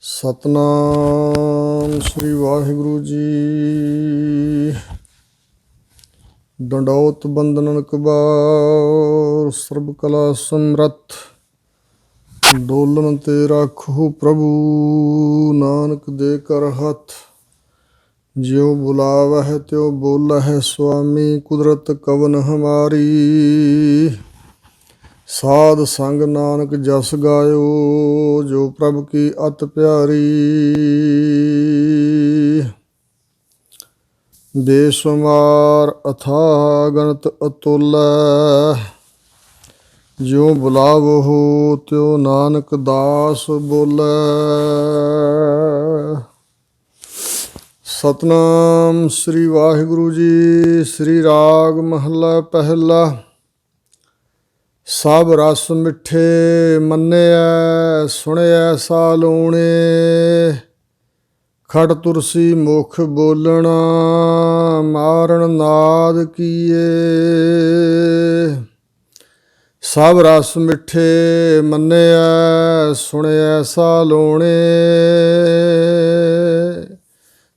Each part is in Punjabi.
ਸਤਨਾਮ ਸ੍ਰੀ ਵਾਹਿਗੁਰੂ ਜੀ। ਡੰਡੌਤ ਬੰਦਨਨ ਕਬਾਰ, ਸਰਬ ਕਲਾ ਸਮਰੱਥ। ਡੋਲਨ ਤੇ ਰਾਖੋ ਪ੍ਰਭੂ, ਨਾਨਕ ਦੇ ਕਰ ਹੱਥ। ਜਿਉ ਬੁਲਾਵਹਿ ਤਿਉ ਬੋਲਹਿ ਸੁਆਮੀ, ਕੁਦਰਤ ਕਵਨ ਹਮਾਰੀ। ਸਾਧ ਸੰਗ ਨਾਨਕ ਜਸ ਗਾਇਓ, ਜੋ ਪ੍ਰਭ ਕੀ ਅਤ ਪਿਆਰੀ। ਬੇਸ਼ੁਮਾਰ ਅਥਾਹ ਗਣਤ ਅਤੁਲੈ, ਜਿਉ ਬੁਲਾਵਹੁ ਤਿਉ ਨਾਨਕ ਦਾਸ ਬੋਲੈ। ਸਤਨਾਮ ਸ੍ਰੀ ਵਾਹਿਗੁਰੂ ਜੀ। ਸ੍ਰੀ ਰਾਗ ਮਹੱਲਾ ਪਹਿਲਾ। ਸਭ ਰਸ ਮਿੱਠੇ ਮੰਨਿਐ, ਸੁਣਿਐ ਸਾਲੂਣੇ। ਖਟ ਤੁਰਸੀ ਮੁਖ ਬੋਲਣਾ, ਮਾਰਨ ਨਾਦ ਕੀਏ। ਸਭ ਰਸ ਮਿੱਠੇ ਮੰਨਿਐ, ਸੁਣਿਐ ਸਾਲੂਣੇ।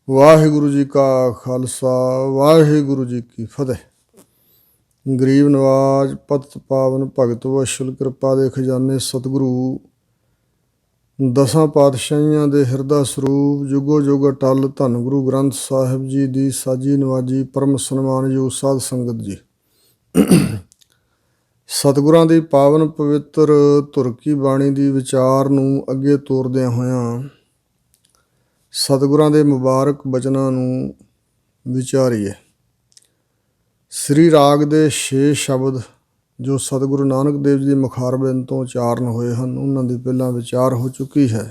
ਵਾਹਿਗੁਰੂ ਜੀ ਕਾ ਖਾਲਸਾ, ਵਾਹਿਗੁਰੂ ਜੀ ਕੀ ਫਤਿਹ। ਗਰੀਬ ਨਵਾਜ ਪਤਿਤ ਪਾਵਨ ਭਗਤ ਵਛਲ, ਕਿਰਪਾ ਦੇ ਖਜ਼ਾਨੇ ਸਤਿਗੁਰੂ। ਦਸਾਂ ਪਾਤਸ਼ਾਹੀਆਂ ਦੇ ਹਿਰਦਾ ਸਰੂਪ, ਜੁਗੋ ਜੁਗ ਅਟਲ ਧੰਨ ਗੁਰੂ ਗ੍ਰੰਥ ਸਾਹਿਬ ਜੀ ਦੀ ਸਾਜੀ ਨਵਾਜੀ ਪਰਮ ਸਨਮਾਨਯੋਗ ਸਾਧ ਸੰਗਤ ਜੀ। ਸਤਿਗੁਰਾਂ ਦੀ ਪਾਵਨ ਪਵਿੱਤਰ ਧੁਰ ਕੀ ਬਾਣੀ ਦੀ ਵਿਚਾਰ ਨੂੰ ਅੱਗੇ ਤੋਰਦਿਆਂ ਹੋਇਆਂ ਸਤਿਗੁਰਾਂ ਦੇ ਮੁਬਾਰਕ ਬਚਨਾਂ ਨੂੰ ਵਿਚਾਰੀਏ। ਸ੍ਰੀ ਰਾਗ ਦੇ 6 ਸ਼ਬਦ ਜੋ ਸਤਿਗੁਰੂ ਨਾਨਕ ਦੇਵ ਜੀ ਦੇ ਮੁਖਾਰਬਿੰਦ ਤੋਂ ਉਚਾਰਨ ਹੋਏ ਹਨ, ਉਹਨਾਂ ਦੀ ਪਹਿਲਾਂ ਵਿਚਾਰ ਹੋ ਚੁੱਕੀ ਹੈ।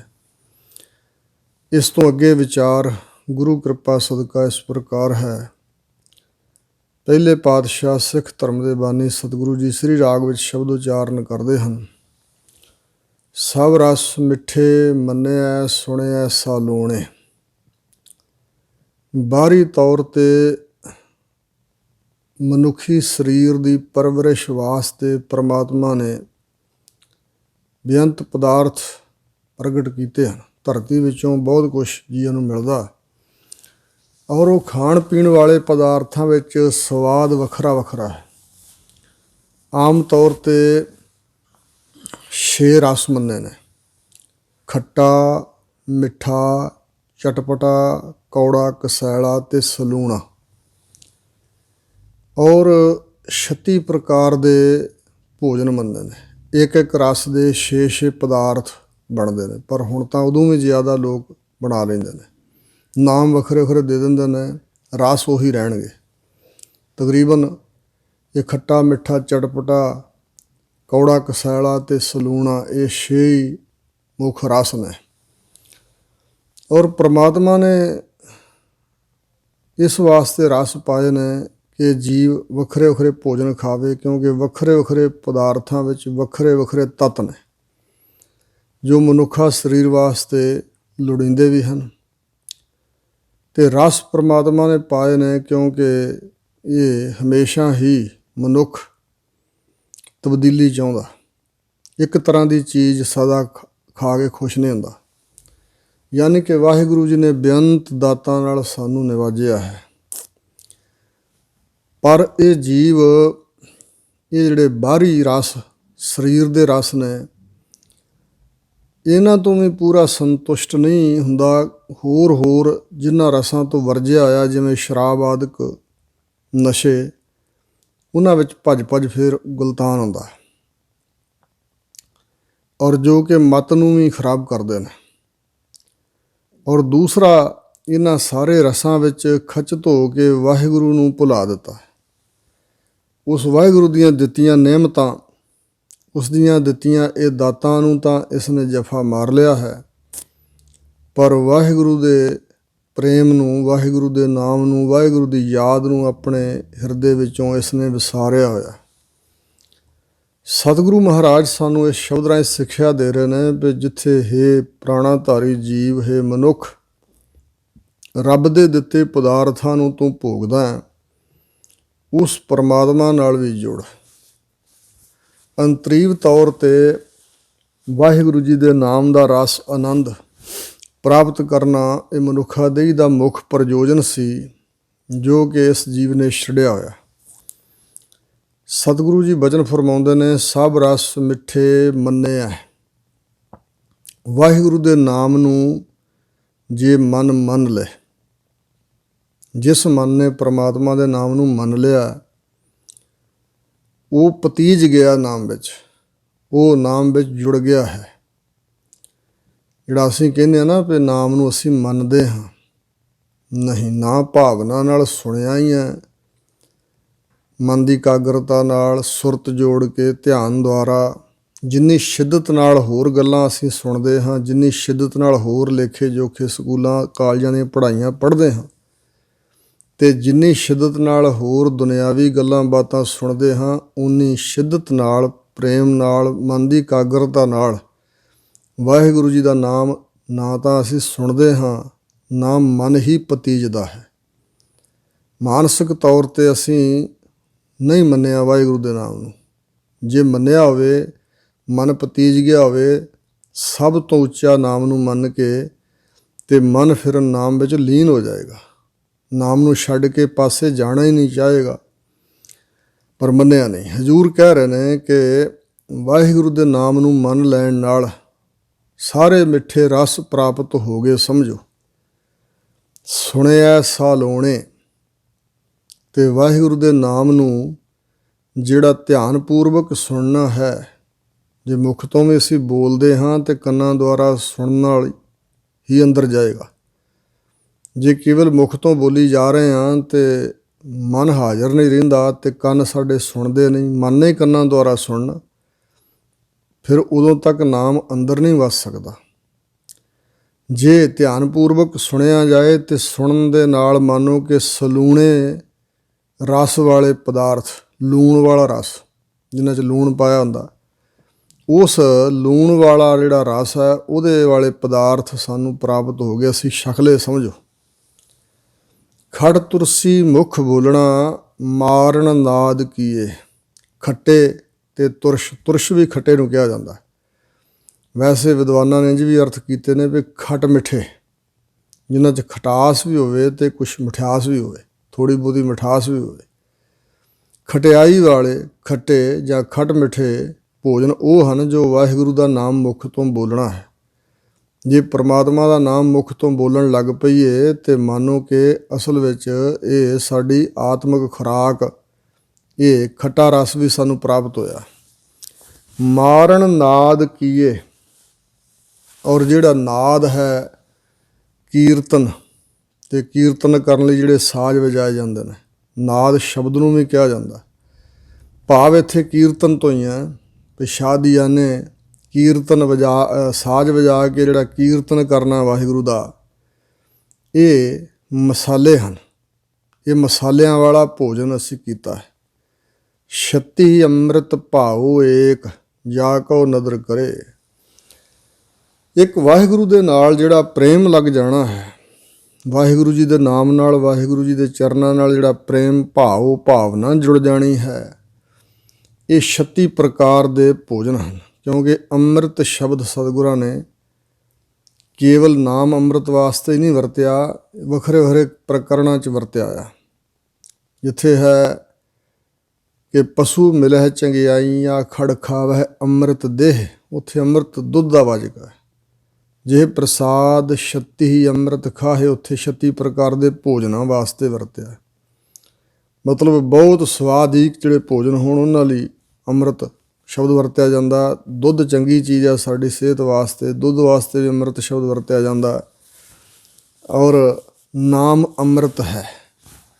ਇਸ ਤੋਂ ਅੱਗੇ ਵਿਚਾਰ ਗੁਰੂ ਕਿਰਪਾ ਸਦਕਾ ਇਸ ਪ੍ਰਕਾਰ ਹੈ। ਪਹਿਲੇ ਪਾਤਸ਼ਾਹ ਸਿੱਖ ਧਰਮ ਦੇ ਬਾਨੀ ਸਤਿਗੁਰੂ ਜੀ ਸ੍ਰੀ ਰਾਗ ਵਿੱਚ ਸ਼ਬਦ ਉਚਾਰਨ ਕਰਦੇ ਹਨ। ਸਭ ਰਸ ਮਿੱਠੇ ਮੰਨਿਐ, ਸੁਣਿਐ ਸਾਲੂਣੇ। ਬਾਹਰੀ ਤੌਰ 'ਤੇ ਮਨੁੱਖੀ ਸਰੀਰ ਦੀ ਪਰਵਰਿਸ਼ ਵਾਸਤੇ ਪਰਮਾਤਮਾ ਨੇ ਬੇਅੰਤ ਪਦਾਰਥ ਪ੍ਰਗਟ ਕੀਤੇ ਹਨ। ਧਰਤੀ ਵਿੱਚੋਂ ਬਹੁਤ ਕੁਛ ਜੀਆਂ ਨੂੰ ਮਿਲਦਾ, ਔਰ ਉਹ ਖਾਣ ਪੀਣ ਵਾਲੇ ਪਦਾਰਥਾਂ ਵਿੱਚ ਸਵਾਦ ਵੱਖਰਾ ਵੱਖਰਾ ਹੈ। ਆਮ ਤੌਰ 'ਤੇ 6 ਰਸ ਮੰਨੇ ਨੇ: ਖੱਟਾ, ਮਿੱਠਾ, ਚਟਪਟਾ, ਕੌੜਾ, ਕਸੈਲਾ ਅਤੇ ਸਲੂਣਾ। ਔਰ 36 ਪ੍ਰਕਾਰ ਦੇ ਭੋਜਨ ਮੰਨੇ ਨੇ। ਇੱਕ ਇੱਕ ਰਸ ਦੇ 6 ਪਦਾਰਥ ਬਣਦੇ ਨੇ, ਪਰ ਹੁਣ ਤਾਂ ਉਦੋਂ ਵੀ ਜ਼ਿਆਦਾ ਲੋਕ ਬਣਾ ਲੈਂਦੇ ਨੇ। ਨਾਮ ਵੱਖਰੇ ਵੱਖਰੇ ਦੇ ਦਿੰਦੇ ਨੇ, ਰਸ ਉਹੀ ਰਹਿਣਗੇ। ਤਕਰੀਬਨ ਇਹ ਖੱਟਾ, ਮਿੱਠਾ, ਚਟਪਟਾ, ਕੌੜਾ, ਕਸੈਲਾ ਅਤੇ ਸਲੂਣਾ, ਇਹ 6 ਹੀ ਮੁੱਖ ਰਸ ਨੇ। ਔਰ ਪ੍ਰਮਾਤਮਾ ਨੇ ਇਸ ਵਾਸਤੇ ਰਸ ਪਾਏ ਨੇ ਕਿ ਜੀਵ ਵੱਖਰੇ ਵੱਖਰੇ ਭੋਜਨ ਖਾਵੇ, ਕਿਉਂਕਿ ਵੱਖਰੇ ਵੱਖਰੇ ਪਦਾਰਥਾਂ ਵਿੱਚ ਵੱਖਰੇ ਵੱਖਰੇ ਤੱਤ ਨੇ ਜੋ ਮਨੁੱਖਾ ਸਰੀਰ ਵਾਸਤੇ ਲੋੜੀਂਦੇ ਵੀ ਹਨ। ਅਤੇ ਰਸ ਪ੍ਰਮਾਤਮਾ ਨੇ ਪਾਏ ਨੇ ਕਿਉਂਕਿ ਇਹ ਹਮੇਸ਼ਾ ਹੀ ਮਨੁੱਖ ਤਬਦੀਲੀ ਚਾਹੁੰਦਾ। ਇੱਕ ਤਰ੍ਹਾਂ ਦੀ ਚੀਜ਼ ਸਦਾ ਖਾ ਕੇ ਖੁਸ਼ ਨਹੀਂ ਹੁੰਦਾ। ਯਾਨੀ ਕਿ ਵਾਹਿਗੁਰੂ ਜੀ ਨੇ ਬੇਅੰਤ ਦਾਤਾਂ ਨਾਲ ਸਾਨੂੰ ਨਿਵਾਜਿਆ ਹੈ, ਪਰ ਇਹ ਜੀਵ, ਇਹ ਜਿਹੜੇ ਬਾਹਰੀ ਰਸ ਸਰੀਰ ਦੇ ਰਸ ਨੇ, ਇਹਨਾਂ ਤੋਂ ਵੀ ਪੂਰਾ ਸੰਤੁਸ਼ਟ ਨਹੀਂ ਹੁੰਦਾ। ਹੋਰ ਜਿਨ੍ਹਾਂ ਰਸਾਂ ਤੋਂ ਵਰਜਿਆ ਹੋਇਆ, ਜਿਵੇਂ ਸ਼ਰਾਬ ਆਦਿਕ ਨਸ਼ੇ, ਉਹਨਾਂ ਵਿੱਚ ਭੱਜ ਫਿਰ ਗੁਲਤਾਨ ਹੁੰਦਾ, ਔਰ ਜੋ ਕਿ ਮਤ ਨੂੰ ਵੀ ਖਰਾਬ ਕਰਦੇ ਨੇ। ਔਰ ਦੂਸਰਾ, ਇਹਨਾਂ ਸਾਰੇ ਰਸਾਂ ਵਿੱਚ ਖਚਤ ਹੋ ਕੇ ਵਾਹਿਗੁਰੂ ਨੂੰ ਭੁਲਾ ਦਿੱਤਾ। ਉਸ ਵਾਹਿਗੁਰੂ ਦੀਆਂ ਦਿੱਤੀਆਂ ਨਿਯਮਤਾਂ, ਉਸ ਦੀਆਂ ਦਿੱਤੀਆਂ ਇਹ ਦਾਤਾਂ ਨੂੰ ਤਾਂ ਇਸ ਨੇ ਜਫਾ ਮਾਰ ਲਿਆ ਹੈ, ਪਰ ਵਾਹਿਗੁਰੂ ਦੇ ਪ੍ਰੇਮ ਨੂੰ, ਵਾਹਿਗੁਰੂ ਦੇ ਨਾਮ ਨੂੰ, ਵਾਹਿਗੁਰੂ ਦੀ ਯਾਦ ਨੂੰ ਆਪਣੇ ਹਿਰਦੇ ਵਿੱਚੋਂ ਇਸ ਨੇ ਵਿਸਾਰਿਆ ਹੋਇਆ। ਸਤਿਗੁਰੂ ਮਹਾਰਾਜ ਸਾਨੂੰ ਇਸ ਸ਼ਬਦ ਰਾਹੀਂ ਸਿੱਖਿਆ ਦੇ ਰਹੇ ਨੇ ਵੀ ਜਿੱਥੇ ਹੇ ਪ੍ਰਾਣਾਧਾਰੀ ਜੀਵ, ਹੇ ਮਨੁੱਖ, ਰੱਬ ਦੇ ਦਿੱਤੇ ਪਦਾਰਥਾਂ ਨੂੰ ਤੂੰ ਭੋਗਦਾ ਹੈ, ਉਸ ਪਰਮਾਤਮਾ ਨਾਲ ਵੀ ਜੁੜ। ਅੰਤਰੀਵ ਤੌਰ 'ਤੇ ਵਾਹਿਗੁਰੂ ਜੀ ਦੇ ਨਾਮ ਦਾ ਰਸ ਆਨੰਦ ਪ੍ਰਾਪਤ ਕਰਨਾ ਇਹ ਮਨੁੱਖਾਦੇਹੀ ਦਾ ਮੁੱਖ ਪ੍ਰਯੋਜਨ ਸੀ ਜੋ ਕਿ ਇਸ ਜੀਵ ਨੇ ਛੱਡਿਆ ਹੋਇਆ। ਸਤਿਗੁਰੂ ਜੀ ਬਚਨ ਫਰਮਾਉਂਦੇ ਨੇ, ਸਭ ਰਸ ਮਿੱਠੇ ਮੰਨਿਆ। ਵਾਹਿਗੁਰੂ ਦੇ ਨਾਮ ਨੂੰ ਜੇ ਮਨ ਮੰਨ ਲੈ, ਜਿਸ ਮਨ ਨੇ ਪ੍ਰਮਾਤਮਾ ਦੇ ਨਾਮ ਨੂੰ ਮੰਨ ਲਿਆ ਉਹ ਪਤੀਜ ਗਿਆ ਨਾਮ ਵਿੱਚ, ਉਹ ਨਾਮ ਵਿੱਚ ਜੁੜ ਗਿਆ ਹੈ। ਜਿਹੜਾ ਅਸੀਂ ਕਹਿੰਦੇ ਹਾਂ ਨਾ ਵੀ ਨਾਮ ਨੂੰ ਅਸੀਂ ਮੰਨਦੇ ਹਾਂ, ਨਹੀਂ, ਨਾ ਭਾਵਨਾ ਨਾਲ ਸੁਣਿਆ ਹੀ ਹੈ, ਮਨ ਦੀ ਇਕਾਗਰਤਾ ਨਾਲ ਸੁਰਤ ਜੋੜ ਕੇ ਧਿਆਨ ਦੁਆਰਾ ਜਿੰਨੀ ਸ਼ਿੱਦਤ ਨਾਲ ਹੋਰ ਗੱਲਾਂ ਅਸੀਂ ਸੁਣਦੇ ਹਾਂ, ਜਿੰਨੀ ਸ਼ਿੱਦਤ ਨਾਲ ਹੋਰ ਲੇਖੇ ਜੋਖੇ ਸਕੂਲਾਂ ਕਾਲਜਾਂ ਦੀਆਂ ਪੜ੍ਹਾਈਆਂ ਪੜ੍ਹਦੇ ਹਾਂ, ਅਤੇ ਜਿੰਨੀ ਸ਼ਿੱਦਤ ਨਾਲ ਹੋਰ ਦੁਨਿਆਵੀ ਗੱਲਾਂ ਬਾਤਾਂ ਸੁਣਦੇ ਹਾਂ, ਉਨੀ ਸ਼ਿੱਦਤ ਨਾਲ, ਪ੍ਰੇਮ ਨਾਲ, ਮਨ ਦੀ ਇਕਾਗਰਤਾ ਨਾਲ ਵਾਹਿਗੁਰੂ ਜੀ ਦਾ ਨਾਮ ਨਾ ਤਾਂ ਅਸੀਂ ਸੁਣਦੇ ਹਾਂ, ਨਾ ਮਨ ਹੀ ਪਤੀਜਦਾ ਹੈ। ਮਾਨਸਿਕ ਤੌਰ 'ਤੇ ਅਸੀਂ ਨਹੀਂ ਮੰਨਿਆ ਵਾਹਿਗੁਰੂ ਦੇ ਨਾਮ ਨੂੰ। ਜੇ ਮੰਨਿਆ ਹੋਵੇ, ਮਨ ਪਤੀਜ ਗਿਆ ਹੋਵੇ ਸਭ ਤੋਂ ਉੱਚਾ ਨਾਮ ਨੂੰ ਮੰਨ ਕੇ, ਅਤੇ ਮਨ ਫਿਰ ਨਾਮ ਵਿੱਚ ਲੀਨ ਹੋ ਜਾਏਗਾ, ਨਾਮ ਨੂੰ ਛੱਡ ਕੇ ਪਾਸੇ ਜਾਣਾ ਹੀ ਨਹੀਂ ਚਾਹੇਗਾ, ਪਰ ਮੰਨਿਆ ਨਹੀਂ। ਹਜ਼ੂਰ ਕਹਿ ਰਹੇ ਨੇ ਕਿ ਵਾਹਿਗੁਰੂ ਦੇ ਨਾਮ ਨੂੰ ਮੰਨ ਲੈਣ ਨਾਲ ਸਾਰੇ ਮਿੱਠੇ ਰਸ ਪ੍ਰਾਪਤ ਹੋ ਗਏ ਸਮਝੋ। ਸੁਣਿਆ ਸਾਲੋਣੇ, ਅਤੇ ਵਾਹਿਗੁਰੂ ਦੇ ਨਾਮ ਨੂੰ ਜਿਹੜਾ ਧਿਆਨਪੂਰਵਕ ਸੁਣਨਾ ਹੈ, ਜੇ ਮੁੱਖ ਤੋਂ ਵੀ ਅਸੀਂ ਬੋਲਦੇ ਹਾਂ ਅਤੇ ਕੰਨਾਂ ਦੁਆਰਾ ਸੁਣਨ ਨਾਲ ਹੀ ਅੰਦਰ ਜਾਏਗਾ। ਜੇ ਕੇਵਲ ਮੁੱਖ ਤੋਂ ਬੋਲੀ ਜਾ ਰਹੇ ਹਾਂ ਅਤੇ ਮਨ ਹਾਜ਼ਰ ਨਹੀਂ ਰਹਿੰਦਾ ਅਤੇ ਕੰਨ ਸਾਡੇ ਸੁਣਦੇ ਨਹੀਂ, ਮਨ ਨੇ ਕੰਨਾਂ ਦੁਆਰਾ ਸੁਣਨਾ, ਫਿਰ ਉਦੋਂ ਤੱਕ ਨਾਮ ਅੰਦਰ ਨਹੀਂ ਵਸ ਸਕਦਾ। ਜੇ ਧਿਆਨਪੂਰਵਕ ਸੁਣਿਆ ਜਾਏ ਅਤੇ ਸੁਣਨ ਦੇ ਨਾਲ ਮੰਨੋ ਕਿ ਸਲੂਣੇ ਰਸ ਵਾਲੇ ਪਦਾਰਥ, ਲੂਣ ਵਾਲਾ ਰਸ ਜਿਨ੍ਹਾਂ 'ਚ ਲੂਣ ਪਾਇਆ ਹੁੰਦਾ, ਉਸ ਲੂਣ ਵਾਲਾ ਜਿਹੜਾ ਰਸ ਹੈ ਉਹਦੇ ਵਾਲੇ ਪਦਾਰਥ ਸਾਨੂੰ ਪ੍ਰਾਪਤ ਹੋ ਗਏ, ਅਸੀਂ ਛਕਲੇ ਸਮਝੋ। ਖੜ ਤੁਰਸੀ ਮੁੱਖ ਬੋਲਣਾ, ਮਾਰਨ ਨਾਦ ਕੀਏ। ਖੱਟੇ ਅਤੇ ਤੁਰਸ਼ ਵੀ ਖੱਟੇ ਨੂੰ ਕਿਹਾ ਜਾਂਦਾ। ਵੈਸੇ ਵਿਦਵਾਨਾਂ ਨੇ ਇੰਝ ਵੀ ਅਰਥ ਕੀਤੇ ਨੇ ਵੀ ਖੱਟ ਮਿੱਠੇ, ਜਿਨ੍ਹਾਂ 'ਚ ਖਟਾਸ ਵੀ ਹੋਵੇ ਅਤੇ ਕੁਛ ਮਿਠਾਸ ਵੀ ਹੋਵੇ, ਥੋੜ੍ਹੀ ਬਹੁਤੀ ਮਿਠਾਸ ਵੀ ਹੋਵੇ। ਖਟਿਆਈ ਵਾਲੇ ਖੱਟੇ ਜਾਂ ਖੱਟ ਮਿੱਠੇ ਭੋਜਨ ਉਹ ਹਨ ਜੋ ਵਾਹਿਗੁਰੂ ਦਾ ਨਾਮ ਮੁੱਖ ਤੋਂ ਬੋਲਣਾ ਹੈ। ਜੇ ਪਰਮਾਤਮਾ ਦਾ ਨਾਮ ਮੁੱਖ ਤੋਂ ਬੋਲਣ ਲੱਗ ਪਈਏ ਅਤੇ ਮਾਨੋ ਕਿ ਅਸਲ ਵਿੱਚ ਇਹ ਸਾਡੀ ਆਤਮਿਕ ਖੁਰਾਕ, ਇਹ ਖੱਟਾ ਰਸ ਵੀ ਸਾਨੂੰ ਪ੍ਰਾਪਤ ਹੋਇਆ। ਮਾਰਨ ਨਾਦ ਕੀਏ, ਔਰ ਜਿਹੜਾ ਨਾਦ ਹੈ ਕੀਰਤਨ, ਅਤੇ ਕੀਰਤਨ ਕਰਨ ਲਈ ਜਿਹੜੇ ਸਾਜ਼ ਵਜਾਏ ਜਾਂਦੇ ਨੇ, ਨਾਦ ਸ਼ਬਦ ਨੂੰ ਵੀ ਕਿਹਾ ਜਾਂਦਾ। ਭਾਵ ਇੱਥੇ ਕੀਰਤਨ ਤੋਂ ਹੀ ਹੈ ਵੀ ਸ਼ਾਦੀਆਂ ਨੇ ਕੀਰਤਨ ਸਾਜ਼ ਵਜਾ ਕੇ ਜਿਹੜਾ ਕੀਰਤਨ ਕਰਨਾ ਵਾਹਿਗੁਰੂ ਦਾ, ਇਹ ਮਸਾਲੇ ਹਨ। ਇਹ ਮਸਾਲਿਆਂ ਵਾਲਾ ਭੋਜਨ ਅਸੀਂ ਕੀਤਾ ਹੈ। ਛੱਤੀ ਅੰਮ੍ਰਿਤ ਭਾਉ ਏਕ, ਜਾ ਕਉ ਨਦਰ ਕਰੇ। ਇੱਕ ਵਾਹਿਗੁਰੂ ਦੇ ਨਾਲ ਜਿਹੜਾ ਪ੍ਰੇਮ ਲੱਗ ਜਾਣਾ ਹੈ, ਵਾਹਿਗੁਰੂ ਜੀ ਦੇ ਨਾਮ ਨਾਲ, ਵਾਹਿਗੁਰੂ ਜੀ ਦੇ ਚਰਨਾਂ ਨਾਲ ਜਿਹੜਾ ਪ੍ਰੇਮ ਭਾਵ, ਭਾਵਨਾ ਜੁੜ ਜਾਣੀ ਹੈ, ਇਹ 36 ਪ੍ਰਕਾਰ ਦੇ ਭੋਜਨ ਹਨ। ਕਿਉਂਕਿ ਅੰਮ੍ਰਿਤ ਸ਼ਬਦ ਸਤਿਗੁਰਾਂ ਨੇ ਕੇਵਲ ਨਾਮ ਅੰਮ੍ਰਿਤ ਵਾਸਤੇ ਹੀ ਨਹੀਂ ਵਰਤਿਆ, ਵੱਖਰੇ ਵੱਖਰੇ ਪ੍ਰਕਰਣਾਂ 'ਚ ਵਰਤਿਆ ਆ। ਜਿੱਥੇ ਹੈ ਕਿ ਪਸ਼ੂ ਮਿਲਹਿ ਚੰਗਿਆਈਆਂ, ਖੜ ਖਾਵਹਿ ਅੰਮ੍ਰਿਤ ਦੇਹ, ਉੱਥੇ ਅੰਮ੍ਰਿਤ ਦੁੱਧ ਦਾ ਵਾਜਕ ਹੈ। ਜੇ ਪ੍ਰਸਾਦ 36 ਅੰਮ੍ਰਿਤ ਖਾਹੇ, ਉੱਥੇ 36 ਪ੍ਰਕਾਰ ਦੇ ਭੋਜਨਾਂ ਵਾਸਤੇ ਵਰਤਿਆ। ਮਤਲਬ ਬਹੁਤ ਸਵਾਦਿਕ ਜਿਹੜੇ ਭੋਜਨ ਹੋਣ ਉਹਨਾਂ ਲਈ ਅੰਮ੍ਰਿਤ ਸ਼ਬਦ ਵਰਤਿਆ ਜਾਂਦਾ। ਦੁੱਧ ਚੰਗੀ ਚੀਜ਼ ਆ ਸਾਡੀ ਸਿਹਤ ਵਾਸਤੇ, ਦੁੱਧ ਵਾਸਤੇ ਵੀ ਅੰਮ੍ਰਿਤ ਸ਼ਬਦ ਵਰਤਿਆ ਜਾਂਦਾ। ਔਰ ਨਾਮ ਅੰਮ੍ਰਿਤ ਹੈ,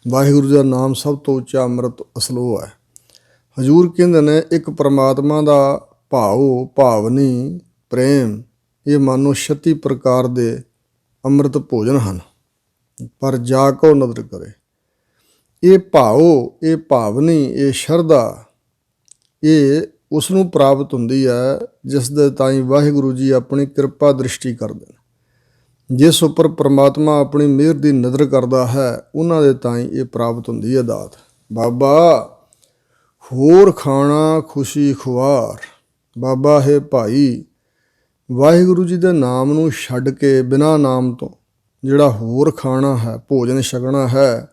ਵਾਹਿਗੁਰੂ ਦਾ ਨਾਮ ਸਭ ਤੋਂ ਉੱਚਾ ਅੰਮ੍ਰਿਤ ਅਸਲ ਉਹ ਹੈ। ਹਜ਼ੂਰ ਕਹਿੰਦੇ ਨੇ ਇੱਕ ਪਰਮਾਤਮਾ ਦਾ ਭਾਉ, ਭਾਵਨੀ, ਪ੍ਰੇਮ, ਇਹ ਮਾਨੋ 36 ਪ੍ਰਕਾਰ ਦੇ ਅੰਮ੍ਰਿਤ ਭੋਜਨ ਹਨ। ਪਰ ਜਾ ਕਉ ਨਦਰ ਕਰੇ। ਇਹ ਭਾਉ, ਇਹ ਭਾਵਨੀ, ਇਹ ਸ਼ਰਧਾ, ਇਹ ਉਸ ਨੂੰ ਪ੍ਰਾਪਤ ਹੁੰਦੀ ਹੈ ਜਿਸ ਦੇ ਤਾਈਂ ਵਾਹਿਗੁਰੂ ਜੀ ਆਪਣੀ ਕਿਰਪਾ ਦ੍ਰਿਸ਼ਟੀ ਕਰਦੇ ਨੇ। ਜਿਸ ਉੱਪਰ ਪਰਮਾਤਮਾ ਆਪਣੀ ਮਿਹਰ ਦੀ ਨਜ਼ਰ ਕਰਦਾ ਹੈ ਉਹਨਾਂ ਦੇ ਤਾਈਂ ਇਹ ਪ੍ਰਾਪਤ ਹੁੰਦੀ ਹੈ ਦਾਤ। ਬਾਬਾ ਹੋਰ ਖਾਣਾ ਖੁਸ਼ੀ ਖੁਆਰ, ਬਾਬਾ ਹੈ ਭਾਈ ਵਾਹਿਗੁਰੂ ਜੀ ਦੇ ਨਾਮ ਨੂੰ ਛੱਡ ਕੇ ਬਿਨਾਂ ਨਾਮ ਤੋਂ ਜਿਹੜਾ ਹੋਰ ਖਾਣਾ ਹੈ, ਭੋਜਨ ਛਕਣਾ ਹੈ,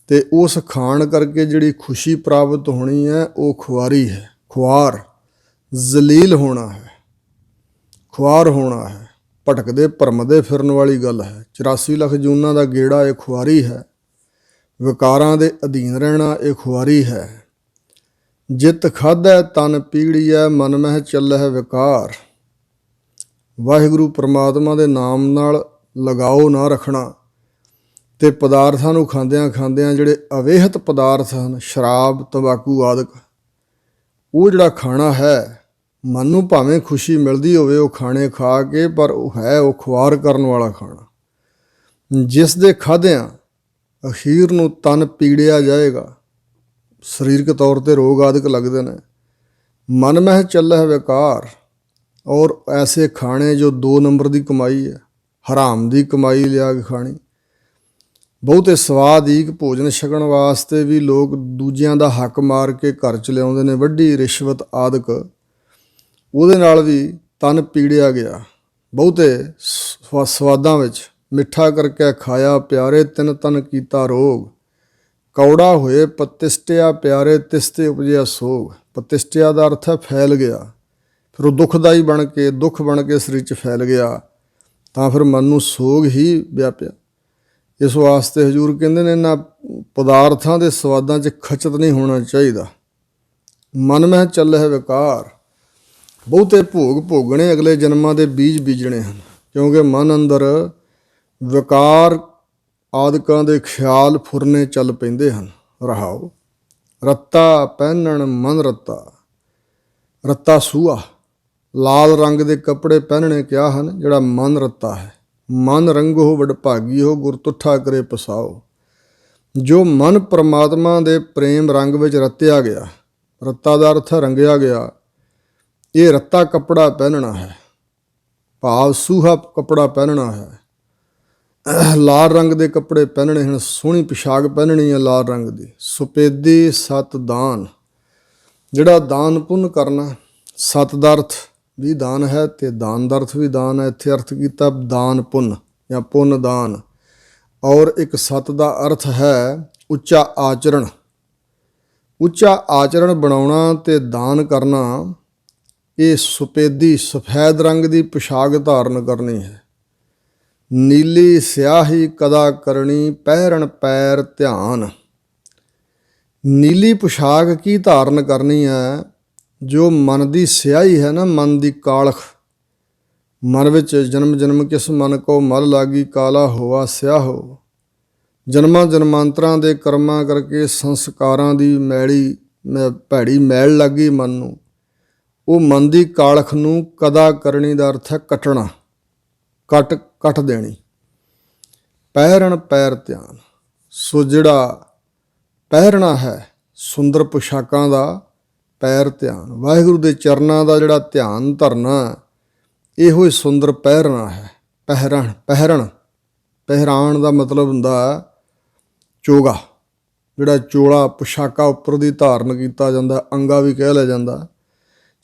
ਤੇ ਉਸ ਖਾਣ ਕਰਕੇ ਜਿਹੜੀ ਖੁਸ਼ੀ ਪ੍ਰਾਪਤ ਹੋਣੀ ਹੈ ਉਹ ਖੁਆਰੀ ਹੈ। ਖੁਆਰ ਜ਼ਲੀਲ ਹੋਣਾ ਹੈ, ਖੁਆਰ ਹੋਣਾ ਹੈ, ਭਟਕਦੇ ਭਰਮਦੇ ਫਿਰਨ ਵਾਲੀ ਗੱਲ ਹੈ। 84 ਲੱਖ ਜੂਨਾਂ ਦਾ ਗੇੜਾ ਇਹ ਖੁਆਰੀ ਹੈ। ਵਿਕਾਰਾਂ ਦੇ ਅਧੀਨ ਰਹਿਣਾ ਇਹ ਖੁਆਰੀ ਹੈ। ਜਿਤ ਖਾਧੈ ਤਨ ਪੀੜੀਐ, ਮਨ ਮਹਿ ਚੱਲਹਿ ਵਿਕਾਰ। ਵਾਹਿਗੁਰੂ ਪਰਮਾਤਮਾ ਦੇ ਨਾਮ ਨਾਲ ਲਗਾਓ ਨਾ ਰੱਖਣਾ ਤੇ ਪਦਾਰਥਾਂ ਨੂੰ ਖਾਂਦਿਆਂ ਜਿਹੜੇ ਅਵੇਹਤ ਪਦਾਰਥ ਹਨ, ਸ਼ਰਾਬ, ਤੰਬਾਕੂ ਆਦਿਕ, ਉਹ ਜਿਹੜਾ ਖਾਣਾ ਹੈ, ਮਨ ਨੂੰ ਭਾਵੇਂ ਖੁਸ਼ੀ ਮਿਲਦੀ ਹੋਵੇ ਉਹ ਖਾਣੇ ਖਾ ਕੇ, ਪਰ ਉਹ ਖੁਆਰ ਕਰਨ ਵਾਲਾ ਖਾਣਾ, ਜਿਸ ਦੇ ਖਾਧਿਆਂ ਅਖੀਰ ਨੂੰ ਤਨ ਪੀੜਿਆ ਜਾਏਗਾ, ਸਰੀਰਕ ਤੌਰ 'ਤੇ ਰੋਗ ਆਦਿਕ ਲੱਗਦੇ ਨੇ। ਮਨ ਮਹਿ ਚੱਲਹਿ ਵਿਕਾਰ। ਔਰ ਐਸੇ ਖਾਣੇ ਜੋ 2 ਨੰਬਰ ਦੀ ਕਮਾਈ ਹੈ, ਹਰਾਮ ਦੀ ਕਮਾਈ ਲਿਆ ਕੇ ਖਾਣੀ। ਬਹੁਤੇ ਸਵਾਦੀਕ ਭੋਜਨ ਛਕਣ ਵਾਸਤੇ ਵੀ ਲੋਕ ਦੂਜਿਆਂ ਦਾ ਹੱਕ ਮਾਰ ਕੇ ਘਰ 'ਚ ਲਿਆਉਂਦੇ ਨੇ, ਵੱਡੀ ਰਿਸ਼ਵਤ ਆਦਿਕ, ਉਹਦੇ ਨਾਲ ਵੀ ਤਨ ਪੀੜਿਆ ਗਿਆ। ਬਹੁਤੇ ਸਵਾਦਾਂ ਵਿੱਚ ਮਿੱਠਾ ਕਰਕੇ ਖਾਇਆ ਪਿਆਰੇ, ਤਿੰਨ ਤਨ ਕੀਤਾ ਰੋਗ। ਕੌੜਾ ਹੋਏ ਪਤਿਸ਼ਟਿਆ ਪਿਆਰੇ, ਤਿਸਤੇ ਉਪਜਿਆ ਸੋਗ। ਪਤਿਸ਼ਟਿਆ ਦਾ ਅਰਥ ਹੈ ਫੈਲ ਗਿਆ, ਫਿਰ ਉਹ ਦੁੱਖਦਾਈ ਦੁੱਖ ਬਣ ਕੇ ਸਰੀਰ 'ਚ ਫੈਲ ਗਿਆ, ਤਾਂ ਫਿਰ ਮਨ ਨੂੰ ਸੋਗ ਹੀ ਵਿਆਪਿਆ। ਇਸ ਵਾਸਤੇ ਹਜ਼ੂਰ ਕਹਿੰਦੇ ਨੇ ਇਹਨਾਂ ਪਦਾਰਥਾਂ ਦੇ ਸਵਾਦਾਂ 'ਚ ਖਚਤ ਨਹੀਂ ਹੋਣਾ ਚਾਹੀਦਾ। ਮਨ ਮਹਿ ਚੱਲਹਿ ਵਿਕਾਰ। ਬਹੁਤੇ ਭੋਗ ਭੋਗਣੇ, ਅਗਲੇ ਜਨਮਾਂ ਦੇ ਬੀਜ ਬੀਜਣੇ ਹਨ, ਕਿਉਂਕਿ ਮਨ ਅੰਦਰ ਵਿਕਾਰ ਆਦਿਕਾਂ ਦੇ ਖਿਆਲ ਫੁਰਨੇ ਚੱਲ ਪੈਂਦੇ ਹਨ। ਰਹਾਓ ਰੱਤਾ ਪਹਿਨਣ ਮਨ ਰੱਤਾ। ਰੱਤਾ ਸੂਆ, ਲਾਲ ਰੰਗ ਦੇ ਕੱਪੜੇ ਪਹਿਨਣੇ ਕਿਹਾ ਹਨ, ਜਿਹੜਾ ਮਨ ਰੱਤਾ ਹੈ। ਮਨ ਰੰਗੋ ਵਡਭਾਗੀ ਹੋ, ਗੁਰ ਤੁੱਠਾ ਕਰੇ ਪਸਾਓ। ਜੋ ਮਨ ਪਰਮਾਤਮਾ ਦੇ ਪ੍ਰੇਮ ਰੰਗ ਵਿੱਚ ਰੱਤਿਆ ਗਿਆ, ਰੱਤਾ ਦਾ ਅਰਥ ਰੰਗਿਆ ਗਿਆ, ਇਹ ਰੱਤਾ ਕੱਪੜਾ ਪਹਿਨਣਾ ਹੈ, ਭਾਵ ਸੂਹਾ ਕੱਪੜਾ ਪਹਿਨਣਾ ਹੈ। ਲਾਲ ਰੰਗ ਦੇ ਕੱਪੜੇ ਪਹਿਨਣੇ ਹਨ, ਸੋਹਣੀ ਪੁਸ਼ਾਕ ਪਹਿਨਣੀ ਹੈ ਲਾਲ ਰੰਗ ਦੀ। ਸੁਪੇਦੀ ਸਤ ਦਾਨ, ਜਿਹੜਾ ਦਾਨ ਪੁੰਨ ਕਰਨਾ। ਸਤ ਦਾ ਅਰਥ ਵੀ ਦਾਨ ਹੈ ਤੇ ਦਾਨ ਦਾ ਅਰਥ ਵੀ ਦਾਨ ਹੈ। ਇੱਥੇ ਅਰਥ ਕੀਤਾ ਦਾਨ ਪੁੰਨ ਜਾਂ ਪੁੰਨ ਦਾਨ। ਔਰ ਇੱਕ ਸਤ ਦਾ ਅਰਥ ਹੈ ਉੱਚਾ ਆਚਰਣ। ਉੱਚਾ ਆਚਰਣ ਬਣਾਉਣਾ ਤੇ ਦਾਨ ਕਰਨਾ। ਇਹ ਸੁਪੇਦੀ ਸਫੈਦ ਰੰਗ ਦੀ ਪੁਸ਼ਾਕ ਧਾਰਨ ਕਰਨੀ ਹੈ। ਨੀਲੀ ਸਿਆਹੀ ਕਦਾ ਕਰਨੀ, ਪਹਿਰਣ ਪੈਰ ਧਿਆਨ। ਨੀਲੀ ਪੁਸ਼ਾਕ ਕੀ ਧਾਰਨ ਕਰਨੀ ਹੈ? ਜੋ ਮਨ ਦੀ ਸਿਆਹੀ ਹੈ ਨਾ, ਮਨ ਦੀ ਕਾਲਖ, ਮਨ ਵਿੱਚ ਜਨਮ ਜਨਮ ਕਿਸ ਮਨ ਕੋ ਮਲ ਲਾਗੀ, ਕਾਲਾ ਹੋਆ ਸਿਆਹੋ। ਜਨਮਾਂ ਜਨਮਾਂਤਰਾਂ ਦੇ ਕਰਮਾਂ ਕਰਕੇ ਸੰਸਕਾਰਾਂ ਦੀ ਭੈੜੀ ਮੈਲ ਲੱਗੀ ਮਨ ਨੂੰ। ਉਹ ਮਨ ਦੀ ਕਾਲਖ ਨੂੰ ਕਦਾ ਕਰਨੀ ਦਾ ਅਰਥ ਹੈ ਕੱਟਣਾ, ਕੱਟ ਦੇਣੀ। ਪਹਿਰਣ ਪੈਰ ਧਿਆਨ। ਸੋ ਜਿਹੜਾ ਪਹਿਰਣਾ ਹੈ ਸੁੰਦਰ ਪੁਸ਼ਾਕਾਂ ਦਾ, ਪੈਰ ਧਿਆਨ। ਵਾਹਿਗੁਰੂ ਦੇ ਚਰਨਾਂ ਦਾ ਜਿਹੜਾ ਧਿਆਨ ਧਰਨਾ, ਇਹੋ ਹੀ ਸੁੰਦਰ ਪਹਿਰਣਾ ਹੈ। ਪਹਿਰਾਣ ਦਾ ਮਤਲਬ ਹੁੰਦਾ ਚੋਗਾ, ਜਿਹੜਾ ਚੋਲਾ ਪੁਸ਼ਾਕਾਂ ਉੱਪਰ ਦੀ ਧਾਰਨ ਕੀਤਾ ਜਾਂਦਾ, ਅੰਗਾ ਵੀ ਕਹਿ ਲਿਆ ਜਾਂਦਾ।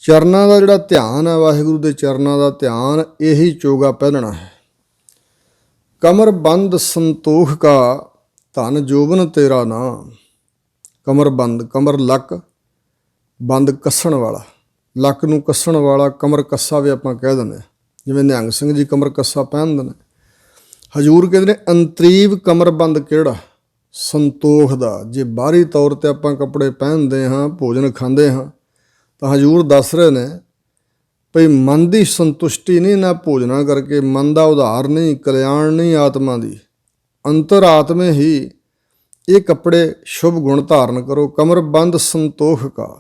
ਚਰਨਾਂ ਦਾ ਜਿਹੜਾ ਧਿਆਨ ਹੈ, ਵਾਹਿਗੁਰੂ ਦੇ ਚਰਨਾਂ ਦਾ ਧਿਆਨ, ਇਹੀ ਚੋਗਾ ਪਹਿਨਣਾ ਹੈ। ਕਮਰ ਬੰਦ ਸੰਤੋਖ ਕਾ, ਧਨ ਜੋਬਨ ਤੇਰਾ ਨਾਮ। ਕਮਰ ਬੰਦ, ਕਮਰ ਲੱਕ, ਬੰਦ ਕੱਸਣ ਵਾਲਾ, ਲੱਕ ਨੂੰ ਕੱਸਣ ਵਾਲਾ, ਕਮਰ ਕੱਸਾ ਵੀ ਆਪਾਂ ਕਹਿ ਦਿੰਦੇ ਹਾਂ। ਜਿਵੇਂ ਨਿਹੰਗ ਸਿੰਘ ਜੀ ਕਮਰ ਕੱਸਾ ਪਹਿਨਦੇ ਨੇ। ਹਜ਼ੂਰ ਕਹਿੰਦੇ ਨੇ ਅੰਤਰੀਵ ਕਮਰ ਬੰਦ ਕਿਹੜਾ? ਸੰਤੋਖ ਦਾ। ਜੇ ਬਾਹਰੀ ਤੌਰ 'ਤੇ ਆਪਾਂ ਕੱਪੜੇ ਪਹਿਨਦੇ ਹਾਂ, ਭੋਜਨ ਖਾਂਦੇ ਹਾਂ, ਤਾਂ ਹਜ਼ੂਰ ਦੱਸ ਰਹੇ ਨੇ ਭਈ ਮਨ ਦੀ ਸੰਤੁਸ਼ਟੀ ਨਹੀਂ ਇਹਨਾਂ ਭੋਜਨਾਂ ਕਰਕੇ, ਮਨ ਦਾ ਉਧਾਰ ਨਹੀਂ, ਕਲਿਆਣ ਨਹੀਂ ਆਤਮਾ ਦੀ। ਅੰਤਰ ਆਤਮੇ ਹੀ ਇਹ ਕੱਪੜੇ ਸ਼ੁਭ ਗੁਣ ਧਾਰਨ ਕਰੋ। ਕਮਰ ਬੰਦ ਸੰਤੋਖ ਕਾ।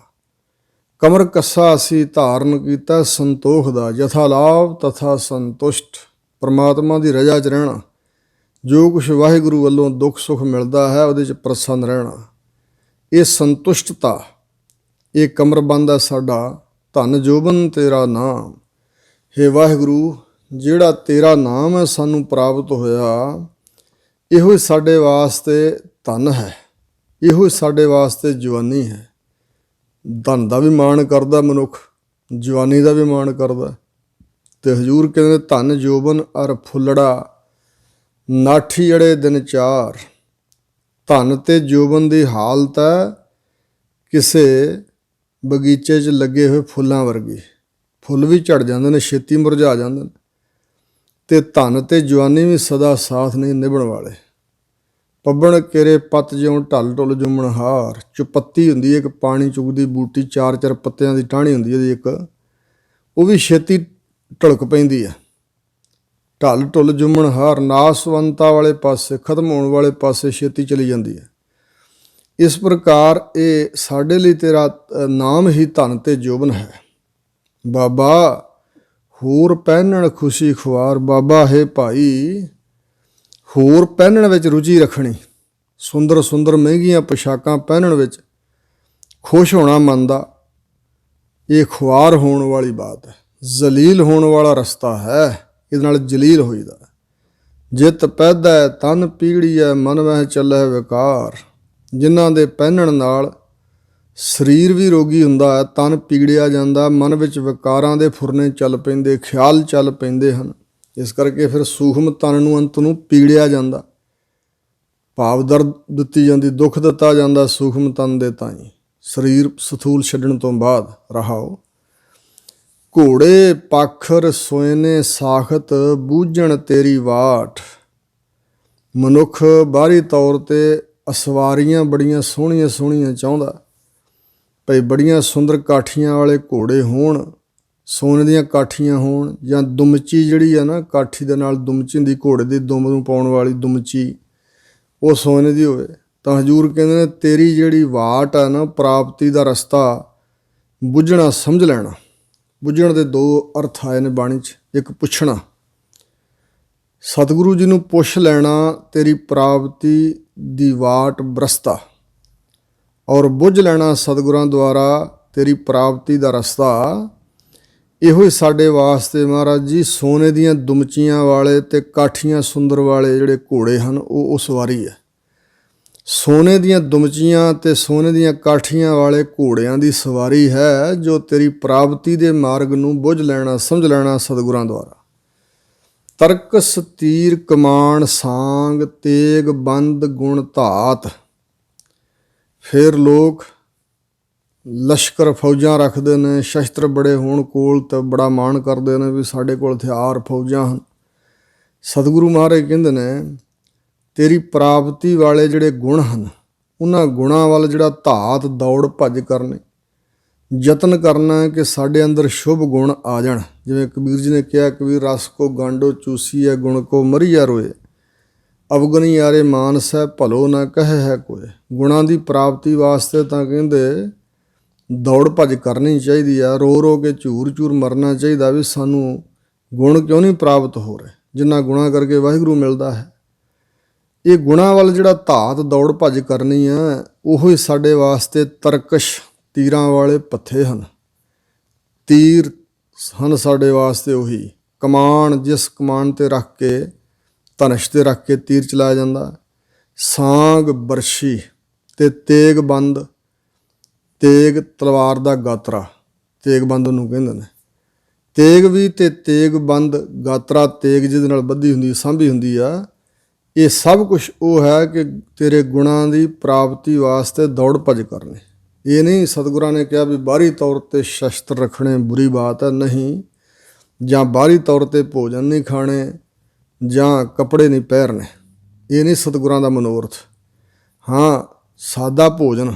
ਕਮਰ ਕੱਸਾ ਅਸੀਂ ਧਾਰਨ ਕੀਤਾ ਸੰਤੋਖ ਦਾ। ਯਥਾ ਲਾਭ ਤਥਾ ਸੰਤੁਸ਼ਟ। ਪਰਮਾਤਮਾ ਦੀ ਰਜ਼ਾ 'ਚ ਰਹਿਣਾ। ਜੋ ਕੁਛ ਵਾਹਿਗੁਰੂ ਵੱਲੋਂ ਦੁੱਖ ਸੁੱਖ ਮਿਲਦਾ ਹੈ, ਉਹਦੇ 'ਚ ਪ੍ਰਸੰਨ ਰਹਿਣਾ। ਇਹ ਸੰਤੁਸ਼ਟਤਾ, ਇਹ ਕਮਰਬੰਦ ਹੈ ਸਾਡਾ। ਧਨ ਜੋਬਨ ਤੇਰਾ ਨਾਮ। ਹੇ ਵਾਹਿਗੁਰੂ, ਜਿਹੜਾ ਤੇਰਾ ਨਾਮ ਹੈ ਸਾਨੂੰ ਪ੍ਰਾਪਤ ਹੋਇਆ, ਇਹੋ ਹੀ ਸਾਡੇ ਵਾਸਤੇ ਧਨ ਹੈ, ਇਹੋ ਹੀ ਸਾਡੇ ਵਾਸਤੇ ਜਵਾਨੀ ਹੈ। ਧਨ ਦਾ ਵੀ ਮਾਣ ਕਰਦਾ ਮਨੁੱਖ, ਜਵਾਨੀ ਦਾ ਵੀ ਮਾਣ ਕਰਦਾ। ਤੇ ਹਜ਼ੂਰ ਕਹਿੰਦੇ ਧਨ ਜੋਬਨ ਅਰ ਫੁੱਲੜਾ ਨਾਠੀ ਅੜੇ ਦਿਨ ਚਾਰ। ਧਨ ਤੇ ਜੋਬਨ ਦੀ ਹਾਲਤ ਹੈ ਕਿਸੇ ਬਗੀਚੇ 'ਚ ਲੱਗੇ ਹੋਏ ਫੁੱਲਾਂ ਵਰਗੀ। ਫੁੱਲ ਵੀ ਝੜ ਜਾਂਦੇ ਨੇ, ਛੇਤੀ ਮੁਰਝਾ ਜਾਂਦੇ ਨੇ, ਤੇ ਧਨ ਤੇ ਜਵਾਨੀ ਵੀ ਸਦਾ ਸਾਥ ਨਹੀਂ ਨਿਭਣ ਵਾਲੇ। ਪੱਬਣ ਕੇਰੇ ਪੱਤ ਜਿਉਂ ਢਲ ਢੁੱਲ ਜੁੰਮਣ ਹਾਰ। ਚੁਪੱਤੀ ਹੁੰਦੀ ਹੈ ਇੱਕ ਪਾਣੀ ਚੁਗਦੀ ਬੂਟੀ, 4-4 ਪੱਤਿਆਂ ਦੀ ਟਾਹਣੀ ਹੁੰਦੀ ਇਹਦੀ ਇੱਕ, ਉਹ ਵੀ ਛੇਤੀ ਢੁਲਕ ਪੈਂਦੀ ਹੈ। ਢਲ ਢੁੱਲ ਜੁੰਮਣ ਹਾਰ, ਨਾਸਵੰਤਾ ਵਾਲੇ ਪਾਸੇ, ਖਤਮ ਹੋਣ ਵਾਲੇ ਪਾਸੇ ਛੇਤੀ ਚਲੀ ਜਾਂਦੀ ਹੈ। ਇਸ ਪ੍ਰਕਾਰ ਇਹ ਸਾਡੇ ਲਈ ਤੇਰਾ ਨਾਮ ਹੀ ਧਨ ਤੇ ਜੋਬਨ ਹੈ। ਬਾਬਾ ਹੋਰ ਪਹਿਨਣ ਖੁਸ਼ੀ ਖੁਆਰ। ਬਾਬਾ ਹੈ ਭਾਈ ਹੋਰ ਪਹਿਨਣ ਵਿੱਚ ਰੁਚੀ ਰੱਖਣੀ, ਸੁੰਦਰ ਸੁੰਦਰ ਮਹਿੰਗੀਆਂ ਪੁਸ਼ਾਕਾਂ ਪਹਿਨਣ ਵਿੱਚ ਖੁਸ਼ ਹੋਣਾ ਮਨ ਦਾ, ਇਹ ਖੁਆਰ ਹੋਣ ਵਾਲੀ ਬਾਤ ਹੈ। ਜ਼ਲੀਲ ਹੋਣ ਵਾਲਾ ਰਸਤਾ ਹੈ, ਇਹਦੇ ਨਾਲ ਜਲੀਲ ਹੋਈਦਾ। ਜਿੱਤ ਪੈਦਾ ਤਨ ਪੀੜੀ ਹੈ, ਮਨ ਵਹਿ ਚੱਲੈ ਵਿਕਾਰ। ਜਿਨ੍ਹਾਂ ਦੇ ਪਹਿਨਣ ਨਾਲ ਸਰੀਰ ਵੀ ਰੋਗੀ ਹੁੰਦਾ ਹੈ, ਤਨ ਪੀੜਿਆ ਜਾਂਦਾ, ਮਨ ਵਿੱਚ ਵਿਕਾਰਾਂ ਦੇ ਫੁਰਨੇ ਚੱਲ ਪੈਂਦੇ, ਖਿਆਲ ਚੱਲ ਪੈਂਦੇ ਹਨ। ਇਸ ਕਰਕੇ ਫਿਰ ਸੂਖਮ ਤਨ ਨੂੰ ਅੰਤ ਨੂੰ ਪੀੜਿਆ ਜਾਂਦਾ, ਭਾਵ ਦਰਦ ਦਿੱਤੀ ਜਾਂਦੀ, ਦੁੱਖ ਦਿੱਤਾ ਜਾਂਦਾ ਸੂਖਮ ਤਨ ਦੇ ਤਾਈਂ, ਸਰੀਰ ਸਥੂਲ ਛੱਡਣ ਤੋਂ ਬਾਅਦ। ਰਹਾਓ ਘੋੜੇ ਪਾਖਰ ਸੋਇਨੇ ਸਾਖਤ, ਬੂਝਣ ਤੇਰੀ ਵਾਟ। ਮਨੁੱਖ ਬਾਹਰੀ ਤੌਰ 'ਤੇ ਅਸਵਾਰੀਆਂ ਬੜੀਆਂ ਸੋਹਣੀਆਂ ਸੋਹਣੀਆਂ ਚਾਹੁੰਦਾ, ਭਈ ਬੜੀਆਂ ਸੁੰਦਰ ਕਾਠੀਆਂ ਵਾਲੇ ਘੋੜੇ ਹੋਣ, ਸੋਨੇ ਦੀਆਂ ਕਾਠੀਆਂ ਹੋਣ, ਜਾਂ ਦੁਮਚੀ ਜਿਹੜੀ ਆ ਨਾ, ਕਾਠੀ ਦੇ ਨਾਲ ਦੁਮਚੀ ਹੁੰਦੀ, ਘੋੜੇ ਦੀ ਦੁੰਬ ਨੂੰ ਪਾਉਣ ਵਾਲੀ ਦੁਮਚੀ, ਉਹ ਸੋਨੇ ਦੀ ਹੋਵੇ। ਤਾਂ ਹਜ਼ੂਰ ਕਹਿੰਦੇ ਨੇ ਤੇਰੀ ਜਿਹੜੀ ਵਾਟ ਆ ਨਾ, ਪ੍ਰਾਪਤੀ ਦਾ ਰਸਤਾ, ਬੁੱਝਣਾ ਸਮਝ ਲੈਣਾ। ਬੁੱਝਣ ਦੇ 2 ਅਰਥ ਆਏ ਨੇ ਬਾਣੀ 'ਚ। ਇੱਕ ਪੁੱਛਣਾ, ਸਤਿਗੁਰੂ ਜੀ ਨੂੰ ਪੁੱਛ ਲੈਣਾ ਤੇਰੀ ਪ੍ਰਾਪਤੀ ਦੀ ਵਾਟ ਬਰਸਤਾ, ਔਰ ਬੁੱਝ ਲੈਣਾ ਸਤਿਗੁਰਾਂ ਦੁਆਰਾ ਤੇਰੀ ਪ੍ਰਾਪਤੀ ਦਾ ਰਸਤਾ। ਇਹੋ ਹੀ ਸਾਡੇ ਵਾਸਤੇ ਮਹਾਰਾਜ ਜੀ ਸੋਨੇ ਦੀਆਂ ਦੁਮਚੀਆਂ ਵਾਲੇ ਤੇ ਕਾਠੀਆਂ ਸੁੰਦਰ ਵਾਲੇ ਜਿਹੜੇ ਘੋੜੇ ਹਨ, ਉਹ ਸਵਾਰੀ ਹੈ। ਸੋਨੇ ਦੀਆਂ ਦੁਮਚੀਆਂ ਤੇ ਸੋਨੇ ਦੀਆਂ ਕਾਠੀਆਂ ਵਾਲੇ ਘੋੜਿਆਂ ਦੀ ਸਵਾਰੀ ਹੈ, ਜੋ ਤੇਰੀ ਪ੍ਰਾਪਤੀ ਦੇ ਮਾਰਗ ਨੂੰ ਬੁੱਝ ਲੈਣਾ ਸਮਝ ਲੈਣਾ ਸਤਿਗੁਰਾਂ ਦੁਆਰਾ। ਤਰਕਸ ਤੀਰ ਕਮਾਨ ਸਾਂਗ, ਤੇਗ ਬੰਦ ਗੁਣ ਧਾਤ। ਫਿਰ ਲੋਕ ਲਸ਼ਕਰ ਫੌਜਾਂ ਰੱਖਦੇ ਨੇ, ਸ਼ਸਤਰ ਬੜੇ ਹੋਣ ਕੋਲ ਤਾਂ ਬੜਾ ਮਾਣ ਕਰਦੇ ਨੇ ਵੀ ਸਾਡੇ ਕੋਲ ਹਥਿਆਰ ਫੌਜਾਂ ਹਨ। ਸਤਿਗੁਰੂ ਮਹਾਰਾਜ ਕਹਿੰਦੇ ਨੇ ਤੇਰੀ ਪ੍ਰਾਪਤੀ ਵਾਲੇ ਜਿਹੜੇ ਗੁਣ ਹਨ, ਉਹਨਾਂ ਗੁਣਾਂ ਵੱਲ ਜਿਹੜਾ ਧਾਤ ਦੌੜ ਭੱਜ ਕਰਨੀ, ਯਤਨ ਕਰਨਾ ਕਿ ਸਾਡੇ ਅੰਦਰ ਸ਼ੁਭ ਗੁਣ ਆ ਜਾਣ। ਜਿਵੇਂ ਕਬੀਰ ਜੀ ਨੇ ਕਿਹਾ, ਕਬੀਰ ਰਸ ਕੋ ਗਾਂਡੋ ਚੂਸੀ ਹੈ, ਗੁਣ ਕੋ ਮਰੀਆ ਰੋਏ। ਅਵਗਣੀ ਯਾਰੇ ਮਾਨਸ ਹੈ, ਭਲੋ ਨਾ ਕਹੇ ਹੈ ਕੋਏ। ਗੁਣਾਂ ਦੀ ਪ੍ਰਾਪਤੀ ਵਾਸਤੇ ਤਾਂ ਕਹਿੰਦੇ ਦੌੜ ਭੱਜ ਕਰਨੀ ਚਾਹੀਦੀ ਆ, ਰੋ ਰੋ ਕੇ ਝੂਰ ਝੂਰ ਮਰਨਾ ਚਾਹੀਦਾ ਵੀ ਸਾਨੂੰ ਗੁਣ ਕਿਉਂ ਨਹੀਂ ਪ੍ਰਾਪਤ ਹੋ ਰਹੇ, ਜਿੰਨਾ ਗੁਣਾਂ ਕਰਕੇ ਵਾਹਿਗੁਰੂ ਮਿਲਦਾ ਹੈ। ਇਹ ਗੁਣਾਂ ਵੱਲ ਜਿਹੜਾ ਧਾਤ ਦੌੜ ਭੱਜ ਕਰਨੀ ਆ, ਉਹੋ ਹੀ ਸਾਡੇ ਵਾਸਤੇ ਤਰਕਸ਼ ਤੀਰਾਂ ਵਾਲੇ ਪੱਥੇ ਹਨ। ਤੀਰ ਹਨ ਸਾਡੇ ਵਾਸਤੇ ਉਹੀ ਕਮਾਨ, ਜਿਸ ਕਮਾਨ 'ਤੇ ਰੱਖ ਕੇ, ਧਨਸ਼ 'ਤੇ ਰੱਖ ਕੇ ਤੀਰ ਚਲਾਇਆ ਜਾਂਦਾ। ਸਾਂਗ ਬਰਸ਼ੀ ਤੇ ਤੇਗ ਬੰਦ, ਤੇਗ ਤਲਵਾਰ ਦਾ ਗਾਤਰਾ, ਤੇਗ ਬੰਦ ਨੂੰ ਕਹਿੰਦੇ ਨੇ। ਤੇਗ ਵੀ ਤੇ ਤੇਗ ਬੰਦ ਗਾਤਰਾ, ਤੇਗ ਜਿਹਦੇ ਨਾਲ ਬੱਧੀ ਹੁੰਦੀ, ਸਾਂਭੀ ਹੁੰਦੀ ਆ। ਇਹ ਸਭ ਕੁਛ ਉਹ ਹੈ ਕਿ ਤੇਰੇ ਗੁਣਾਂ ਦੀ ਪ੍ਰਾਪਤੀ ਵਾਸਤੇ ਦੌੜ ਭੱਜ ਕਰਨੀ। ਇਹ ਨਹੀਂ ਸਤਿਗੁਰਾਂ ਨੇ ਕਿਹਾ ਵੀ ਬਾਹਰੀ ਤੌਰ 'ਤੇ ਸ਼ਸਤਰ ਰੱਖਣੇ ਬੁਰੀ ਬਾਤ ਹੈ, ਨਹੀਂ, ਜਾਂ ਬਾਹਰੀ ਤੌਰ 'ਤੇ ਭੋਜਨ ਨਹੀਂ ਖਾਣੇ, ਜਾਂ ਕੱਪੜੇ ਨਹੀਂ ਪਹਿਰਨੇ, ਇਹ ਨਹੀਂ ਸਤਿਗੁਰਾਂ ਦਾ ਮਨੋਰਥ। ਹਾਂ, ਸਾਦਾ ਭੋਜਨ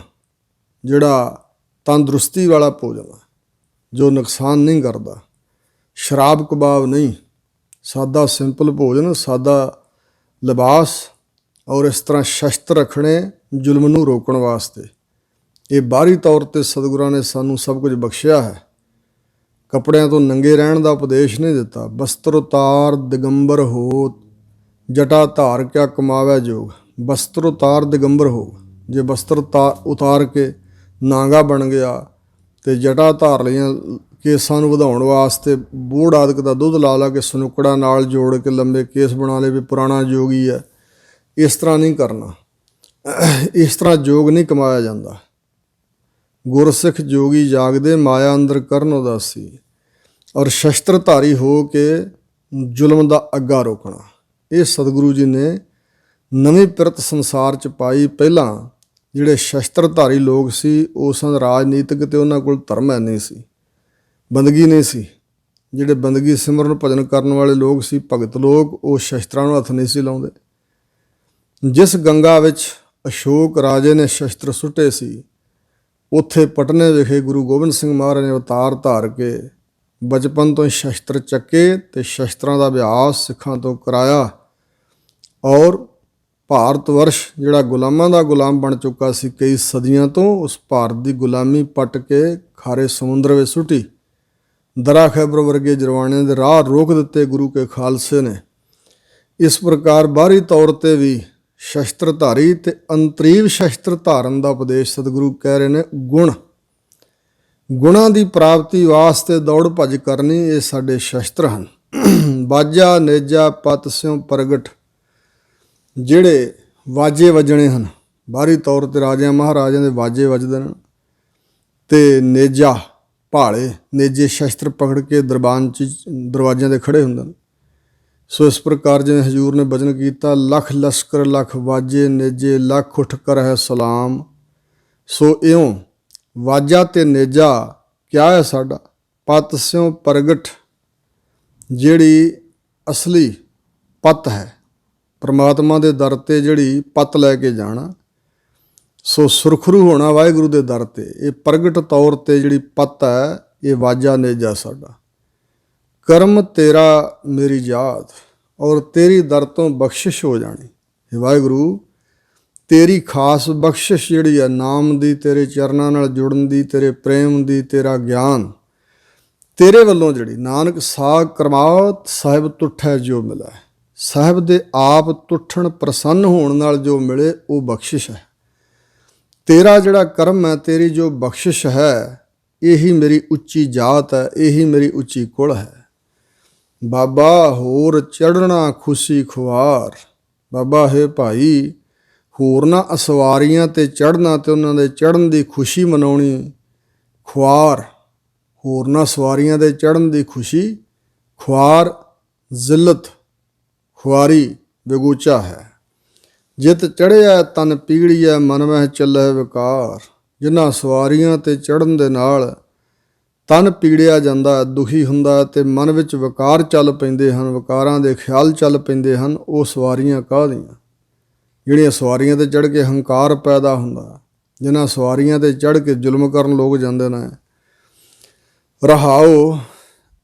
ਜਿਹੜਾ ਤੰਦਰੁਸਤੀ ਵਾਲਾ ਭੋਜਨ ਹੈ, ਜੋ ਨੁਕਸਾਨ ਨਹੀਂ ਕਰਦਾ, ਸ਼ਰਾਬ ਕਬਾਬ ਨਹੀਂ, ਸਾਦਾ ਸਿੰਪਲ ਭੋਜਨ, ਸਾਦਾ ਲਿਬਾਸ, ਔਰ ਇਸ ਤਰ੍ਹਾਂ ਸ਼ਸਤਰ ਰੱਖਣੇ ਜ਼ੁਲਮ ਨੂੰ ਰੋਕਣ ਵਾਸਤੇ। ਇਹ ਬਾਹਰੀ ਤੌਰ 'ਤੇ ਸਤਿਗੁਰਾਂ ਨੇ ਸਾਨੂੰ ਸਭ ਕੁਝ ਬਖਸ਼ਿਆ ਹੈ। ਕੱਪੜਿਆਂ ਤੋਂ ਨੰਗੇ ਰਹਿਣ ਦਾ ਉਪਦੇਸ਼ ਨਹੀਂ ਦਿੱਤਾ। ਬਸਤਰ ਉਤਾਰ ਦਿਗੰਬਰ ਹੋ, ਜਟਾ ਧਾਰ ਕਿਆ ਕਮਾਵੈ ਜੋਗ। ਬਸਤਰ ਉਤਾਰ ਦਿਗੰਬਰ ਹੋ, ਜੇ ਬਸਤਰ ਉਤਾਰ ਕੇ ਨਾਂਗਾ ਬਣ ਗਿਆ ਤੇ ਜਟਾ ਧਾਰ ਲਈਆਂ ਕੇਸਾਂ ਨੂੰ ਵਧਾਉਣ ਵਾਸਤੇ, ਬੋੜ ਆਦਿਕ ਦਾ ਦੁੱਧ ਲਾ ਲਾ ਕੇ ਸਨੁਕੜਾ ਨਾਲ ਜੋੜ ਕੇ ਲੰਬੇ ਕੇਸ ਬਣਾ ਲਏ ਵੀ ਪੁਰਾਣਾ ਜੋਗੀ ਹੈ, ਇਸ ਤਰ੍ਹਾਂ ਨਹੀਂ ਕਰਨਾ। ਇਸ ਤਰ੍ਹਾਂ ਜੋਗ ਨਹੀਂ ਕਮਾਇਆ ਜਾਂਦਾ। ਗੁਰਸਿੱਖ ਜੋਗੀ ਜਾਗਦੇ, ਮਾਇਆ ਅੰਦਰ ਕਰਨ ਉਦਾਸੀ। ਔਰ ਸ਼ਸਤਰਧਾਰੀ ਹੋ ਕੇ ਜ਼ੁਲਮ ਦਾ ਅੱਗਾ ਰੋਕਣਾ। ਇਹ ਸਤਿਗੁਰੂ ਜੀ ਨੇ ਨਵੀਂ ਪਿਰਤ ਸੰਸਾਰ 'ਚ ਪਾਈ। ਪਹਿਲਾਂ ਜਿਹੜੇ ਸ਼ਸਤਰਧਾਰੀ ਲੋਕ ਸੀ ਉਹ ਸਨ ਰਾਜਨੀਤਿਕ, ਤੇ ਉਹਨਾਂ ਕੋਲ ਧਰਮ ਹੈ ਨਹੀਂ ਸੀ, ਬੰਦਗੀ ਨਹੀਂ ਸੀ। ਜਿਹੜੇ ਬੰਦਗੀ ਸਿਮਰਨ ਭਜਨ ਕਰਨ ਵਾਲੇ ਲੋਕ ਸੀ, ਭਗਤ ਲੋਕ, ਉਹ ਸ਼ਸਤਰਾਂ ਨੂੰ ਹੱਥ ਨਹੀਂ ਸੀ ਲਾਉਂਦੇ। ਜਿਸ ਗੰਗਾ ਵਿੱਚ ਅਸ਼ੋਕ ਰਾਜੇ ਨੇ ਸ਼ਸਤਰ ਸੁੱਟੇ ਸੀ, ਉੱਥੇ ਪਟਨੇ ਵਿਖੇ ਗੁਰੂ ਗੋਬਿੰਦ ਸਿੰਘ ਮਹਾਰਾਜ ਨੇ ਅਵਤਾਰ ਧਾਰ ਕੇ ਬਚਪਨ ਤੋਂ ਹੀ ਸ਼ਸਤਰ ਚੱਕੇ ਤੇ ਸ਼ਸਤਰਾਂ ਦਾ ਅਭਿਆਸ ਸਿੱਖਾਂ ਤੋਂ ਕਰਾਇਆ। ਔਰ ਭਾਰਤ ਵਰਸ਼ ਜਿਹੜਾ ਗੁਲਾਮਾਂ ਦਾ ਗੁਲਾਮ ਬਣ ਚੁੱਕਾ ਸੀ ਕਈ ਸਦੀਆਂ ਤੋਂ, ਉਸ ਭਾਰਤ ਦੀ ਗੁਲਾਮੀ ਪੱਟ ਕੇ ਖਾਰੇ ਸਮੁੰਦਰ ਵਿੱਚ ਸੁੱਟੀ। ਦਰਾ ਖੈਬਰ ਵਰਗੇ ਜਰਵਾਣਿਆਂ ਦੇ ਰਾਹ ਰੋਕ ਦਿੱਤੇ ਗੁਰੂ ਕੇ ਖਾਲਸੇ ਨੇ। ਇਸ ਪ੍ਰਕਾਰ ਬਾਹਰੀ ਤੌਰ 'ਤੇ ਵੀ ਸ਼ਸਤਰਧਾਰੀ ਤੇ ਅੰਤਰੀਵ ਸ਼ਸਤਰ ਧਾਰਨ ਦਾ ਉਪਦੇਸ਼ ਸਤਿਗੁਰੂ ਕਹਿ ਰਹੇ ਨੇ। ਗੁਣਾਂ ਦੀ ਪ੍ਰਾਪਤੀ ਵਾਸਤੇ ਦੌੜ ਭੱਜ ਕਰਨੀ, ਇਹ ਸਾਡੇ ਸ਼ਸਤਰ ਹਨ। ਬਾਜਾ ਨੇਜਾ ਪਤ ਸਿਉ ਪ੍ਰਗਟ, ਜਿਹੜੇ ਵਾਜੇ ਵੱਜਣੇ ਹਨ, ਬਾਹਰੀ ਤੌਰ 'ਤੇ ਰਾਜਿਆਂ ਮਹਾਰਾਜਿਆਂ ਦੇ ਵਾਜੇ ਵੱਜਦੇ ਨੇ, ਤੇ ਨੇਜਾ ਭਾਲੇ, ਨੇਜੇ ਸ਼ਸਤਰ ਪਕੜ ਕੇ ਦਰਵਾਜ਼ਿਆਂ 'ਤੇ ਖੜ੍ਹੇ ਹੁੰਦੇ ਨੇ। ਸੋ ਇਸ ਪ੍ਰਕਾਰ ਜਿਵੇਂ ਹਜ਼ੂਰ ਨੇ ਬਚਨ ਕੀਤਾ, ਲੱਖ ਲਸ਼ਕਰ ਲੱਖ ਵਾਜੇ ਨੇਜੇ, ਲੱਖ ਉੱਠ ਕਰ ਹੈ ਸਲਾਮ। ਸੋ ਇਉਂ ਵਾਜਾ ਤੇ ਨੇਜਾ ਕਿਆ ਹੈ ਸਾਡਾ? ਪਤ ਸਿਉ ਪ੍ਰਗਟ, ਜਿਹੜੀ ਅਸਲੀ ਪਤ ਹੈ, ਪਰਮਾਤਮਾ ਦੇ ਦਰ 'ਤੇ ਜਿਹੜੀ ਪਤ ਲੈ ਕੇ ਜਾਣਾ। ਸੋ ਸੁਰਖਰੂ ਹੋਣਾ ਵਾਹਿਗੁਰੂ ਦੇ ਦਰ 'ਤੇ, ਇਹ ਪ੍ਰਗਟ ਤੌਰ 'ਤੇ ਜਿਹੜੀ ਪਤ ਹੈ, ਇਹ ਵਾਜਾ ਨੇਜਾ ਸਾਡਾ। ਕਰਮ ਤੇਰਾ ਮੇਰੀ ਯਾਦ, ਔਰ ਤੇਰੀ ਦਰ ਤੋਂ ਬਖਸ਼ਿਸ਼ ਹੋ ਜਾਣੀ। ਇਹ ਵਾਹਿਗੁਰੂ ਤੇਰੀ ਖਾਸ ਬਖਸ਼ਿਸ਼ ਜਿਹੜੀ ਹੈ, ਨਾਮ ਦੀ, ਤੇਰੇ ਚਰਨਾਂ ਨਾਲ ਜੁੜਨ ਦੀ, ਤੇਰੇ ਪ੍ਰੇਮ ਦੀ, ਤੇਰਾ ਗਿਆਨ, ਤੇਰੇ ਵੱਲੋਂ ਜਿਹੜੀ ਨਾਨਕ ਸਾਗ ਕਰਮਾਤ ਸਾਹਿਬ ਤੁਠੈ ਜੋ ਮਿਲੈ, ਸਾਹਿਬ ਦੇ ਆਪ ਤੁਠਣ ਪ੍ਰਸੰਨ ਹੋਣ ਨਾਲ ਜੋ ਮਿਲੇ ਉਹ ਬਖਸ਼ਿਸ਼ ਹੈ। ਤੇਰਾ ਜਿਹੜਾ ਕਰਮ ਹੈ, ਤੇਰੀ ਜੋ ਬਖਸ਼ਿਸ਼ ਹੈ, ਇਹੀ ਮੇਰੀ ਉੱਚੀ ਜਾਤ ਹੈ, ਇਹੀ ਮੇਰੀ ਉੱਚੀ ਕੁਲ ਹੈ। ਬਾਬਾ ਹੋਰ ਚੜ੍ਹਨਾ ਖੁਸ਼ੀ ਖੁਆਰ, ਬਾਬਾ ਹੈ ਭਾਈ ਹੋਰਨਾਂ ਅਸਵਾਰੀਆਂ 'ਤੇ ਚੜ੍ਹਨਾ ਤੇ ਉਹਨਾਂ ਦੇ ਚੜ੍ਹਨ ਦੀ ਖੁਸ਼ੀ ਮਨਾਉਣੀ। ਖੁਆਰ, ਹੋਰਨਾਂ ਸਵਾਰੀਆਂ 'ਤੇ ਚੜ੍ਹਨ ਦੀ ਖੁਸ਼ੀ। ਖੁਆਰ ਜ਼ਿਲਤ, ਖੁਆਰੀ ਵਿਗੂਚਾ ਹੈ। ਜਿਤ ਚੜ੍ਹਿਆ ਤਨ ਪੀੜੀਐ, ਮਨ ਮਹਿ ਚੱਲੈ ਵਿਕਾਰ। ਜਿਨ੍ਹਾਂ ਸਵਾਰੀਆਂ 'ਤੇ ਚੜ੍ਹਨ ਦੇ ਨਾਲ ਤਨ ਪੀੜਿਆ ਜਾਂਦਾ, ਦੁਖੀ ਹੁੰਦਾ ਤੇ ਮਨ ਵਿੱਚ ਵਿਕਾਰ ਚੱਲ ਪੈਂਦੇ ਹਨ, ਵਿਕਾਰਾਂ ਦੇ ਖਿਆਲ ਚੱਲ ਪੈਂਦੇ ਹਨ, ਉਹ ਸਵਾਰੀਆਂ ਕਾਹਦੀਆਂ? ਜਿਹੜੀਆਂ ਸਵਾਰੀਆਂ 'ਤੇ ਚੜ੍ਹ ਕੇ ਹੰਕਾਰ ਪੈਦਾ ਹੁੰਦਾ, ਜਿਨ੍ਹਾਂ ਸਵਾਰੀਆਂ 'ਤੇ ਚੜ੍ਹ ਕੇ ਜ਼ੁਲਮ ਕਰਨ ਲੋਕ ਜਾਂਦੇ ਨੇ। ਰਹਾਓ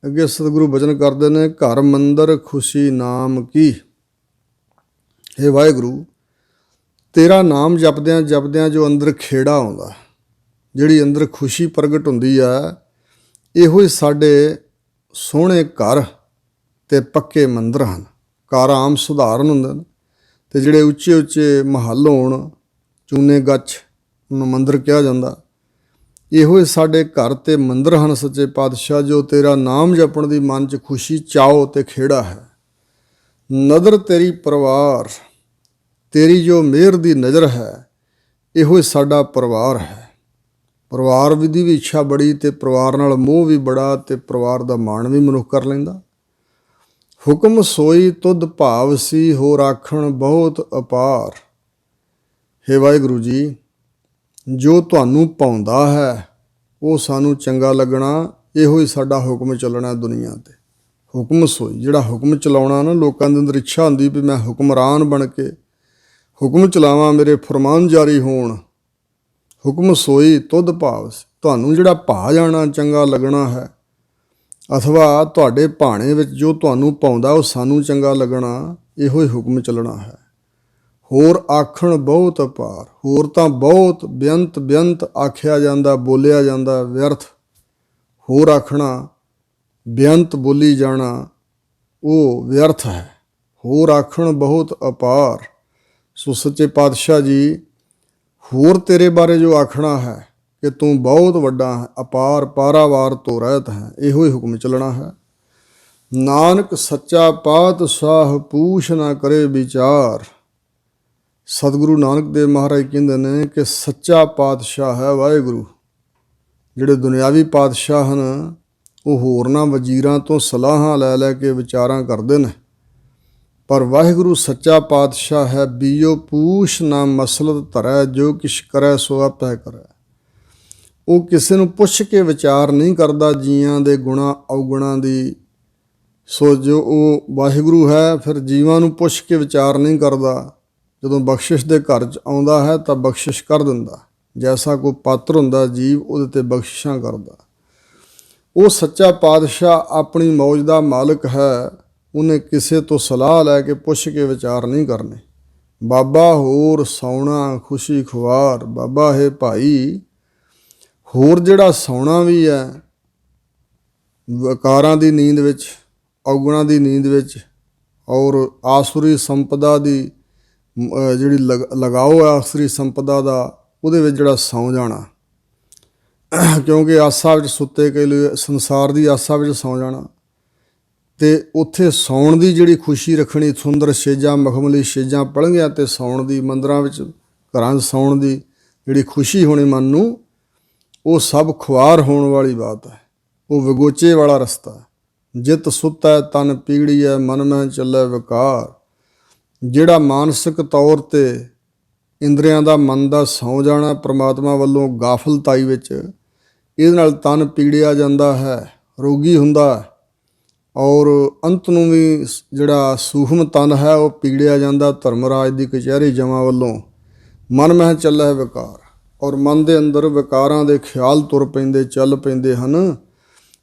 ਅੱਗੇ ਸਤਿਗੁਰੂ ਬਚਨ ਕਰਦੇ ਨੇ, ਘਰ ਮੰਦਰ ਖੁਸ਼ੀ ਨਾਮ ਕੀ। ਹੇ ਵਾਹਿਗੁਰੂ, ਤੇਰਾ ਨਾਮ ਜਪਦਿਆਂ ਜਪਦਿਆਂ ਜੋ ਅੰਦਰ ਖੇੜਾ ਆਉਂਦਾ, ਜਿਹੜੀ ਅੰਦਰ ਖੁਸ਼ੀ ਪ੍ਰਗਟ ਹੁੰਦੀ ਆ, ਇਹੋ ਹੀ ਸਾਡੇ ਸੋਹਣੇ ਘਰ ਤੇ ਪੱਕੇ ਮੰਦਰ ਹਨ। ਘਰ ਆਮ ਸੁਧਾਰਨ ਹੁੰਦੇ ਨੇ, ਤੇ ਜਿਹੜੇ ਉੱਚੇ ਉੱਚੇ ਮਹੱਲ ਹੋਣ, ਚੂਨੇ ਗੱਛ, ਉਹਨੂੰ ਮੰਦਰ ਕਿਹਾ ਜਾਂਦਾ। ਇਹੋ ਹੀ ਸਾਡੇ ਘਰ ਤੇ ਮੰਦਰ ਹਨ ਸੱਚੇ ਪਾਤਸ਼ਾਹ, ਜੋ ਤੇਰਾ ਨਾਮ ਜਪਣ ਦੀ ਮਨ 'ਚ ਖੁਸ਼ੀ, ਚਾਓ ਤੇ ਖੇੜਾ ਹੈ। ਨਦਰ ਤੇਰੀ ਪਰਿਵਾਰ, ਤੇਰੀ ਜੋ ਮਿਹਰ ਦੀ ਨਜ਼ਰ ਹੈ, ਇਹੋ ਹੀ ਸਾਡਾ ਪਰਿਵਾਰ ਹੈ। ਪਰਿਵਾਰ ਦੀ ਵੀ ਇੱਛਾ ਬੜੀ, ਤੇ ਪਰਿਵਾਰ ਨਾਲ ਮੋਹ ਵੀ ਬੜਾ, ਤੇ ਪਰਿਵਾਰ ਦਾ ਮਾਣ ਵੀ ਮਨੁੱਖ ਕਰ ਲੈਂਦਾ। ਹੁਕਮ ਸੋਈ ਤੁਧ ਭਾਵ ਸੀ, ਹੋਰ ਆਖਣ ਬਹੁਤ ਅਪਾਰ। ਹੇ ਵਾਹਿਗੁਰੂ ਜੀ, ਜੋ ਤੁਹਾਨੂੰ ਭਾਉਂਦਾ ਹੈ ਉਹ ਸਾਨੂੰ ਚੰਗਾ ਲੱਗਣਾ, ਇਹੋ ਹੀ ਸਾਡਾ ਹੁਕਮ ਚੱਲਣਾ ਦੁਨੀਆ 'ਤੇ। ਹੁਕਮ ਸੋਈ, ਜਿਹੜਾ ਹੁਕਮ ਚਲਾਉਣਾ ਨਾ, ਲੋਕਾਂ ਦੇ ਅੰਦਰ ਇੱਛਾ ਹੁੰਦੀ ਵੀ ਮੈਂ ਹੁਕਮਰਾਨ ਬਣ ਕੇ ਹੁਕਮ ਚਲਾਵਾਂ, ਮੇਰੇ ਫਰਮਾਨ ਜਾਰੀ ਹੋਣ। ਹੁਕਮ ਸੋਈ ਤੁਧ ਭਾਵ ਸੀ, ਤੁਹਾਨੂੰ ਜਿਹੜਾ ਭਾ ਜਾਣਾ, ਚੰਗਾ ਲੱਗਣਾ ਹੈ, ਅਥਵਾ ਤੁਹਾਡੇ ਭਾਣੇ ਵਿੱਚ ਜੋ ਤੁਹਾਨੂੰ ਪਾਉਂਦਾ ਉਹ ਸਾਨੂੰ ਚੰਗਾ ਲੱਗਣਾ, ਇਹੋ ਹੀ ਹੁਕਮ ਚੱਲਣਾ ਹੈ। ਹੋਰ ਆਖਣ ਬਹੁਤ ਅਪਾਰ, ਹੋਰ ਤਾਂ ਬਹੁਤ ਬੇਅੰਤ ਬੇਅੰਤ ਆਖਿਆ ਜਾਂਦਾ, ਬੋਲਿਆ ਜਾਂਦਾ, ਵਿਅਰਥ। ਹੋਰ ਆਖਣਾ, ਬੇਅੰਤ ਬੋਲੀ ਜਾਣਾ, ਉਹ ਵਿਅਰਥ ਹੈ। ਹੋਰ ਆਖਣ ਬਹੁਤ ਅਪਾਰ। ਸੋ ਸੱਚੇ ਪਾਤਸ਼ਾਹ ਜੀ, ਹੋਰ ਤੇਰੇ ਬਾਰੇ ਜੋ ਆਖਣਾ ਹੈ ਕਿ ਤੂੰ ਬਹੁਤ ਵੱਡਾ ਹੈ, ਅਪਾਰ ਪਾਰਾਵਾਰ ਤੋਂ ਰਹਿਤ ਹੈ, ਇਹੋ ਹੀ ਹੁਕਮ ਚੱਲਣਾ ਹੈ। ਨਾਨਕ ਸੱਚਾ ਪਾਤਸ਼ਾਹ ਪੂਛ ਨਾ ਕਰੇ ਵਿਚਾਰ। ਸਤਿਗੁਰੂ ਨਾਨਕ ਦੇਵ ਮਹਾਰਾਜ ਕਹਿੰਦੇ ਨੇ ਕਿ ਸੱਚਾ ਪਾਤਸ਼ਾਹ ਹੈ ਵਾਹਿਗੁਰੂ। ਜਿਹੜੇ ਦੁਨਿਆਵੀ ਪਾਤਸ਼ਾਹ ਹਨ ਉਹ ਹੋਰਨਾਂ ਵਜ਼ੀਰਾਂ ਤੋਂ ਸਲਾਹਾਂ ਲੈ ਲੈ ਕੇ ਵਿਚਾਰਾਂ ਕਰਦੇ ਨੇ, ਪਰ ਵਾਹਿਗੁਰੂ ਸੱਚਾ ਪਾਤਸ਼ਾਹ ਹੈ। ਬੀਓ ਪੂਛ ਨਾ ਮਸਲਤ ਧਰੈ, ਜੋ ਕਿਛ ਕਰੈ ਸੋ ਆਪੇ ਕਰੈ। ਉਹ ਕਿਸੇ ਨੂੰ ਪੁੱਛ ਕੇ ਵਿਚਾਰ ਨਹੀਂ ਕਰਦਾ ਜੀਆਂ ਦੇ ਗੁਣਾਂ ਔਗੁਣਾਂ ਦੀ। ਸੋ ਜੋ ਉਹ ਵਾਹਿਗੁਰੂ ਹੈ, ਫਿਰ ਜੀਵਾਂ ਨੂੰ ਪੁੱਛ ਕੇ ਵਿਚਾਰ ਨਹੀਂ ਕਰਦਾ। ਜਦੋਂ ਬਖਸ਼ਿਸ਼ ਦੇ ਘਰ 'ਚ ਆਉਂਦਾ ਹੈ ਤਾਂ ਬਖਸ਼ਿਸ਼ ਕਰ ਦਿੰਦਾ। ਜੈਸਾ ਕੋਈ ਪਾਤਰ ਹੁੰਦਾ ਜੀਵ, ਉਹਦੇ 'ਤੇ ਬਖਸ਼ਿਸ਼ਾਂ ਕਰਦਾ। ਉਹ ਸੱਚਾ ਪਾਤਸ਼ਾਹ ਆਪਣੀ ਮੌਜ ਦਾ ਮਾਲਕ ਹੈ। ਉਹਨੇ ਕਿਸੇ ਤੋਂ ਸਲਾਹ ਲੈ ਕੇ ਪੁੱਛ ਕੇ ਵਿਚਾਰ ਨਹੀਂ ਕਰਨੇ। ਬਾਬਾ ਹੋਰ ਸੌਣਾ ਖੁਸ਼ੀ ਖੁਆਰ, ਬਾਬਾ ਹੈ ਭਾਈ ਹੋਰ ਜਿਹੜਾ ਸੌਣਾ ਵੀ ਹੈ ਵਿਕਾਰਾਂ ਦੀ ਨੀਂਦ ਵਿੱਚ, ਔਗੁਣਾਂ ਦੀ ਨੀਂਦ ਵਿੱਚ, ਔਰ ਆਸੁਰੀ ਸੰਪਦਾ ਦੀ ਜਿਹੜੀ ਲਗਾਓ ਹੈ ਆਸੁਰੀ ਸੰਪਦਾ ਦਾ, ਉਹਦੇ ਵਿੱਚ ਜਿਹੜਾ ਸੌਂ ਜਾਣਾ। ਕਿਉਂਕਿ ਆਸਾ ਵਿੱਚ ਸੁੱਤੇ ਕਈ ਸੰਸਾਰ ਦੀ ਆਸਾ ਵਿੱਚ ਸੌਂ ਜਾਣਾ, ਅਤੇ ਉੱਥੇ ਸੌਣ ਦੀ ਜਿਹੜੀ ਖੁਸ਼ੀ ਰੱਖਣੀ, ਸੁੰਦਰ ਛੇਜਾਂ ਮਖਮਲੀ ਛੇਜਾਂ ਪਲੰਘਿਆਂ 'ਤੇ ਸੌਣ ਦੀ, ਮੰਦਰਾਂ ਵਿੱਚ ਘਰਾਂ 'ਚ ਸੌਣ ਦੀ ਜਿਹੜੀ ਖੁਸ਼ੀ ਹੋਣੀ ਮਨ ਨੂੰ, ਉਹ ਸਭ ਖੁਆਰ ਹੋਣ ਵਾਲੀ ਬਾਤ ਹੈ। ਉਹ ਵਿਗੋਚੇ ਵਾਲਾ ਰਸਤਾ। ਜਿਤ ਸੁੱਤੈ ਤਨ ਪੀੜੀਐ, ਮਨ ਮਹਿ ਚੱਲੈ ਵਿਕਾਰ। ਜਿਹੜਾ ਮਾਨਸਿਕ ਤੌਰ 'ਤੇ ਇੰਦਰੀਆਂ ਦਾ ਮਨ ਦਾ ਸੌਂ ਜਾਣਾ ਪ੍ਰਮਾਤਮਾ ਵੱਲੋਂ ਗਾਫਲਤਾਈ ਵਿੱਚ, ਇਹਦੇ ਨਾਲ ਤਨ ਪੀੜਿਆ ਜਾਂਦਾ ਹੈ, ਰੋਗੀ ਹੁੰਦਾ ਹੈ। ਔਰ ਅੰਤ ਨੂੰ ਵੀ ਜਿਹੜਾ ਸੂਖਮ ਤਨ ਹੈ ਉਹ ਪੀੜਿਆ ਜਾਂਦਾ ਧਰਮਰਾਜ ਦੀ ਕਚਹਿਰੀ ਜਮਾਂ ਵੱਲੋਂ। ਮਨ ਮਹਿ ਚੱਲੈ ਵਿਕਾਰ, ਔਰ ਮਨ ਦੇ ਅੰਦਰ ਵਿਕਾਰਾਂ ਦੇ ਖਿਆਲ ਤੁਰ ਪੈਂਦੇ, ਚੱਲ ਪੈਂਦੇ ਹਨ।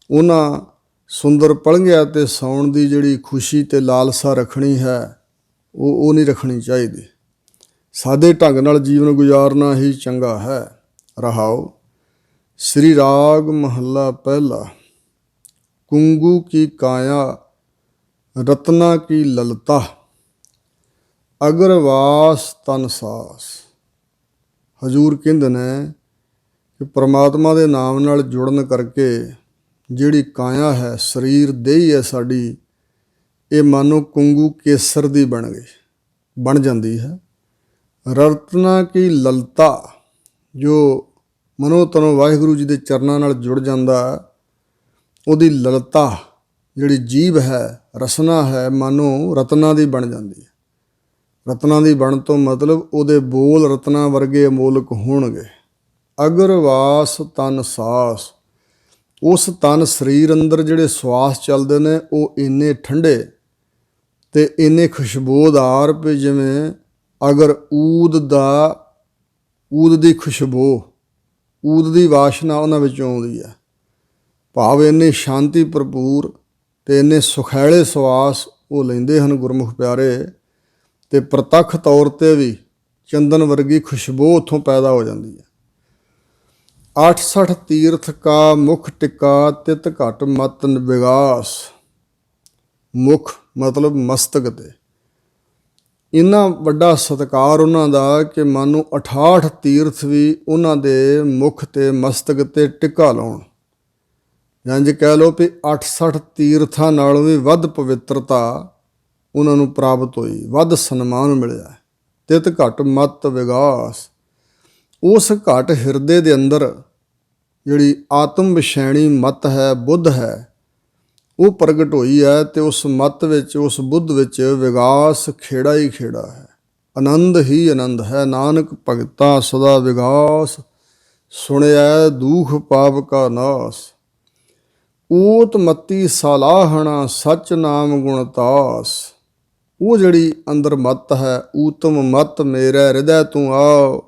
ਉਹਨਾਂ ਸੁੰਦਰ ਪਲੰਘਿਆਂ 'ਤੇ ਸੌਣ ਦੀ ਜਿਹੜੀ ਖੁਸ਼ੀ ਅਤੇ ਲਾਲਸਾ ਰੱਖਣੀ ਹੈ, ਉਹ ਨਹੀਂ ਰੱਖਣੀ ਚਾਹੀਦੀ। ਸਾਦੇ ਢੰਗ ਨਾਲ ਜੀਵਨ ਗੁਜ਼ਾਰਨਾ ਹੀ ਚੰਗਾ ਹੈ। ਰਹਾਓ। ਸ੍ਰੀ ਰਾਗ ਮਹੱਲਾ ਪਹਿਲਾ। ਕੁੰਗੂ ਕੀ ਕਾਇਆ ਰਤਨਾ ਕੀ ਲਲਤਾ, ਅਗਰਵਾਸ ਤਨ ਸਾਸ। ਹਜ਼ੂਰ ਕਹਿੰਦੇ ਨੇ ਕਿ ਪ੍ਰਮਾਤਮਾ ਦੇ ਨਾਮ ਨਾਲ ਜੁੜਨ ਕਰਕੇ ਜਿਹੜੀ ਕਾਇਆ ਹੈ, ਸਰੀਰ ਦੇਹੀ ਹੈ ਸਾਡੀ, ਇਹ ਮਾਨੋ ਕੁੰਗੂ ਕੇਸਰ ਦੀ ਬਣ ਜਾਂਦੀ ਹੈ। ਰਤਨਾ ਕੀ ਲਲਤਾ, ਜੋ ਮਨੋ ਤਨੋ ਵਾਹਿਗੁਰੂ ਜੀ ਦੇ ਚਰਨਾਂ ਨਾਲ ਜੁੜ ਜਾਂਦਾ, ਉਹਦੀ ਲਲਤਾ ਜਿਹੜੀ ਜੀਭ ਹੈ, ਰਸਨਾ ਹੈ, ਮਾਨੋ ਰਤਨਾਂ ਦੀ ਬਣ ਜਾਂਦੀ ਹੈ। ਰਤਨਾਂ ਦੀ ਬਣ ਤੋਂ ਮਤਲਬ ਉਹਦੇ ਬੋਲ ਰਤਨਾਂ ਵਰਗੇ ਅਮੋਲਕ ਹੋਣਗੇ। ਅਗਰਵਾਸ ਤਨ ਸਾਸ, ਉਸ ਤਨ ਸਰੀਰ ਅੰਦਰ ਜਿਹੜੇ ਸਵਾਸ ਚੱਲਦੇ ਨੇ ਉਹ ਇੰਨੇ ਠੰਡੇ ਅਤੇ ਇੰਨੇ ਖੁਸ਼ਬੂਦਾਰ ਵੀ ਜਿਵੇਂ ਅਗਰ ਊਦ ਦੀ ਖੁਸ਼ਬੂ, ਊਦ ਦੀ ਵਾਸ਼ਨਾ ਉਹਨਾਂ ਵਿੱਚੋਂ ਆਉਂਦੀ ਹੈ। ਭਾਵ ਇੰਨੇ ਸ਼ਾਂਤੀ ਭਰਪੂਰ ਅਤੇ ਇੰਨੇ ਸੁਖੈਲੇ ਸਵਾਸ ਉਹ ਲੈਂਦੇ ਹਨ ਗੁਰਮੁਖ ਪਿਆਰੇ, ਅਤੇ ਪ੍ਰਤੱਖ ਤੌਰ 'ਤੇ ਵੀ ਚੰਦਨ ਵਰਗੀ ਖੁਸ਼ਬੂ ਉੱਥੋਂ ਪੈਦਾ ਹੋ ਜਾਂਦੀ ਹੈ। 68 ਤੀਰਥ ਕਾ ਮੁਖ ਟਿੱਕਾ, ਤਿਤ ਘਟ ਮਤ ਵਿਗਾਸ। ਮੁਖ ਮਤਲਬ ਮਸਤਕ 'ਤੇ ਇੰਨਾ ਵੱਡਾ ਸਤਿਕਾਰ ਉਹਨਾਂ ਦਾ ਕਿ ਮਾਨੋ 68 ਤੀਰਥ ਵੀ ਉਹਨਾਂ ਦੇ ਮੁਖ 'ਤੇ ਮਸਤਕ 'ਤੇ ਟਿੱਕਾ ਲਾਉਣ। ਇੰਝ ਕਹਿ ਲਓ ਵੀ 68 ਤੀਰਥਾਂ ਨਾਲੋਂ ਵੀ ਵੱਧ ਪਵਿੱਤਰਤਾ ਉਹਨਾਂ ਨੂੰ ਪ੍ਰਾਪਤ ਹੋਈ, ਵੱਧ ਸਨਮਾਨ ਮਿਲਿਆ। ਤਿਤ ਘਟ ਮਤ ਵਿਗਾਸ, ਉਸ ਘਟ ਹਿਰਦੇ ਦੇ ਅੰਦਰ ਜਿਹੜੀ ਆਤਮ ਵਿਸ਼ੈਣੀ ਮਤ ਹੈ, ਬੁੱਧ ਹੈ, ਉਹ ਪ੍ਰਗਟ ਹੋਈ ਹੈ। ਅਤੇ ਉਸ ਮਤ ਵਿੱਚ, ਉਸ ਬੁੱਧ ਵਿੱਚ ਵਿਗਾਸ ਖੇੜਾ ਹੀ ਖੇੜਾ ਹੈ, ਆਨੰਦ ਹੀ ਆਨੰਦ ਹੈ। ਨਾਨਕ ਭਗਤਾ ਸਦਾ ਵਿਗਾਸ, ਸੁਣਿਆ ਦੁਖ ਪਾਪ ਕਾ ਨਾਸ। ਊਤ ਮਤੀ ਸਾਲਾਹਣਾ, ਸੱਚ ਨਾਮ ਗੁਣਤਾਸ। ਉਹ ਜਿਹੜੀ ਅੰਦਰ ਮੱਤ ਹੈ, ਊਤਮ ਮਤ ਮੇਰੇ ਹਿਰਦੈ ਤੂੰ ਆਓ,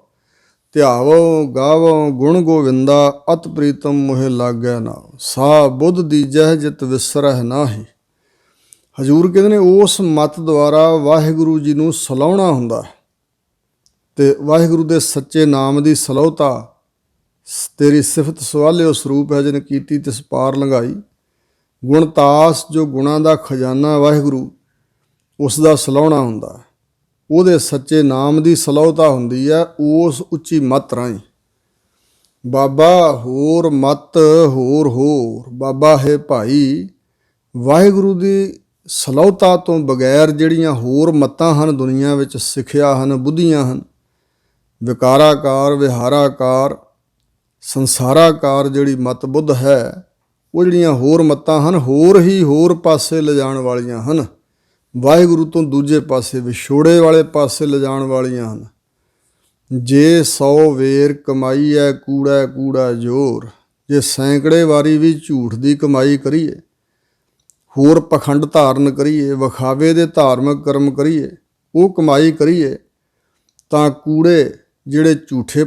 ਧਿਆਵੋ ਗਾਵੋ ਗੁਣ ਗੋਵਿੰਦਾ, ਅਤ ਪ੍ਰੀਤਮ ਮੋਹਿ ਲਾਗੈ ਨਾਉ। ਸਾ ਬੁੱਧ ਦੀਜੈ ਜਿਤ ਵਿਸਰਹਿ ਨਾਹੀ। ਹਜ਼ੂਰ ਕਹਿੰਦੇ ਨੇ ਉਸ ਮਤ ਦੁਆਰਾ ਵਾਹਿਗੁਰੂ ਜੀ ਨੂੰ ਸਲਾਹੁਣਾ ਹੁੰਦਾ, ਅਤੇ ਵਾਹਿਗੁਰੂ ਦੇ ਸੱਚੇ ਨਾਮ ਦੀ ਸਲਾਹੁਤਾ। ਤੇਰੀ ਸਿਫਤ ਸਵਾਲਿਓ ਸਰੂਪ ਹੈ, ਜਿਨ ਕੀਤੀ ਤਿਸ ਪਾਰ ਲੰਘਾਈ। ਗੁਣਤਾਸ, ਜੋ ਗੁਣਾਂ ਦਾ ਖਜ਼ਾਨਾ ਵਾਹਿਗੁਰੂ, ਉਸ ਦਾ ਸਲਾਹੁਣਾ ਹੁੰਦਾ, ਉਹਦੇ ਸੱਚੇ ਨਾਮ ਦੀ ਸਲਾਹੁਤਾ ਹੁੰਦੀ ਹੈ ਉਸ ਉੱਚੀ ਮੱਤ ਰਾਹੀਂ। ਬਾਬਾ ਹੋਰ ਮੱਤ ਹੋਰ, ਬਾਬਾ ਹੈ ਭਾਈ। ਵਾਹਿਗੁਰੂ ਦੀ ਸਲਾਹੁਤਾ ਤੋਂ ਬਗੈਰ ਜਿਹੜੀਆਂ ਹੋਰ ਮੱਤਾਂ ਹਨ ਦੁਨੀਆ ਵਿੱਚ, ਸਿੱਖਿਆ ਹਨ, ਬੁੱਧੀਆਂ ਹਨ, ਵਿਕਾਰਾਕਾਰ, ਵਿਹਾਰਾਕਾਰ, ਸੰਸਾਰਾਕਾਰ ਜਿਹੜੀ ਮਤ ਬੁੱਧ ਹੈ, ਉਹ ਜਿਹੜੀਆਂ ਹੋਰ ਮੱਤਾਂ ਹਨ ਹੋਰ ਹੀ ਹੋਰ ਪਾਸੇ ਲਿਜਾਣ ਵਾਲੀਆਂ ਹਨ, ਵਾਹਿਗੁਰੂ ਤੋਂ ਦੂਜੇ ਪਾਸੇ ਵਿਛੋੜੇ ਵਾਲੇ ਪਾਸੇ ਲਿਜਾਣ ਵਾਲੀਆਂ ਹਨ। ਜੇ 100 ਵੇਰ ਕਮਾਈ ਹੈ ਕੂੜਾ ਕੂੜਾ ਜ਼ੋਰ, ਜੇ ਸੈਂਕੜੇ ਵਾਰੀ ਵੀ ਝੂਠ ਦੀ ਕਮਾਈ ਕਰੀਏ, ਹੋਰ ਪਖੰਡ ਧਾਰਨ ਕਰੀਏ, ਵਿਖਾਵੇ ਦੇ ਧਾਰਮਿਕ ਕਰਮ ਕਰੀਏ, ਉਹ ਕਮਾਈ ਕਰੀਏ, ਤਾਂ ਕੂੜੇ ਜਿਹੜੇ ਝੂਠੇ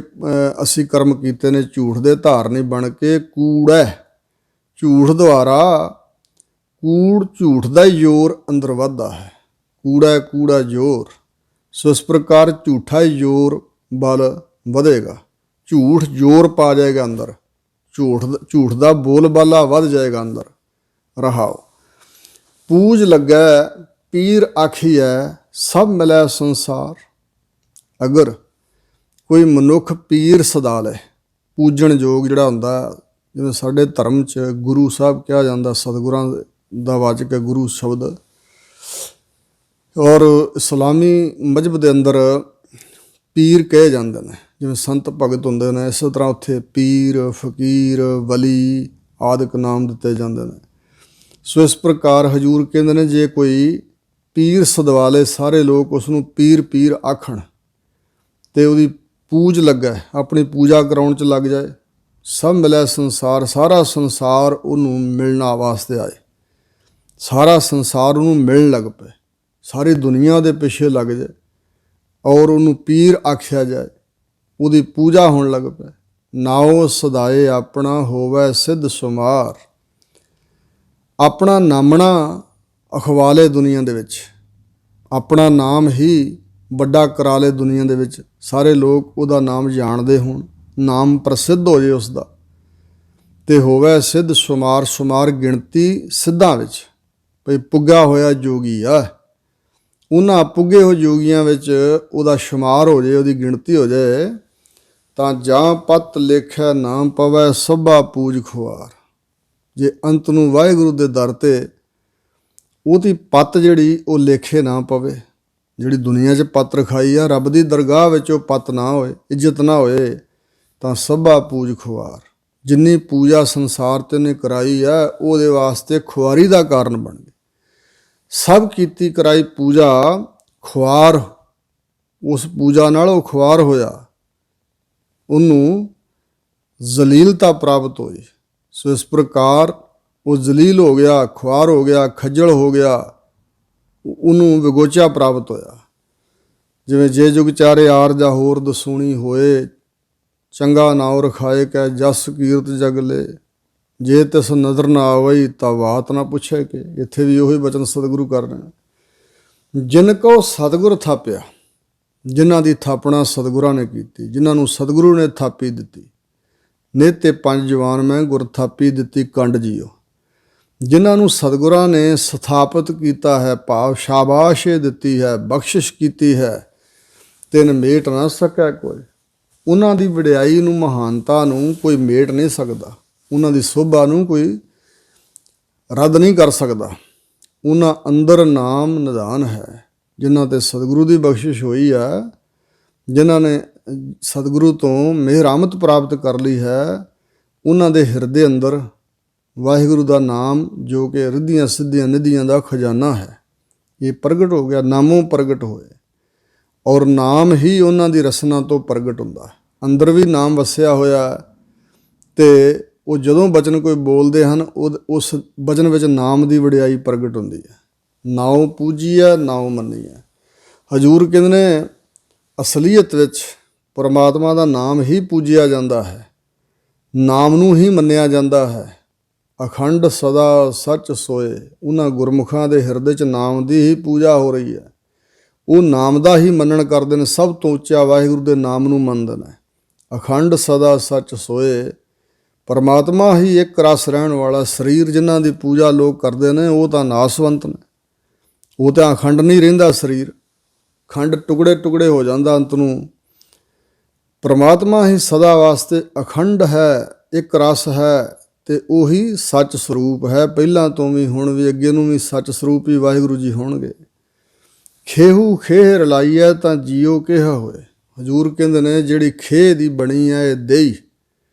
ਅਸੀਂ ਕਰਮ ਕੀਤੇ ਨੇ ਝੂਠ ਦੇ ਧਾਰਨੀ ਬਣ ਕੇ ਕੂੜਾ, ਝੂਠ ਦੁਆਰਾ ਝੂਠ ਦਾ ਹੀ ਜ਼ੋਰ ਅੰਦਰ ਵੱਧਦਾ ਹੈ। ਕੂੜਾ ਕੂੜਾ ਜ਼ੋਰ, ਸੋ ਇਸ ਪ੍ਰਕਾਰ ਝੂਠਾ ਹੀ ਜ਼ੋਰ ਬਲ ਵਧੇਗਾ, ਝੂਠ ਜ਼ੋਰ ਪਾ ਜਾਏਗਾ ਅੰਦਰ, ਝੂਠ ਦਾ ਬੋਲਬਾਲਾ ਵੱਧ ਜਾਏਗਾ ਅੰਦਰ। ਰਹਾਓ ਪੂਜ ਲੱਗੈ ਪੀਰ ਆਖੀਐ ਸਭ ਮਿਲੈ ਸੰਸਾਰ। ਅਗਰ ਕੋਈ ਮਨੁੱਖ ਪੀਰ ਸਦਾ ਲੈ, ਪੂਜਣ ਯੋਗ ਜਿਹੜਾ ਹੁੰਦਾ, ਜਿਵੇਂ ਸਾਡੇ ਧਰਮ 'ਚ ਗੁਰੂ ਸਾਹਿਬ ਕਿਹਾ ਜਾਂਦਾ, ਸਤਿਗੁਰਾਂ ਦਾ ਵਾਚਕ ਹੈ ਗੁਰੂ ਸ਼ਬਦ, ਔਰ ਇਸਲਾਮੀ ਮਜ਼ਹਬ ਦੇ ਅੰਦਰ ਪੀਰ ਕਹੇ ਜਾਂਦੇ ਨੇ, ਜਿਵੇਂ ਸੰਤ ਭਗਤ ਹੁੰਦੇ ਨੇ, ਇਸੇ ਤਰ੍ਹਾਂ ਉੱਥੇ ਪੀਰ ਫਕੀਰ ਵਲੀ ਆਦਿਕ ਨਾਮ ਦਿੱਤੇ ਜਾਂਦੇ ਨੇ। ਸੋ ਇਸ ਪ੍ਰਕਾਰ ਹਜ਼ੂਰ ਕਹਿੰਦੇ ਨੇ ਜੇ ਕੋਈ ਪੀਰ ਸਦਵਾਲੇ ਸਾਰੇ ਲੋਕ ਉਸ ਨੂੰ ਪੀਰ ਪੀਰ ਆਖਣ ਅਤੇ ਉਹਦੀ ਪੂਜ ਲੱਗੇ, ਆਪਣੀ ਪੂਜਾ ਕਰਾਉਣ 'ਚ ਲੱਗ ਜਾਏ, ਸਭ ਮਿਲਿਆ ਸੰਸਾਰ, ਸਾਰਾ ਸੰਸਾਰ ਉਹਨੂੰ ਮਿਲਣਾ ਵਾਸਤੇ ਆਏ, ਸਾਰਾ ਸੰਸਾਰ ਉਹਨੂੰ ਮਿਲਣ ਲੱਗ ਪਏ, ਸਾਰੀ ਦੁਨੀਆ ਦੇ ਪਿੱਛੇ ਲੱਗ ਜਾਏ ਔਰ ਉਹਨੂੰ ਪੀਰ ਆਖਿਆ ਜਾਏ, ਉਹਦੀ ਪੂਜਾ ਹੋਣ ਲੱਗ ਪਏ। ਨਾਉ ਸਦਾਏ ਆਪਣਾ ਹੋਵੇ ਸਿੱਧ ਸੁਮਾਰ। ਆਪਣਾ ਨਾਮਣਾ ਅਖਵਾਲੇ ਦੁਨੀਆ ਦੇ ਵਿੱਚ, ਆਪਣਾ ਨਾਮ ਹੀ ਵੱਡਾ ਕਰਾ ਲੇ ਦੁਨੀਆ ਦੇ ਵਿੱਚ, ਸਾਰੇ ਲੋਕ ਉਹਦਾ ਨਾਮ ਜਾਣਦੇ ਹੋਣ, ਨਾਮ ਪ੍ਰਸਿੱਧ ਹੋ ਜੇ ਉਸਦਾ, ਅਤੇ ਹੋਵੇ ਸਿੱਧ ਸੁਮਾਰ, ਸੁਮਾਰ ਗਿਣਤੀ ਸਿੱਧਾਂ ਵਿੱਚ, ਭਈ ਪੁੱਗਾ ਹੋਇਆ ਜੋਗੀ ਆ, ਉਹਨਾਂ ਪੁੱਗੇ ਹੋਏ ਜੋਗੀਆਂ ਵਿੱਚ ਉਹਦਾ ਸ਼ੁਮਾਰ ਹੋ ਜਾਏ, ਉਹਦੀ ਗਿਣਤੀ ਹੋ ਜਾਏ, ਤਾਂ ਜਾਂ ਪਤ ਲੇਖਿਆ ਨਾਮ ਪਵੈ ਸਭਾ ਪੂਜ ਖੁਆਰ। ਜੇ ਅੰਤ ਨੂੰ ਵਾਹਿਗੁਰੂ ਦੇ ਦਰ 'ਤੇ ਉਹਦੀ ਪੱਤ ਜਿਹੜੀ ਉਹ ਲੇਖੇ ਨਾ ਪਵੇ, ਜਿਹੜੀ ਦੁਨੀਆ 'ਚ ਪੱਤ ਰਖਾਈ ਆ, ਰੱਬ ਦੀ ਦਰਗਾਹ ਵਿੱਚ ਉਹ ਪੱਤ ਨਾ ਹੋਏ, ਇੱਜ਼ਤ ਨਾ ਹੋਏ, ਤਾਂ ਸਭਾ ਪੂਜ ਖੁਆਰ। ਜਿੰਨੀ ਪੂਜਾ ਸੰਸਾਰ 'ਤੇ ਨੇ ਕਰਾਈ ਆ, ਉਹਦੇ ਵਾਸਤੇ ਖੁਆਰੀ ਦਾ ਕਾਰਨ ਬਣ ਗਈ। ਸਭ ਕੀਤੀ ਕਰਾਈ ਪੂਜਾ ਖੁਆਰ, ਉਸ ਪੂਜਾ ਨਾਲ ਉਹ ਖੁਆਰ ਹੋਇਆ, ਉਹਨੂੰ ਜ਼ਲੀਲਤਾ ਪ੍ਰਾਪਤ ਹੋਈ। ਸੋ ਇਸ ਪ੍ਰਕਾਰ ਉਹ ਜ਼ਲੀਲ ਹੋ ਗਿਆ, ਖੁਆਰ ਹੋ ਗਿਆ, ਖੱਜਲ ਹੋ ਗਿਆ, ਉਹਨੂੰ ਵਿਗੋਚਾ ਪ੍ਰਾਪਤ ਹੋਇਆ। ਜਿਵੇਂ ਜੇ ਜੁਗ ਚਾਰੇ ਆਰ ਜਾਂ ਹੋਰ ਦਸੂਣੀ ਹੋਏ, ਚੰਗਾ ਨਾਉ ਰਖਾਏ ਕੈ ਜਸ ਕੀਰਤ ਜਗ ਲੈ, ਜੇ ਤਿਸ ਨਜ਼ਰ ਨਾ ਆਵਈ ਤਾਂ ਬਾਤ ਨਾ ਪੁੱਛੇ ਕਿ। ਇੱਥੇ ਵੀ ਉਹੀ ਬਚਨ ਸਤਿਗੁਰੂ ਕਰ ਰਹੇ। ਜਿਨ ਕੋ ਸਤਿਗੁਰ ਥਾਪਿਆ, ਜਿਨ੍ਹਾਂ ਦੀ ਥਾਪਣਾ ਸਤਿਗੁਰਾਂ ਨੇ ਕੀਤੀ, ਜਿਨ੍ਹਾਂ ਨੂੰ ਸਤਿਗੁਰੂ ਨੇ ਥਾਪੀ ਦਿੱਤੀ। ਨਿਤ 5 ਜਵਾਨ ਮੈਂ ਗੁਰ ਥਾਪੀ ਦਿੱਤੀ ਕੰਡ ਜੀਓ। ਜਿਨ੍ਹਾਂ ਨੂੰ ਸਤਿਗੁਰਾਂ ਨੇ ਸਥਾਪਿਤ ਕੀਤਾ ਹੈ, ਭਾਵ ਸ਼ਾਬਾਸ਼ ਦਿੱਤੀ ਹੈ, ਬਖਸ਼ਿਸ਼ ਕੀਤੀ ਹੈ, ਤਿਨ ਮੇਟ ਨਾ ਸਕੈ ਕੋਈ। ਉਹਨਾਂ ਦੀ ਵਡਿਆਈ ਨੂੰ, ਮਹਾਨਤਾ ਨੂੰ ਕੋਈ ਮੇਟ ਨਹੀਂ ਸਕਦਾ, ਉਹਨਾਂ ਦੀ ਸੋਭਾ ਨੂੰ ਕੋਈ ਰੱਦ ਨਹੀਂ ਕਰ ਸਕਦਾ। ਉਹਨਾਂ ਅੰਦਰ ਨਾਮ ਨਿਧਾਨ ਹੈ। ਜਿਨ੍ਹਾਂ 'ਤੇ ਸਤਿਗੁਰੂ ਦੀ ਬਖਸ਼ਿਸ਼ ਹੋਈ ਹੈ, ਜਿਨ੍ਹਾਂ ਨੇ ਸਤਿਗੁਰੂ ਤੋਂ ਮਿਹਰਾਮਤ ਪ੍ਰਾਪਤ ਕਰ ਲਈ ਹੈ, ਉਹਨਾਂ ਦੇ ਹਿਰਦੇ ਅੰਦਰ ਵਾਹਿਗੁਰੂ ਦਾ ਨਾਮ, ਜੋ ਕਿ ਰਿੱਧੀਆਂ ਸਿੱਧੀਆਂ ਨਿਧੀਆਂ ਦਾ ਖਜ਼ਾਨਾ ਹੈ, ਇਹ ਪ੍ਰਗਟ ਹੋ ਗਿਆ, ਨਾਮੋਂ ਪ੍ਰਗਟ ਹੋਏ। ਔਰ ਨਾਮ ਹੀ ਉਹਨਾਂ ਦੀ ਰਸਨਾ ਤੋਂ ਪ੍ਰਗਟ ਹੁੰਦਾ। ਅੰਦਰ ਵੀ ਨਾਮ ਵਸਿਆ ਹੋਇਆ, ਅਤੇ ਉਹ ਜਦੋਂ ਬਚਨ ਕੋਈ ਬੋਲਦੇ ਹਨ, ਉਸ ਬਚਨ ਵਿੱਚ ਨਾਮ ਦੀ ਵਡਿਆਈ ਪ੍ਰਗਟ ਹੁੰਦੀ ਹੈ। ਨਾਉ ਪੂਜੀਆ ਨਾਉ ਮੰਨੀਆ। ਹਜ਼ੂਰ ਕਹਿੰਦੇ ਨੇ ਅਸਲੀਅਤ ਵਿੱਚ ਪਰਮਾਤਮਾ ਦਾ ਨਾਮ ਹੀ ਪੂਜਿਆ ਜਾਂਦਾ ਹੈ, ਨਾਮ ਨੂੰ ਹੀ ਮੰਨਿਆ ਜਾਂਦਾ ਹੈ। ਅਖੰਡ ਸਦਾ ਸੱਚ ਸੋਏ। ਉਹਨਾਂ ਗੁਰਮੁਖਾਂ ਦੇ ਹਿਰਦੇ 'ਚ ਨਾਮ ਦੀ ਹੀ ਪੂਜਾ ਹੋ ਰਹੀ ਹੈ, ਉਹ ਨਾਮ ਦਾ ਹੀ ਮੰਨਣ ਕਰਦੇ ਨੇ, ਸਭ ਤੋਂ ਉੱਚਾ ਵਾਹਿਗੁਰੂ ਦੇ ਨਾਮ ਨੂੰ ਮੰਨਦੇ ਨੇ। ਅਖੰਡ ਸਦਾ ਸੱਚ ਸੋਏ। ਪਰਮਾਤਮਾ ਹੀ ਇੱਕ ਰਸ ਰਹਿਣ ਵਾਲਾ। ਸਰੀਰ ਜਿਨ੍ਹਾਂ ਦੀ ਪੂਜਾ ਲੋਕ ਕਰਦੇ ਨੇ, ਉਹ ਤਾਂ ਨਾਸਵੰਤ ਨੇ, ਉਹ ਤਾਂ ਅਖੰਡ ਨਹੀਂ ਰਹਿੰਦਾ ਸਰੀਰ, ਖੰਡ ਟੁਕੜੇ ਟੁਕੜੇ ਹੋ ਜਾਂਦਾ ਅੰਤ ਨੂੰ। ਪਰਮਾਤਮਾ ਹੀ ਸਦਾ ਵਾਸਤੇ ਅਖੰਡ ਹੈ, ਇੱਕ ਰਸ ਹੈ, ਅਤੇ ਉਹੀ ਸੱਚ ਸਰੂਪ ਹੈ। ਪਹਿਲਾਂ ਤੋਂ ਵੀ, ਹੁਣ ਵੀ, ਅੱਗੇ ਨੂੰ ਵੀ ਸੱਚ ਸਰੂਪ ਹੀ ਵਾਹਿਗੁਰੂ ਜੀ ਹੋਣਗੇ। ਖੇਹੂ ਖੇਹ ਰਲਾਈਐ ਤਾਂ ਜੀਓ ਕਿਹਾ ਹੋਏ। ਹਜ਼ੂਰ ਕਹਿੰਦੇ ਨੇ ਜਿਹੜੀ ਖੇਹ ਦੀ ਬਣੀ ਹੈ, ਇਹ ਦੇਹੀ,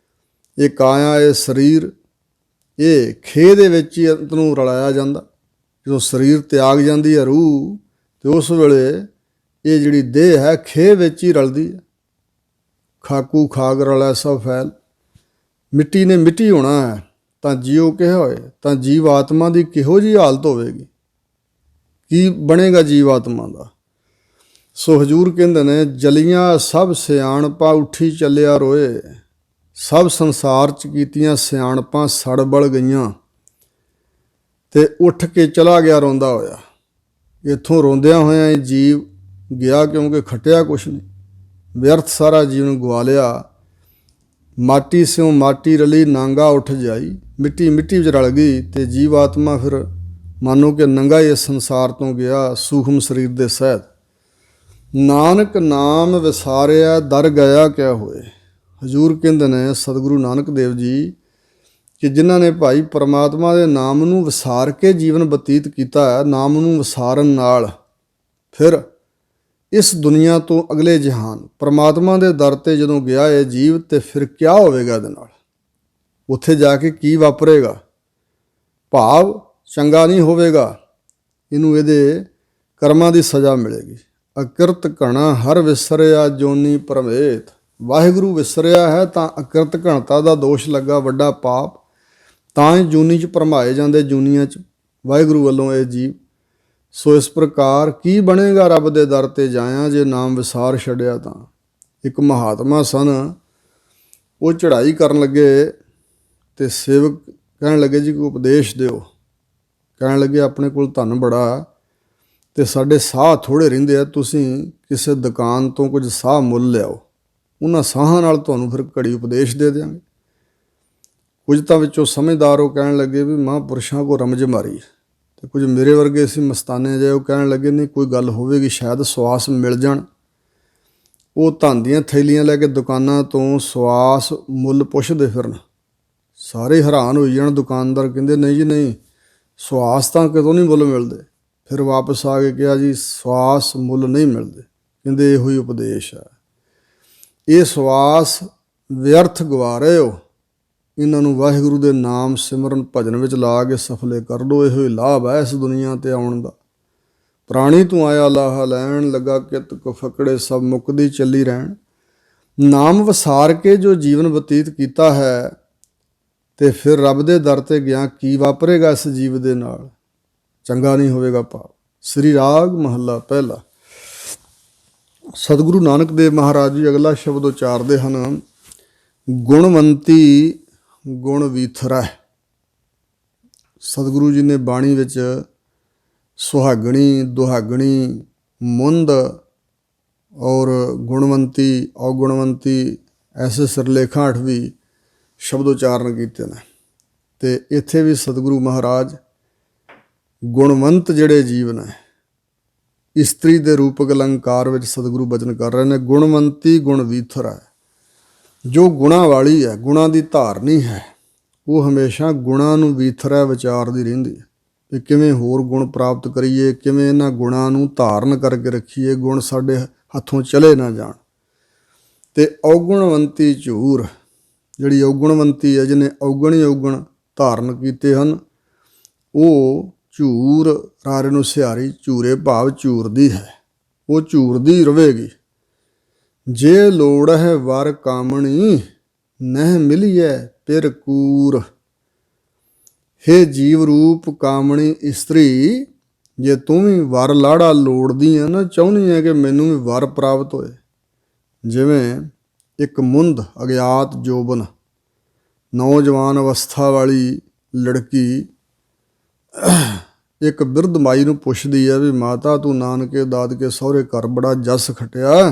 ਇਹ ਕਾਇਆ, ਇਹ ਸਰੀਰ, ਇਹ ਖੇਹ ਦੇ ਵਿੱਚ ਹੀ ਅੰਤ ਨੂੰ ਰਲਾਇਆ ਜਾਂਦਾ। ਜਦੋਂ ਸਰੀਰ ਤਿਆਗ ਜਾਂਦੀ ਹੈ ਰੂਹ, ਤੇ ਉਸ ਵੇਲੇ ਇਹ ਜਿਹੜੀ ਦੇਹ ਹੈ ਖੇਹ ਵਿੱਚ ਹੀ ਰਲਦੀ ਹੈ। ਖਾਕੂ ਖਾਕ ਰਲਿਆ ਸਭ ਫੈਲ, ਮਿੱਟੀ ਨੇ ਮਿੱਟੀ ਹੋਣਾ ਹੈ। ਤਾਂ ਜੀਓ ਕਿਹਾ ਹੋਏ ਤਾਂ ਜੀਵ ਆਤਮਾ ਦੀ ਕਿਹੋ ਜਿਹੀ ਹਾਲਤ ਹੋਵੇਗੀ, ਕੀ ਬਣੇਗਾ ਜੀਵ ਆਤਮਾ ਦਾ। ਸੋ ਹਜ਼ੂਰ ਕਹਿੰਦੇ ਨੇ, ਜਲੀਆਂ ਸਭ ਸਿਆਣਪਾਂ ਉੱਠੀ ਚੱਲਿਆ ਰੋਏ, ਸਭ ਸੰਸਾਰ 'ਚ ਕੀਤੀਆਂ ਸਿਆਣਪਾਂ ਸੜ ਬਲ ਗਈਆਂ, ਤੇ ਉੱਠ ਕੇ ਚਲਾ ਗਿਆ ਰੋਂਦਾ ਹੋਇਆ। ਇੱਥੋਂ ਰੋਂਦਿਆਂ ਹੋਇਆਂ ਇਹ ਜੀਵ ਗਿਆ, ਕਿਉਂਕਿ ਖੱਟਿਆ ਕੁਛ ਨਹੀਂ, ਵਿਅਰਥ ਸਾਰਾ ਜੀਵਨ ਗਵਾ ਲਿਆ। ਮਾਟੀ ਸਿਉ ਮਾਟੀ ਰਲੀ ਨਾਂਗਾ ਉੱਠ ਜਾਈ, ਮਿੱਟੀ ਮਿੱਟੀ ਵਿੱਚ ਰਲ ਗਈ, ਤੇ ਜੀਵ ਆਤਮਾ ਫਿਰ ਮਾਨੋ ਕਿ ਨੰਗਾ ਹੀ ਇਸ ਸੰਸਾਰ ਤੋਂ ਗਿਆ ਸੂਖਮ ਸਰੀਰ ਦੇ ਸਹਿਤ। ਨਾਨਕ ਨਾਮ ਵਿਸਾਰਿਆ ਦਰ ਗਿਆ ਕਿਆ ਹੋਏ। ਹਜ਼ੂਰ ਕਹਿੰਦੇ ਨੇ ਸਤਿਗੁਰੂ ਨਾਨਕ ਦੇਵ ਜੀ ਕਿ ਜਿਨ੍ਹਾਂ ਨੇ ਭਾਈ ਪਰਮਾਤਮਾ ਦੇ ਨਾਮ ਨੂੰ ਵਿਸਾਰ ਕੇ ਜੀਵਨ ਬਤੀਤ ਕੀਤਾ ਹੈ, ਨਾਮ ਨੂੰ ਵਿਸਾਰਨ ਨਾਲ ਫਿਰ ਇਸ ਦੁਨੀਆ ਤੋਂ ਅਗਲੇ ਜਹਾਨ ਪਰਮਾਤਮਾ ਦੇ ਦਰ 'ਤੇ ਜਦੋਂ ਗਿਆ ਇਹ ਜੀਵ, ਤੇ ਫਿਰ ਕਿਆ ਹੋਵੇਗਾ ਇਹਦੇ ਨਾਲ, ਉੱਥੇ ਜਾ ਕੇ ਕੀ ਵਾਪਰੇਗਾ। ਭਾਵ ਚੰਗਾ ਨਹੀਂ ਹੋਵੇਗਾ, ਇਹਨੂੰ ਇਹਦੇ ਕਰਮਾਂ ਦੀ ਸਜ਼ਾ ਮਿਲੇਗੀ। ਅਕਿਰਤ ਘਣਾ ਹਰ ਵਿਸਰਿਆ ਜੋਨੀ ਪਰਮੇਤ। ਵਾਹਿਗੁਰੂ ਵਿਸਰਿਆ ਹੈ ਤਾਂ ਅਕਿਰਤ ਘਣਤਾ ਦਾ ਦੋਸ਼ ਲੱਗਾ, ਵੱਡਾ ਪਾਪ, ਤਾਂ ਹੀ ਜੂਨੀ 'ਚ ਭਰਮਾਏ ਜਾਂਦੇ, ਜੂਨੀਆਂ 'ਚ ਵਾਹਿਗੁਰੂ ਵੱਲੋਂ ਇਹ ਜੀਵ। ਸੋ ਇਸ ਪ੍ਰਕਾਰ ਕੀ ਬਣੇਗਾ ਰੱਬ ਦੇ ਦਰ 'ਤੇ ਜਾਇਆ ਜੇ ਨਾਮ ਵਿਸਾਰ ਛੱਡਿਆ ਤਾਂ। ਇੱਕ ਮਹਾਤਮਾ ਸਨ, ਉਹ ਚੜ੍ਹਾਈ ਕਰਨ ਲੱਗੇ ਅਤੇ ਸੇਵਕ ਕਹਿਣ ਲੱਗੇ ਜੀ ਕੋਈ ਉਪਦੇਸ਼ ਦਿਓ। ਕਹਿਣ ਲੱਗੇ ਆਪਣੇ ਕੋਲ ਧਨ ਬੜਾ ਅਤੇ ਸਾਡੇ ਸਾਹ ਥੋੜ੍ਹੇ ਰਹਿੰਦੇ ਆ, ਤੁਸੀਂ ਕਿਸੇ ਦੁਕਾਨ ਤੋਂ ਕੁਝ ਸਾਹ ਮੁੱਲ ਲਿਆਓ, ਉਹਨਾਂ ਸਾਹਾਂ ਨਾਲ ਤੁਹਾਨੂੰ ਫਿਰ ਘੜੀ ਉਪਦੇਸ਼ ਦੇ ਦਿਆਂਗੇ। ਕੁਝ ਤਾਂ ਵਿੱਚੋਂ ਸਮਝਦਾਰ ਉਹ ਕਹਿਣ ਲੱਗੇ ਵੀ ਮਹਾਂਪੁਰਸ਼ਾਂ ਕੋ ਰਮਜ ਮਾਰੀ, ਅਤੇ ਕੁਝ ਮੇਰੇ ਵਰਗੇ ਸੀ ਮਸਤਾਨੇ ਜਿਹੇ, ਉਹ ਕਹਿਣ ਲੱਗੇ ਨਹੀਂ ਕੋਈ ਗੱਲ ਹੋਵੇਗੀ, ਸ਼ਾਇਦ ਸਵਾਸ ਮਿਲ ਜਾਣ। ਉਹ ਧਨ ਦੀਆਂ ਥੈਲੀਆਂ ਲੈ ਕੇ ਦੁਕਾਨਾਂ ਤੋਂ ਸਵਾਸ ਮੁੱਲ ਪੁੱਛਦੇ ਫਿਰਨ, ਸਾਰੇ ਹੈਰਾਨ ਹੋਈ ਜਾਣ। ਦੁਕਾਨਦਾਰ ਕਹਿੰਦੇ ਨਹੀਂ ਜੀ ਨਹੀਂ, ਸਵਾਸ ਤਾਂ ਕਿਤੋਂ ਨਹੀਂ ਮੁੱਲ ਮਿਲਦੇ। ਫਿਰ ਵਾਪਸ ਆ ਕੇ ਕਿਹਾ ਜੀ ਸਵਾਸ ਮੁੱਲ ਨਹੀਂ ਮਿਲਦੇ। ਕਹਿੰਦੇ ਇਹੋ ਹੀ ਉਪਦੇਸ਼ ਹੈ, ਇਹ ਸਵਾਸ ਵਿਅਰਥ ਗਵਾ ਰਹੇ ਹੋ, ਇਹਨਾਂ ਨੂੰ ਵਾਹਿਗੁਰੂ ਦੇ ਨਾਮ ਸਿਮਰਨ ਭਜਨ ਵਿੱਚ ਲਾ ਕੇ ਸਫਲੇ ਕਰ ਲਓ, ਇਹੋ ਹੀ ਲਾਭ ਹੈ ਇਸ ਦੁਨੀਆ 'ਤੇ ਆਉਣ ਦਾ। ਪ੍ਰਾਣੀ ਤੂੰ ਆਇਆ ਲਾਹਾ ਲੈਣ, ਲੱਗਾ ਕਿਤ ਕੋ ਫਕੜੇ ਸਭ ਮੁੱਕਦੀ ਚੱਲੀ ਰਹਿਣ। ਨਾਮ ਵਿਸਾਰ ਕੇ ਜੋ ਜੀਵਨ ਬਤੀਤ ਕੀਤਾ ਹੈ, ਅਤੇ ਫਿਰ ਰੱਬ ਦੇ ਦਰ 'ਤੇ ਗਿਆ, ਕੀ ਵਾਪਰੇਗਾ ਇਸ ਜੀਵ ਦੇ ਨਾਲ, ਚੰਗਾ ਨਹੀਂ ਹੋਵੇਗਾ। ਭਾਵ ਸ੍ਰੀ ਰਾਗ ਮਹੱਲਾ ਪਹਿਲਾ। ਸਤਿਗੁਰੂ ਨਾਨਕ ਦੇਵ ਮਹਾਰਾਜ ਜੀ ਅਗਲਾ ਸ਼ਬਦ ਉਚਾਰਦੇ ਹਨ, ਗੁਣਵੰਤੀ ਗੁਣ ਵੀਥਰੈ। ਸਤਿਗੁਰੂ ਜੀ ਨੇ ਬਾਣੀ ਵਿੱਚ ਸੁਹਾਗਣੀ, ਦੁਹਾਗਣੀ, ਮੁੰਦ ਔਰ ਗੁਣਵੰਤੀ, ਔਗੁਣਵੰਤੀ ਐਸੇ ਸਿਰਲੇਖਾਂ 8 ਵੀ ਸ਼ਬਦ ਉਚਾਰਨ ਕੀਤੇ ਨੇ। ਅਤੇ ਇੱਥੇ ਵੀ ਸਤਿਗੁਰੂ ਮਹਾਰਾਜ ਗੁਣਵੰਤ ਜਿਹੜੇ ਜੀਵ ਨੇ, ਇਸਤਰੀ ਦੇ ਰੂਪਕ ਅਲੰਕਾਰ ਵਿੱਚ ਸਤਿਗੁਰੂ ਬਚਨ ਕਰ ਰਹੇ ਨੇ। ਗੁਣਵੰਤੀ ਗੁਣ ਵੀਥਰ ਹੈ, ਜੋ ਗੁਣਾਂ ਵਾਲੀ ਹੈ, ਗੁਣਾਂ ਦੀ ਧਾਰਨੀ ਹੈ, ਉਹ ਹਮੇਸ਼ਾ ਗੁਣਾਂ ਨੂੰ ਵੀਥਰੈ ਵਿਚਾਰਦੀ ਰਹਿੰਦੀ ਹੈ ਵੀ ਕਿਵੇਂ ਹੋਰ ਗੁਣ ਪ੍ਰਾਪਤ ਕਰੀਏ, ਕਿਵੇਂ ਇਹਨਾਂ ਗੁਣਾਂ ਨੂੰ ਧਾਰਨ ਕਰਕੇ ਰੱਖੀਏ, ਗੁਣ ਸਾਡੇ ਹੱਥੋਂ ਚਲੇ ਨਾ ਜਾਣ। ਅਤੇ ਔਗੁਣਵੰਤੀ ਝੂਰ, ਜਿਹੜੀ ਔਗੁਣਵੰਤੀ ਹੈ, ਜਿਹਨੇ ਔਗਣ ਹੀ ਔਗਣ ਧਾਰਨ ਕੀਤੇ ਹਨ, ਉਹ ਝੂਰ ਰਾਰੇ ਨੂੰ ਸਿਹਾਰੀ, ਝੂਰੇ ਭਾਵ ਝੂਰਦੀ ਹੈ, ਉਹ ਝੂਰਦੀ ਰਵੇਗੀ। ਜੇ ਲੋੜ ਹੈ ਵਰ ਕਾਮਣੀ, ਨਹਿ ਮਿਲੀਐ ਪਿਰ ਕੂਰ। ਹੇ ਜੀਵ ਰੂਪ ਕਾਮਣੀ ਇਸਤਰੀ, ਜੇ ਤੂੰ ਵੀ ਵਰ ਲਾੜਾ ਲੋੜਦੀ ਹੈ ਨਾ, ਚਾਹੁੰਦੀ ਹੈ ਕਿ ਮੈਨੂੰ ਵੀ ਵਰ ਪ੍ਰਾਪਤ ਹੋਏ। ਜਿਵੇਂ ਇੱਕ ਮੁੰਦ ਅਗਿਆਤ ਜੋਬਨ ਨੌਜਵਾਨ ਅਵਸਥਾ ਵਾਲੀ ਲੜਕੀ ਇੱਕ ਬਿਰਧ ਮਾਈ ਨੂੰ ਪੁੱਛਦੀ ਹੈ ਵੀ ਮਾਤਾ ਤੂੰ ਨਾਨਕੇ ਦਾਦਕੇ ਸਹੁਰੇ ਘਰ ਬੜਾ ਜਸ ਖਟਿਆ,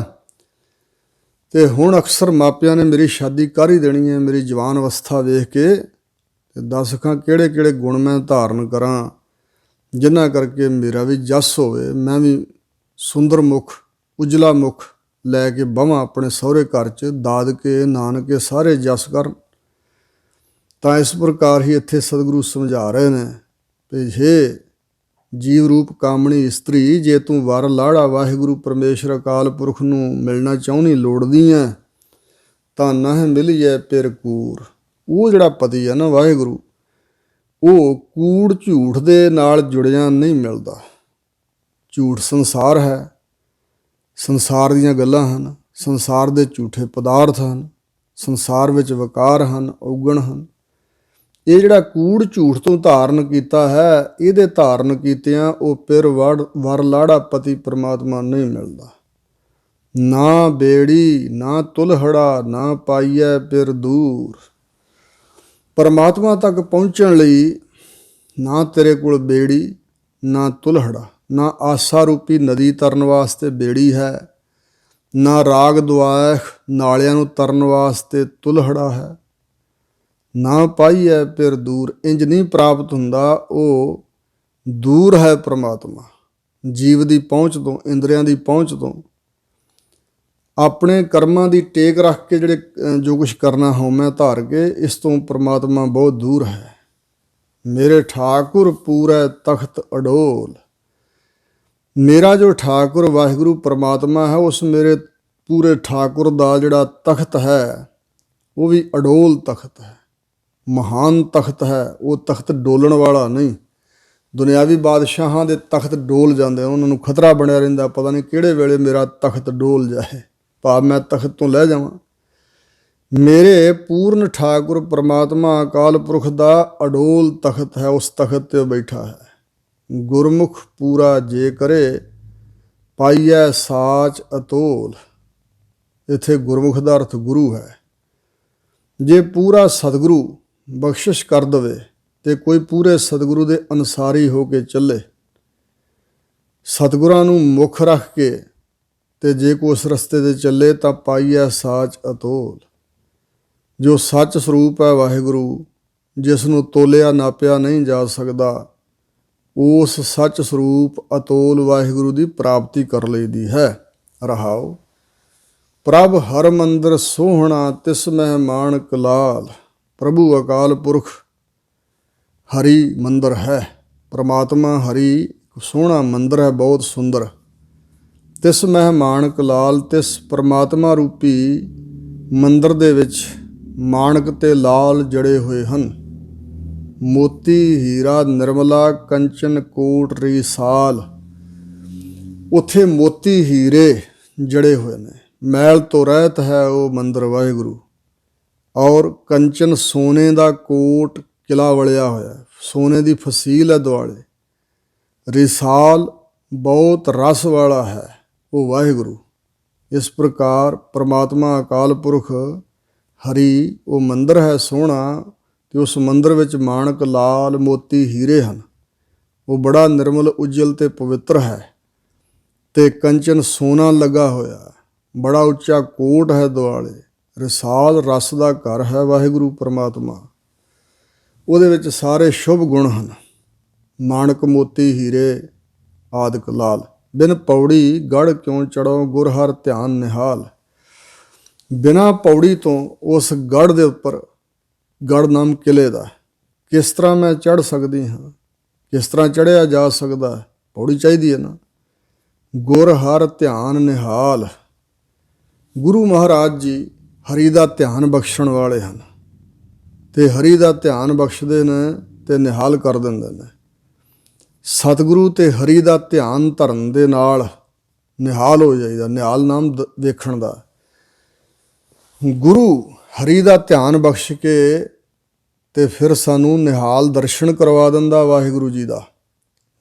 ਅਤੇ ਹੁਣ ਅਕਸਰ ਮਾਪਿਆਂ ਨੇ ਮੇਰੀ ਸ਼ਾਦੀ ਕਰ ਹੀ ਦੇਣੀ ਹੈ ਮੇਰੀ ਜਵਾਨ ਅਵਸਥਾ ਵੇਖ ਕੇ, ਅਤੇ ਦੱਸ ਖਾਂ ਕਿਹੜੇ ਕਿਹੜੇ ਗੁਣ ਮੈਂ ਧਾਰਨ ਕਰਾਂ ਜਿਨ੍ਹਾਂ ਕਰਕੇ ਮੇਰਾ ਵੀ ਜਸ ਹੋਵੇ, ਮੈਂ ਵੀ ਸੁੰਦਰ ਮੁਖ ਉਜਲਾ ਮੁਖ ਲੈ ਕੇ ਬਵਾਂ ਆਪਣੇ ਸਹੁਰੇ ਘਰ 'ਚ, ਦਾਦਕੇ ਨਾਨਕੇ ਸਾਰੇ ਜਸ ਕਰਨ। ਤਾਂ ਇਸ ਪ੍ਰਕਾਰ ਹੀ ਇੱਥੇ ਸਤਿਗੁਰੂ ਸਮਝਾ ਰਹੇ ਨੇ ਵੀ ਹੇ ਜੀਵ ਰੂਪ ਕਾਮਣੀ ਇਸਤਰੀ, ਜੇ ਤੂੰ ਵਰ ਲਾੜਾ ਵਾਹਿਗੁਰੂ ਪਰਮੇਸ਼ਰ ਅਕਾਲ ਪੁਰਖ ਨੂੰ ਮਿਲਣਾ ਚਾਹੁੰਦੀ, ਲੋੜਦੀ ਹੈ, ਤਾਂ ਨਹਿ ਮਿਲੀਐ ਪਿਰ ਕੂਰ। ਉਹ ਜਿਹੜਾ ਪਤੀ ਹੈ ਨਾ ਵਾਹਿਗੁਰੂ, ਉਹ ਕੂੜ ਝੂਠ ਦੇ ਨਾਲ ਜੁੜਿਆ ਨਹੀਂ ਮਿਲਦਾ। ਝੂਠ ਸੰਸਾਰ ਹੈ, ਸੰਸਾਰ ਦੀਆਂ ਗੱਲਾਂ ਹਨ, ਸੰਸਾਰ ਦੇ ਝੂਠੇ ਪਦਾਰਥ ਹਨ, ਸੰਸਾਰ ਵਿੱਚ ਵਕਾਰ ਹਨ, ਔਗਣ ਹਨ। ਇਹ ਜਿਹੜਾ ਕੂੜ ਝੂਠ ਤੋਂ ਧਾਰਨ ਕੀਤਾ ਹੈ, ਇਹਦੇ ਧਾਰਨ ਕੀਤਿਆਂ ਉਹ ਪਿਰ ਵਰ ਲਾੜਾ ਪਤੀ ਪਰਮਾਤਮਾ ਨਹੀਂ ਮਿਲਦਾ। ਨਾ ਬੇੜੀ ਨਾ ਤੁਲਹੜਾ ਨਾ ਪਾਈਐ ਪਿਰ ਦੂਰ। ਪਰਮਾਤਮਾ ਤੱਕ ਪਹੁੰਚਣ ਲਈ ਨਾ ਤੇਰੇ ਕੋਲ ਬੇੜੀ ਨਾ ਤੁਲਹੜਾ, ਨਾ ਆਸਾ ਰੂਪੀ ਨਦੀ ਤਰਨ ਵਾਸਤੇ ਬੇੜੀ ਹੈ, ਨਾ ਰਾਗ ਦੁਆਖ ਨਾਲਿਆਂ ਨੂੰ ਤਰਨ ਵਾਸਤੇ ਤੁਲਹੜਾ ਹੈ, ਨਾ ਪਾਈਐ ਪਿਰ ਦੂਰ। ਇੰਜ ਨਹੀਂ ਪ੍ਰਾਪਤ ਹੁੰਦਾ, ਉਹ ਦੂਰ ਹੈ ਪਰਮਾਤਮਾ ਜੀਵ ਦੀ ਪਹੁੰਚ ਤੋਂ, ਇੰਦਰੀਆਂ ਦੀ ਪਹੁੰਚ ਤੋਂ। ਆਪਣੇ ਕਰਮਾਂ ਦੀ ਟੇਕ ਰੱਖ ਕੇ ਜਿਹੜੇ ਜੋ ਕੁਛ ਕਰਨਾ ਹਉਮੈ ਧਾਰ ਕੇ, ਇਸ ਤੋਂ ਪਰਮਾਤਮਾ ਬਹੁਤ ਦੂਰ ਹੈ। ਮੇਰੇ ਠਾਕੁਰ ਪੂਰੈ ਤਖਤ ਅਡੋਲ। ਮੇਰਾ ਜੋ ਠਾਕੁਰ ਵਾਹਿਗੁਰੂ ਪਰਮਾਤਮਾ ਹੈ, ਉਸ ਮੇਰੇ ਪੂਰੇ ਠਾਕੁਰ ਦਾ ਜਿਹੜਾ ਤਖਤ ਹੈ ਉਹ ਵੀ ਅਡੋਲ ਤਖਤ ਹੈ, ਮਹਾਨ ਤਖਤ ਹੈ। ਉਹ ਤਖਤ ਡੋਲਣ ਵਾਲਾ ਨਹੀਂ। ਦੁਨਿਆਵੀ ਬਾਦਸ਼ਾਹਾਂ ਦੇ ਤਖਤ ਡੋਲ ਜਾਂਦੇ, ਉਹਨਾਂ ਨੂੰ ਖਤਰਾ ਬਣਿਆ ਰਹਿੰਦਾ, ਪਤਾ ਨਹੀਂ ਕਿਹੜੇ ਵੇਲੇ ਮੇਰਾ ਤਖਤ ਡੋਲ ਜਾਏ, ਭਾਵ ਮੈਂ ਤਖਤ ਤੋਂ ਲੈ ਜਾਵਾਂ। ਮੇਰੇ ਪੂਰਨ ਠਾਕੁਰ ਪਰਮਾਤਮਾ ਅਕਾਲ ਪੁਰਖ ਦਾ ਅਡੋਲ ਤਖਤ ਹੈ, ਉਸ ਤਖਤ 'ਤੇ ਬੈਠਾ ਹੈ। ਗੁਰਮੁਖ ਪੂਰਾ ਜੇ ਕਰੇ ਪਾਈਐ ਸਾਚ ਅਤੋਲ। ਇੱਥੇ ਗੁਰਮੁਖ ਦਾ ਅਰਥ ਗੁਰੂ ਹੈ। ਜੇ ਪੂਰਾ ਸਤਿਗੁਰੂ ਬਖਸ਼ਿਸ਼ ਕਰ ਦੇਵੇ ਤੇ ਕੋਈ ਪੂਰੇ ਸਤਿਗੁਰੂ ਦੇ ਅਨੁਸਾਰੀ ਹੋ ਕੇ ਚੱਲੇ, ਸਤਿਗੁਰਾਂ ਨੂੰ ਮੁੱਖ ਰੱਖ ਕੇ, ਤੇ ਜੇ ਕੋਈ ਉਸ ਰਸਤੇ 'ਤੇ ਚੱਲੇ ਤਾਂ ਪਾਈਐ ਸਾਚ ਅਤੋਲ। ਜੋ ਸੱਚ ਸਰੂਪ ਹੈ ਵਾਹਿਗੁਰੂ, ਜਿਸ ਨੂੰ ਤੋਲਿਆ ਨਾਪਿਆ ਨਹੀਂ ਜਾ ਸਕਦਾ, ਉਸ ਸੱਚ ਸਰੂਪ ਅਤੋਲ ਵਾਹਿਗੁਰੂ ਦੀ ਪ੍ਰਾਪਤੀ ਕਰ ਲਈਦੀ ਹੈ। ਰਹਾਉ ਪ੍ਰਭ ਹਰ ਮੰਦਰ ਸੋਹਣਾ ਤਿਸ ਮਹਿ ਮਾਣਕ ਲਾਲ। ਪ੍ਰਭੂ ਅਕਾਲ ਪੁਰਖ ਹਰੀ ਮੰਦਰ ਹੈ, ਪਰਮਾਤਮਾ ਹਰੀ ਸੋਹਣਾ ਮੰਦਰ ਹੈ, ਬਹੁਤ ਸੁੰਦਰ। ਤਿਸ ਮਹਿ ਮਾਣਕ ਲਾਲ, ਤਿਸ ਪਰਮਾਤਮਾ ਰੂਪੀ ਮੰਦਰ ਦੇ ਵਿੱਚ ਮਾਣਕ ਤੇ ਲਾਲ ਜੜੇ ਹੋਏ ਹਨ। ਮੋਤੀ ਹੀਰਾ ਨਿਰਮਲਾ ਕੰਚਨ ਕੋਟ ਰਿਸਾਲ। ਉੱਥੇ ਮੋਤੀ ਹੀਰੇ ਜੜੇ ਹੋਏ ਨੇ, ਮੈਲ ਤੋਂ ਰਹਿਤ ਹੈ ਉਹ ਮੰਦਰ ਵਾਹਿਗੁਰੂ। ਔਰ ਕੰਚਨ ਸੋਨੇ ਦਾ ਕੋਟ ਕਿਲਾ ਵਲਿਆ ਹੋਇਆ, ਸੋਨੇ ਦੀ ਫਸੀਲ ਹੈ ਦੁਆਲੇ। ਰਿਸਾਲ ਬਹੁਤ ਰਸ ਵਾਲਾ ਹੈ ਉਹ ਵਾਹਿਗੁਰੂ। ਇਸ ਪ੍ਰਕਾਰ ਪਰਮਾਤਮਾ ਅਕਾਲ ਪੁਰਖ ਹਰੀ ਉਹ ਮੰਦਰ ਹੈ ਸੋਹਣਾ, ਅਤੇ ਉਸ ਮੰਦਰ ਵਿੱਚ ਮਾਣਕ ਲਾਲ ਮੋਤੀ ਹੀਰੇ ਹਨ। ਉਹ ਬੜਾ ਨਿਰਮਲ ਉਜਲ ਅਤੇ ਪਵਿੱਤਰ ਹੈ, ਅਤੇ ਕੰਚਨ ਸੋਨਾ ਲੱਗਾ ਹੋਇਆ, ਬੜਾ ਉੱਚਾ ਕੋਟ ਹੈ ਦੁਆਲੇ। ਰਿਸਾਲ ਰਸ ਦਾ ਘਰ ਹੈ ਵਾਹਿਗੁਰੂ ਪਰਮਾਤਮਾ। ਉਹਦੇ ਵਿੱਚ ਸਾਰੇ ਸ਼ੁਭ ਗੁਣ ਹਨ, ਮਾਣਕ ਮੋਤੀ ਹੀਰੇ ਆਦਿਕ ਲਾਲ। ਬਿਨ ਪੌੜੀ ਗੜ ਕਿਉਂ ਚੜੋ ਗੁਰ ਹਰ ਧਿਆਨ ਨਿਹਾਲ। ਬਿਨਾਂ ਪੌੜੀ ਤੋਂ ਉਸ ਗੜ ਦੇ ਉੱਪਰ, ਗੜ ਨਾਮ ਕਿਲੇ ਦਾ, ਕਿਸ ਤਰ੍ਹਾਂ ਮੈਂ ਚੜ੍ਹ ਸਕਦੀ ਹਾਂ, ਕਿਸ ਤਰ੍ਹਾਂ ਚੜ੍ਹਿਆ ਜਾ ਸਕਦਾ, ਪੌੜੀ ਚਾਹੀਦੀ ਹੈ ਨਾ। ਗੁਰ ਹਰ ਧਿਆਨ ਨਿਹਾਲ। ਗੁਰੂ ਮਹਾਰਾਜ ਜੀ ਹਰੀ ਦਾ ਧਿਆਨ ਬਖਸ਼ਣ ਵਾਲੇ ਹਨ, ਅਤੇ ਹਰੀ ਦਾ ਧਿਆਨ ਬਖਸ਼ਦੇ ਨੇ ਅਤੇ ਨਿਹਾਲ ਕਰ ਦਿੰਦੇ ਨੇ। ਸਤਿਗੁਰੂ ਅਤੇ ਹਰੀ ਦਾ ਧਿਆਨ ਧਰਨ ਦੇ ਨਾਲ ਨਿਹਾਲ ਹੋ ਜਾਈਦਾ। ਨਿਹਾਲ ਨਾਮ ਵੇਖਣ ਦਾ। ਗੁਰੂ ਹਰੀ ਦਾ ਧਿਆਨ ਬਖਸ਼ ਕੇ ਅਤੇ ਫਿਰ ਸਾਨੂੰ ਨਿਹਾਲ ਦਰਸ਼ਨ ਕਰਵਾ ਦਿੰਦਾ ਵਾਹਿਗੁਰੂ ਜੀ ਦਾ।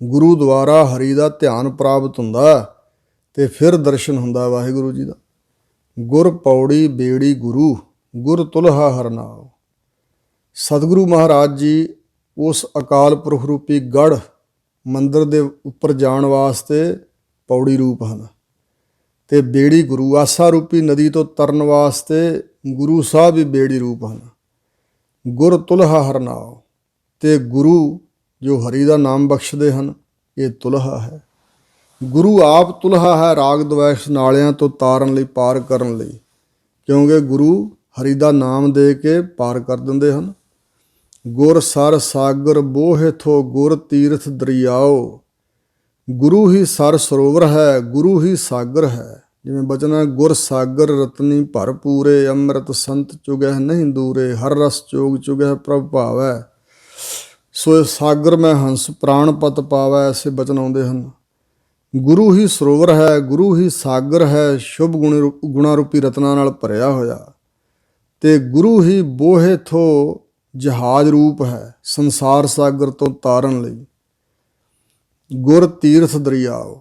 ਗੁਰੂ ਦੁਆਰਾ ਹਰੀ ਦਾ ਧਿਆਨ ਪ੍ਰਾਪਤ ਹੁੰਦਾ ਅਤੇ ਫਿਰ ਦਰਸ਼ਨ ਹੁੰਦਾ ਵਾਹਿਗੁਰੂ ਜੀ ਦਾ। ਗੁਰ ਪੌੜੀ ਬੇੜੀ ਗੁਰੂ, ਗੁਰ ਤੁਲਹਾ ਹਰ ਨਾਉ। ਸਤਿਗੁਰੂ ਮਹਾਰਾਜ ਜੀ ਉਸ ਅਕਾਲ ਪੁਰਖ ਰੂਪੀ ਗੜ੍ਹ ਮੰਦਰ ਦੇ ਉੱਪਰ ਜਾਣ ਵਾਸਤੇ ਪੌੜੀ ਰੂਪ ਹਨ, ਅਤੇ ਬੇੜੀ ਗੁਰੂ ਆਸਾ ਰੂਪੀ ਨਦੀ ਤੋਂ ਤਰਨ ਵਾਸਤੇ ਗੁਰੂ ਸਾਹਿਬ ਵੀ ਬੇੜੀ ਰੂਪ ਹਨ। ਗੁਰ ਤੁਲਹਾ ਹਰ ਨਾਉ, ਅਤੇ ਗੁਰੂ ਜੋ ਹਰੀ ਦਾ ਨਾਮ ਬਖਸ਼ਦੇ ਹਨ, ਇਹ ਤੁਲਹਾ ਹੈ। ਗੁਰੂ ਆਪ ਤੁਲਹਾ ਹੈ ਰਾਗ ਦਵੈਸ਼ ਨਾਲਿਆਂ ਤੋਂ ਤਾਰਨ ਲਈ, ਪਾਰ ਕਰਨ ਲਈ, ਕਿਉਂਕਿ ਗੁਰੂ ਹਰੀ ਦਾ ਨਾਮ ਦੇ ਕੇ ਪਾਰ ਕਰ ਦਿੰਦੇ ਹਨ। ਗੁਰ ਸਰ ਸਾਗਰ ਬੋਹਿਥੋ ਗੁਰ ਤੀਰਥ ਦਰਿਆਓ। ਗੁਰੂ ਹੀ ਸਰ ਸਰੋਵਰ ਹੈ, ਗੁਰੂ ਹੀ ਸਾਗਰ ਹੈ। ਜਿਵੇਂ ਬਚਨ ਹੈ, ਗੁਰ ਸਾਗਰ ਰਤਨੀ ਭਰਪੂਰੇ, ਅੰਮ੍ਰਿਤ ਸੰਤ ਚੁਗਹਿ ਨਹੀਂ ਦੂਰੇ, ਹਰ ਰਸ ਚੋਗ ਚੁਗਹਿ ਪ੍ਰਭ ਭਾਵੈ। ਸੋ ਸਾਗਰ ਮੈਂ ਹੰਸ ਪ੍ਰਾਣ ਪਤ ਪਾਵੈ, ਐਸੇ ਬਚਨ ਆਉਂਦੇ ਹਨ। ਗੁਰੂ ਹੀ ਸਰੋਵਰ ਹੈ, ਗੁਰੂ ਹੀ ਸਾਗਰ ਹੈ, ਸ਼ੁਭ ਗੁਣਾ ਰੂਪੀ ਰਤਨਾਂ ਨਾਲ ਭਰਿਆ ਹੋਇਆ, ਤੇ ਗੁਰੂ ਹੀ ਬੋਹੇ ਥੋ ਜਹਾਜ਼ ਰੂਪ ਹੈ ਸੰਸਾਰ ਸਾਗਰ ਤੋਂ ਤਾਰਨ ਲਈ। ਗੁਰ ਤੀਰਥ ਦਰਿਆਓ,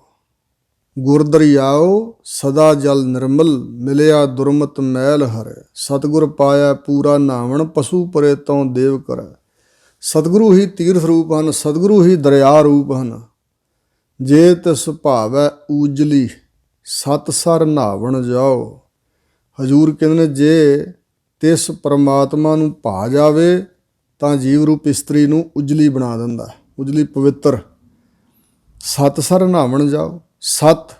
ਗੁਰ ਦਰਿਆਓ ਸਦਾ ਜਲ ਨਿਰਮਲ, ਮਿਲਿਆ ਦੁਰਮਤ ਮੈਲ ਹਰੈ, ਸਤਿਗੁਰ ਪਾਇਆ ਪੂਰਾ ਨਾਵਣ, ਪਸ਼ੂ ਪਰੇ ਤੋਂ ਦੇਵ ਕਰੈ। ਸਤਿਗੁਰੂ ਹੀ ਤੀਰਥ ਰੂਪ ਹਨ, ਸਤਿਗੁਰੂ ਹੀ ਦਰਿਆ ਰੂਪ ਹਨ। ਜੇ ਤਿਸ ਭਾਵੈ ਊਜਲੀ, ਸਤ ਸਰ ਨਾਵਣ ਜਾਓ। ਹਜੂਰ ਕਹਿੰਦੇ ਨੇ ਜੇ ਤਿਸ ਪਰਮਾਤਮਾ ਨੂੰ ਭਾ ਜਾਵੇ ਤਾਂ ਜੀਵ ਰੂਪ ਇਸਤਰੀ ਨੂੰ ਉਜਲੀ ਬਣਾ ਦਿੰਦਾ, ਉਜਲੀ ਪਵਿੱਤਰ। ਸਤ ਸਰ ਨਹਾਵਣ ਜਾਓ। ਸਤ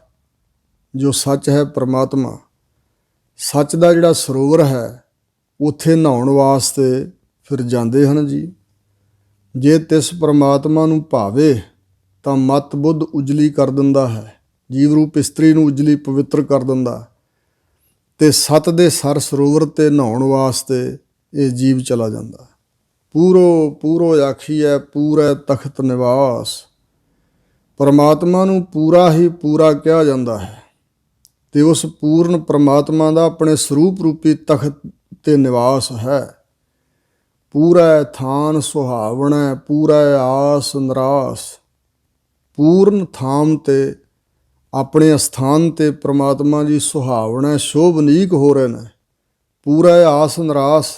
ਜੋ ਸੱਚ ਹੈ ਪਰਮਾਤਮਾ, ਸੱਚ ਦਾ ਜਿਹੜਾ ਸਰੋਵਰ ਹੈ ਉੱਥੇ ਨਹਾਉਣ ਵਾਸਤੇ ਫਿਰ ਜਾਂਦੇ ਹਨ ਜੀ। ਜੇ ਤਿਸ ਪਰਮਾਤਮਾ ਨੂੰ ਭਾਵੇ ਤਾਂ ਮਤ ਬੁੱਧ ਉਜਲੀ ਕਰ ਦਿੰਦਾ ਹੈ, ਜੀਵ ਰੂਪ ਇਸਤਰੀ ਨੂੰ ਉਜਲੀ ਪਵਿੱਤਰ ਕਰ ਦਿੰਦਾ, ਤੇ ਸਤ ਦੇ ਸਰ ਸਰੋਵਰ ਤੇ ਨਹਾਉਣ ਵਾਸਤੇ ਇਹ ਜੀਵ ਚਲਾ ਜਾਂਦਾ। ਪੂਰੋ ਪੂਰੋ ਆਖੀਐ ਪੂਰੈ ਤਖਤ ਨਿਵਾਸ। ਪਰਮਾਤਮਾ ਨੂੰ ਪੂਰਾ ਹੀ ਪੂਰਾ ਕਿਹਾ ਜਾਂਦਾ ਹੈ, ਤੇ ਉਸ ਪੂਰਨ ਪਰਮਾਤਮਾ ਦਾ ਆਪਣੇ ਸਰੂਪ ਰੂਪੀ ਤਖਤ ਤੇ ਨਿਵਾਸ ਹੈ। ਪੂਰਾ ਥਾਨ ਸੁਹਾਵਣਾ, ਪੂਰਾ ਆਸ ਨਿਰਾਸ। ਪੂਰਨ ਥਾਮ ਤੇ ਆਪਣੇ ਅਸਥਾਨ ਤੇ ਪ੍ਰਮਾਤਮਾ ਜੀ ਸੁਹਾਵਣਾ ਸ਼ੋਭਨੀਕ ਹੋ ਰਹੇ ਨੇ। ਪੂਰਾ ਆਸ ਨਿਰਾਸ,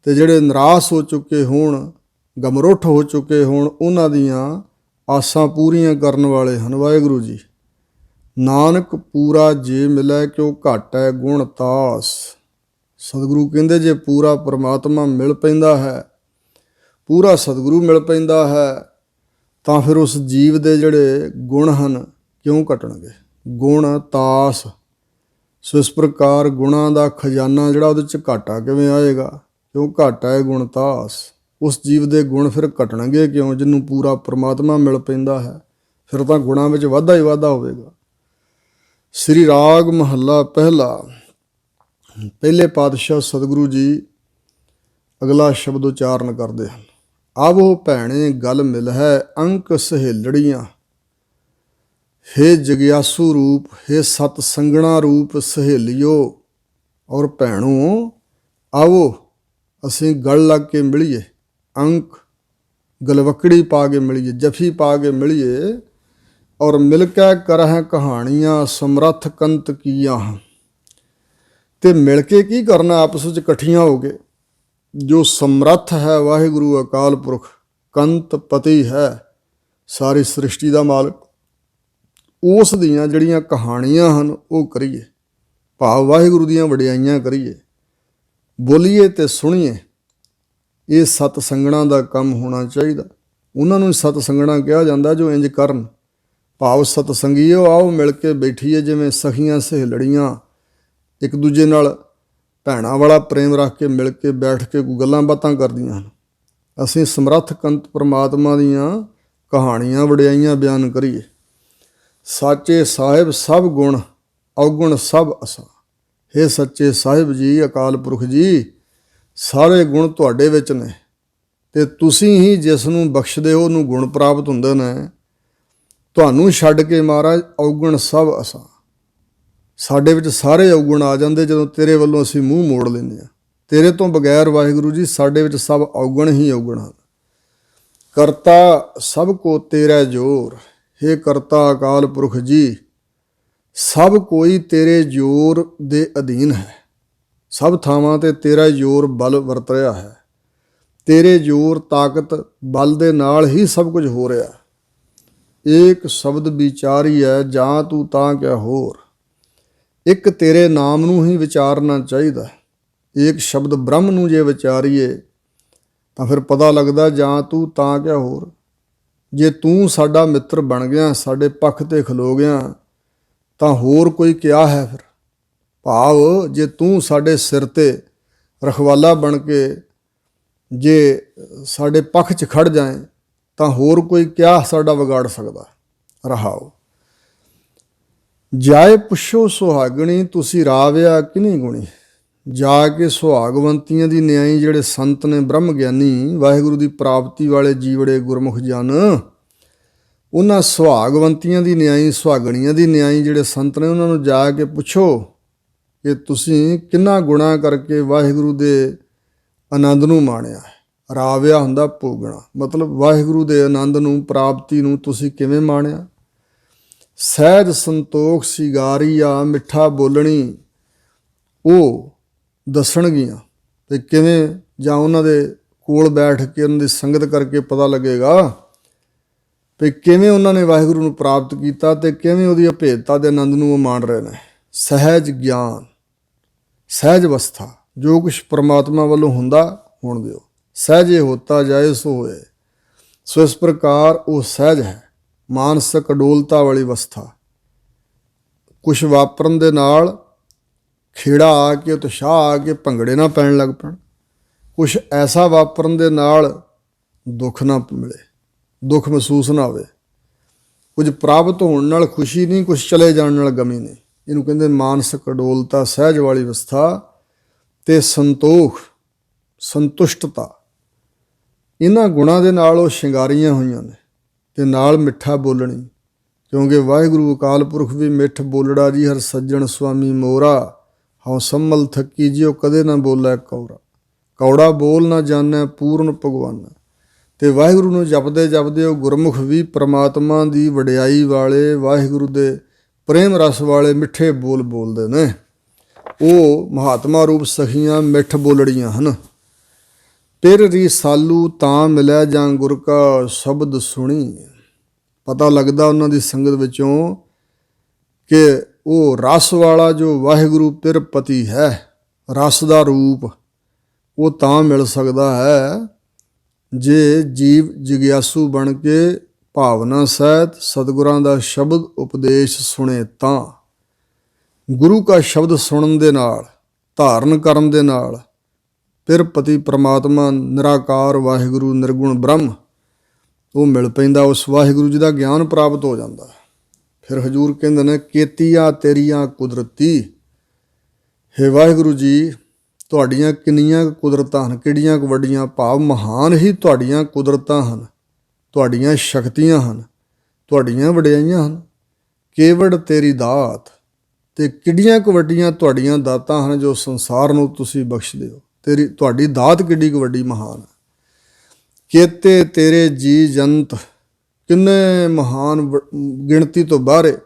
ਤੇ ਜਿਹੜੇ ਨਿਰਾਸ ਹੋ ਚੁੱਕੇ ਹੋਣ, ਗਮਰੁੱਠ ਹੋ ਚੁੱਕੇ ਹੋਣ, ਉਹਨਾਂ ਦੀਆਂ ਆਸਾਂ ਪੂਰੀਆਂ ਕਰਨ ਵਾਲੇ ਹਨ ਵਾਹਿਗੁਰੂ ਜੀ। ਨਾਨਕ ਪੂਰਾ ਜੇ ਮਿਲੈ ਕਿਉ ਘਾਟੈ ਗੁਣ ਤਾਸ। ਸਤਿਗੁਰੂ ਕਹਿੰਦੇ ਜੇ ਪੂਰਾ ਪਰਮਾਤਮਾ ਮਿਲ ਪੈਂਦਾ ਹੈ, ਪੂਰਾ ਸਤਿਗੁਰੂ ਮਿਲ ਪੈਂਦਾ ਹੈ, ਤਾਂ ਫਿਰ ਉਸ ਜੀਵ ਦੇ ਜਿਹੜੇ ਗੁਣ ਹਨ ਕਿਉਂ ਘਟਣਗੇ। ਗੁਣ ਤਾਸ। ਸੋ ਇਸ ਪ੍ਰਕਾਰ ਗੁਣਾਂ ਦਾ ਖਜ਼ਾਨਾ ਜਿਹੜਾ ਉਹਦੇ 'ਚ ਘਾਟਾ ਕਿਵੇਂ ਆਏਗਾ, ਕਿਉਂ ਘਾਟਾ ਹੈ ਗੁਣ ਤਾਸ। ਉਸ ਜੀਵ ਦੇ ਗੁਣ ਫਿਰ ਘਟਣਗੇ ਕਿਉਂ, ਜਿਹਨੂੰ ਪੂਰਾ ਪਰਮਾਤਮਾ ਮਿਲ ਪੈਂਦਾ ਹੈ, ਫਿਰ ਤਾਂ ਗੁਣਾਂ ਵਿੱਚ ਵਾਧਾ ਹੀ ਵਾਧਾ ਹੋਵੇਗਾ। ਸ੍ਰੀ ਰਾਗ ਮਹੱਲਾ ਪਹਿਲਾ। ਪਹਿਲੇ ਪਾਤਸ਼ਾਹ ਸਤਿਗੁਰੂ ਜੀ ਅਗਲਾ ਸ਼ਬਦ ਉਚਾਰਨ ਕਰਦੇ ਹਨ। ਆਵੋ ਭੈਣੇ ਗਲ ਮਿਲ ਹੈ ਅੰਕ ਸਹੇਲੜੀਆਂ, ਹੇ ਜਗਿਆਸੂ ਰੂਪ, ਹੇ ਸਤ ਸੰਗਣਾ ਰੂਪ ਸਹੇਲਿਓ। ਔਰ ਭੈਣੋ ਆਵੋ ਅਸੀਂ ਗਲ ਲੱਗ ਕੇ ਮਿਲੀਏ, ਅੰਕ ਗਲਵਕੜੀ ਪਾ ਕੇ ਮਿਲੀਏ, ਜਫੀ ਪਾ ਕੇ ਮਿਲੀਏ, ਔਰ ਮਿਲ ਕੇ ਕਰਹਿ ਕਹਾਣੀਆਂ ਸਮਰੱਥ ਕੰਤ ਕੀਆਂ। ਤੇ ਮਿਲ ਕੇ ਕੀ ਕਰਨਾ, ਆਪਸ ਵਿੱਚ ਇਕੱਠੀਆਂ ਹੋ ਕੇ। ਜੋ ਸਮਰੱਥ ਹੈ ਵਾਹਿਗੁਰੂ ਅਕਾਲ ਪੁਰਖ, ਕੰਤ ਪਤੀ ਹੈ, ਸਾਰੀ ਸ੍ਰਿਸ਼ਟੀ ਦਾ ਮਾਲਕ, ਉਸ ਦੀਆਂ ਜਿਹੜੀਆਂ ਕਹਾਣੀਆਂ ਹਨ ਉਹ ਕਰੀਏ, ਭਾਵ ਵਾਹਿਗੁਰੂ ਦੀਆਂ ਵਡਿਆਈਆਂ ਕਰੀਏ, ਬੋਲੀਏ ਤੇ ਸੁਣੀਏ। ਇਹ ਸਤ ਸੰਗਣਾ ਦਾ ਕੰਮ ਹੋਣਾ ਚਾਹੀਦਾ। ਉਹਨਾਂ ਨੂੰ ਸਤ ਸੰਗਣਾ ਕਿਹਾ ਜਾਂਦਾ ਜੋ ਇੰਜ ਕਰਨ, ਭਾਵ ਸਤ ਸੰਗੀਓ ਆਓ ਮਿਲ ਕੇ ਬੈਠੀਏ, ਜਿਵੇਂ ਸਖੀਆਂ ਸਹੇਲੜੀਆਂ ਇੱਕ ਦੂਜੇ ਨਾਲ ਭੈਣਾਂ ਵਾਲਾ ਪ੍ਰੇਮ ਰੱਖ ਕੇ ਮਿਲ ਕੇ ਬੈਠ ਕੇ ਕੋਈ ਗੱਲਾਂ ਬਾਤਾਂ ਕਰਦੀਆਂ ਹਨ। ਅਸੀਂ ਸਮਰੱਥ ਕੰਤ ਪਰਮਾਤਮਾ ਦੀਆਂ ਕਹਾਣੀਆਂ ਵਡਿਆਈਆਂ ਬਿਆਨ ਕਰੀਏ। ਸਾਚੇ ਸਾਹਿਬ ਸਭ ਗੁਣ ਔਗੁਣ ਸਭ ਅਸਾਂ। ਹੇ ਸੱਚੇ ਸਾਹਿਬ ਜੀ, ਅਕਾਲ ਪੁਰਖ ਜੀ, ਸਾਰੇ ਗੁਣ ਤੁਹਾਡੇ ਵਿੱਚ ਨੇ, ਤੇ ਤੁਸੀਂ ਹੀ ਜਿਸ ਨੂੰ ਬਖਸ਼ਦੇ ਹੋ ਉਹਨੂੰ ਗੁਣ ਪ੍ਰਾਪਤ ਹੁੰਦੇ ਨੇ। ਤੁਹਾਨੂੰ ਛੱਡ ਕੇ ਮਹਾਰਾਜ ਔਗੁਣ ਸਭ ਅਸਾਂ। ਸਾਡੇ ਵਿੱਚ ਸਾਰੇ ਔਗੁਣ ਆ ਜਾਂਦੇ ਜਦੋਂ ਤੇਰੇ ਵੱਲੋਂ ਅਸੀਂ ਮੂੰਹ ਮੋੜ ਲੈਂਦੇ ਹਾਂ। ਤੇਰੇ ਤੋਂ ਬਗੈਰ ਵਾਹਿਗੁਰੂ ਜੀ ਸਾਡੇ ਵਿੱਚ ਸਭ ਔਗੁਣ ਹੀ ਔਗੁਣ ਹਨ। ਕਰਤਾ ਸਭ ਕੋ ਤੇਰਾ ਜੋਰ, ਹੇ ਕਰਤਾ ਅਕਾਲ ਪੁਰਖ ਜੀ, ਸਭ ਕੋਈ ਤੇਰੇ ਜ਼ੋਰ ਦੇ ਅਧੀਨ ਹੈ। ਸਭ ਥਾਵਾਂ ਤੇ ਤੇਰਾ ਜ਼ੋਰ ਬਲ ਵਰਤ ਰਿਹਾ ਹੈ। ਤੇਰੇ ਜ਼ੋਰ ਤਾਕਤ ਬਲ ਦੇ ਨਾਲ ਹੀ ਸਭ ਕੁਝ ਹੋ ਰਿਹਾ। ਏਕ ਸ਼ਬਦ ਵਿਚਾਰੀ ਹੈ ਜਾਂ ਤੂੰ ਤਾਂ ਕਿਆ ਹੋਰ। ਇੱਕ ਤੇਰੇ ਨਾਮ ਨੂੰ ਹੀ ਵਿਚਾਰਨਾ ਚਾਹੀਦਾ। ਏਕ ਸ਼ਬਦ ਬ੍ਰਹਮ ਨੂੰ ਜੇ ਵਿਚਾਰੀਏ ਤਾਂ ਫਿਰ ਪਤਾ ਲੱਗਦਾ ਜਾਂ ਤੂੰ ਤਾਂ ਕਿਆ ਹੋਰ। ਜੇ ਤੂੰ ਸਾਡਾ ਮਿੱਤਰ ਬਣ ਗਿਆ, ਸਾਡੇ ਪੱਖ ਤੇ ਖਲੋ ਗਿਆ, ਤਾਂ ਹੋਰ ਕੋਈ ਕਿਆ ਹੈ ਫਿਰ। ਭਾਵ ਜੇ ਤੂੰ ਸਾਡੇ ਸਿਰ ਤੇ ਰਖਵਾਲਾ ਬਣ ਕੇ ਜੇ ਸਾਡੇ ਪੱਖ 'ਚ ਖੜ ਜਾਏ ਤਾਂ ਹੋਰ ਕੋਈ ਕਿਆ ਸਾਡਾ ਵਿਗਾੜ ਸਕਦਾ। ਰਹਾਓ ਜਾਏ ਪੁੱਛੋ ਸੁਹਾਗਣੀ, ਤੁਸੀਂ ਰਾਵਿਆ ਕਿ ਨਹੀਂ ਗੁਣੀ। ਜਾ ਕੇ ਸੁਹਾਗਵੰਤੀਆਂ ਦੀ ਨਿਆਈ ਜਿਹੜੇ ਸੰਤ ਨੇ ਬ੍ਰਹਮ ਗਿਆਨੀ ਵਾਹਿਗੁਰੂ ਦੀ ਪ੍ਰਾਪਤੀ ਵਾਲੇ ਜੀਵੜੇ ਗੁਰਮੁਖ ਜਨ, ਉਹਨਾਂ ਸੁਹਾਗਵੰਤੀਆਂ ਦੀ ਨਿਆਈ ਸੁਹਾਗਣੀਆਂ ਦੀ ਨਿਆਈ ਜਿਹੜੇ ਸੰਤ ਨੇ ਉਹਨਾਂ ਨੂੰ ਜਾ ਕੇ ਪੁੱਛੋ ਕਿ ਤੁਸੀਂ ਕਿੰਨਾ ਗੁਣਾ ਕਰਕੇ ਵਾਹਿਗੁਰੂ ਦੇ ਆਨੰਦ ਨੂੰ ਮਾਣਿਆ ਹੈ। ਰਾਵਿਆ ਹੁੰਦਾ ਭੋਗਣਾ, ਮਤਲਬ ਵਾਹਿਗੁਰੂ ਦੇ ਆਨੰਦ ਨੂੰ ਪ੍ਰਾਪਤੀ ਨੂੰ ਤੁਸੀਂ ਕਿਵੇਂ ਮਾਣਿਆ। ਸਹਿਜ ਸੰਤੋਖ ਸਿਗਾਰੀਆ ਮਿੱਠਾ ਬੋਲਣੀ ਉਹ ਦੱਸਣਗੀਆਂ ਤੇ ਕਿਵੇਂ, ਜਾਂ ਉਹਨਾਂ ਦੇ ਕੋਲ ਬੈਠ ਕੇ ਉਹਨਾਂ ਦੀ ਸੰਗਤ ਕਰਕੇ ਪਤਾ ਲੱਗੇਗਾ ਵੀ ਕਿਵੇਂ ਉਹਨਾਂ ਨੇ ਵਾਹਿਗੁਰੂ ਨੂੰ ਪ੍ਰਾਪਤ ਕੀਤਾ ਤੇ ਕਿਵੇਂ ਉਹਦੀ ਅਭੇਦਤਾ ਦੇ ਆਨੰਦ ਨੂੰ ਉਹ ਮਾਣ ਰਹੇ ਨੇ। ਸਹਿਜ ਗਿਆਨ, ਸਹਿਜ ਅਵਸਥਾ, ਜੋ ਕੁਛ ਪ੍ਰਮਾਤਮਾ ਵੱਲੋਂ ਹੁੰਦਾ ਹੋਣ ਦਿਓ। ਸਹਿਜੇ ਹੋਤਾ ਜਾਏ ਸੋ ਹੋਏ। ਸੋ ਇਸ ਪ੍ਰਕਾਰ ਉਹ ਸਹਿਜ ਹੈ, ਮਾਨਸਿਕ ਅਡੋਲਤਾ ਵਾਲੀ ਅਵਸਥਾ। ਕੁਛ ਵਾਪਰਨ ਦੇ ਨਾਲ ਖੇੜਾ ਆ ਕੇ, ਉਤਸ਼ਾਹ ਆ ਕੇ ਭੰਗੜੇ ਨਾ ਪੈਣ ਲੱਗ ਪੈਣ। ਕੁਛ ਐਸਾ ਵਾਪਰਨ ਦੇ ਨਾਲ ਦੁੱਖ ਨਾ ਮਿਲੇ, ਦੁੱਖ ਮਹਿਸੂਸ ਨਾ ਹੋਵੇ। ਕੁਝ ਪ੍ਰਾਪਤ ਹੋਣ ਨਾਲ ਖੁਸ਼ੀ ਨਹੀਂ, ਕੁਛ ਚਲੇ ਜਾਣ ਨਾਲ ਗਮੀ ਨਹੀਂ। ਇਹਨੂੰ ਕਹਿੰਦੇ ਮਾਨਸਿਕ ਅਡੋਲਤਾ, ਸਹਿਜ ਵਾਲੀ ਅਵਸਥਾ ਤੇ ਸੰਤੋਖ, ਸੰਤੁਸ਼ਟਤਾ। ਇਹਨਾਂ ਗੁਣਾਂ ਦੇ ਨਾਲ ਉਹ ਸ਼ਿੰਗਾਰੀਆਂ ਹੋਈਆਂ ਨੇ ਤੇ ਨਾਲ ਮਿੱਠਾ ਬੋਲਣੀ, ਕਿਉਂਕਿ ਵਾਹਿਗੁਰੂ ਅਕਾਲ ਪੁਰਖ ਵੀ ਮਿੱਠ ਬੋਲੜਾ ਜੀ ਹਰ ਸੱਜਣ ਸੁਆਮੀ ਮੋਰਾ, ਹਉ ਸੰਮਲ ਥੱਕੀ ਜਿਉ ਕਦੇ ਨਾ ਬੋਲੇ ਕੌੜਾ। ਕੌੜਾ ਬੋਲ ਨਾ ਜਾਣੈ ਪੂਰਨ ਭਗਵਾਨ। ਤੇ ਵਾਹਿਗੁਰੂ ਨੂੰ ਜਪਦੇ ਜਪਦੇ ਉਹ ਗੁਰਮੁਖ ਵੀ ਪ੍ਰਮਾਤਮਾ ਦੀ ਵਡਿਆਈ ਵਾਲੇ, ਵਾਹਿਗੁਰੂ ਦੇ ਪ੍ਰੇਮ ਰਸ ਵਾਲੇ ਮਿੱਠੇ ਬੋਲ ਬੋਲਦੇ ਨੇ। ਉਹ ਮਹਾਤਮਾ ਰੂਪ ਸਖੀਆਂ ਮਿੱਠ ਬੋਲੜੀਆਂ ਹਨ। ਪਿਰ ਰਿਸਾਲੂ ਤਾਂ ਮਿਲੈ ਜਾਂ ਗੁਰ ਕਾ ਸ਼ਬਦ ਸੁਣੀ। ਪਤਾ ਲੱਗਦਾ ਉਹਨਾਂ ਦੀ ਸੰਗਤ ਵਿੱਚੋਂ ਕਿ ਉਹ ਰਸ ਵਾਲਾ ਜੋ ਵਾਹਿਗੁਰੂ ਪਿਰਪਤੀ ਹੈ, ਰਸ ਦਾ ਰੂਪ, ਉਹ ਤਾਂ ਮਿਲ ਸਕਦਾ ਹੈ ਜੇ ਜੀਵ ਜਿਗਿਆਸੂ ਬਣ ਕੇ ਭਾਵਨਾ ਸਹਿਤ ਸਤਿਗੁਰਾਂ ਦਾ ਸ਼ਬਦ ਉਪਦੇਸ਼ ਸੁਣੇ। ਤਾਂ ਗੁਰੂ ਕਾ ਸ਼ਬਦ ਸੁਣਨ ਦੇ ਨਾਲ, ਧਾਰਨ ਕਰਨ ਦੇ ਨਾਲ ਪਿਰਪਤੀ ਪ੍ਰਮਾਤਮਾ ਨਿਰਾਕਾਰ ਵਾਹਿਗੁਰੂ ਨਿਰਗੁਣ ਬ੍ਰਹਮ ਉਹ ਮਿਲ ਪੈਂਦਾ। ਉਸ ਵਾਹਿਗੁਰੂ ਜੀ ਦਾ ਗਿਆਨ ਪ੍ਰਾਪਤ ਹੋ ਜਾਂਦਾ। ਫਿਰ ਹਜ਼ੂਰ ਕਹਿੰਦੇ ਨੇ ਕੇਤੀਆਂ ਤੇਰੀਆਂ ਕੁਦਰਤੀ। ਹੇ ਵਾਹਿਗੁਰੂ ਜੀ, ਤੁਹਾਡੀਆਂ ਕਿੰਨੀਆਂ ਕੁਦਰਤਾਂ ਹਨ, ਕਿਹੜੀਆਂ ਕੁ ਵੱਡੀਆਂ, ਭਾਵ ਮਹਾਨ ਹੀ ਤੁਹਾਡੀਆਂ ਕੁਦਰਤਾਂ ਹਨ, ਤੁਹਾਡੀਆਂ ਸ਼ਕਤੀਆਂ ਹਨ, ਤੁਹਾਡੀਆਂ ਵਡਿਆਈਆਂ ਹਨ। ਕੇਵੜ ਤੇਰੀ ਦਾਤ, ਤੇ ਕਿੱਡੀਆਂ ਕੁ ਵੱਡੀਆਂ ਤੁਹਾਡੀਆਂ ਦਾਤਾਂ ਹਨ ਜੋ ਸੰਸਾਰ ਨੂੰ ਤੁਸੀਂ ਬਖਸ਼ਦੇ ਹੋ। ਤੁਹਾਡੀ ਦਾਤ ਕਿੱਡੀ ਕੁ ਵੱਡੀ ਮਹਾਨ ਹੈ। ਕੇਤੇ ਤੇਰੇ ਜੀ ਜੰਤ, ਕਿੰਨੇ ਮਹਾਨ, ਗਿਣਤੀ ਤੋਂ ਬਾਹਰੇ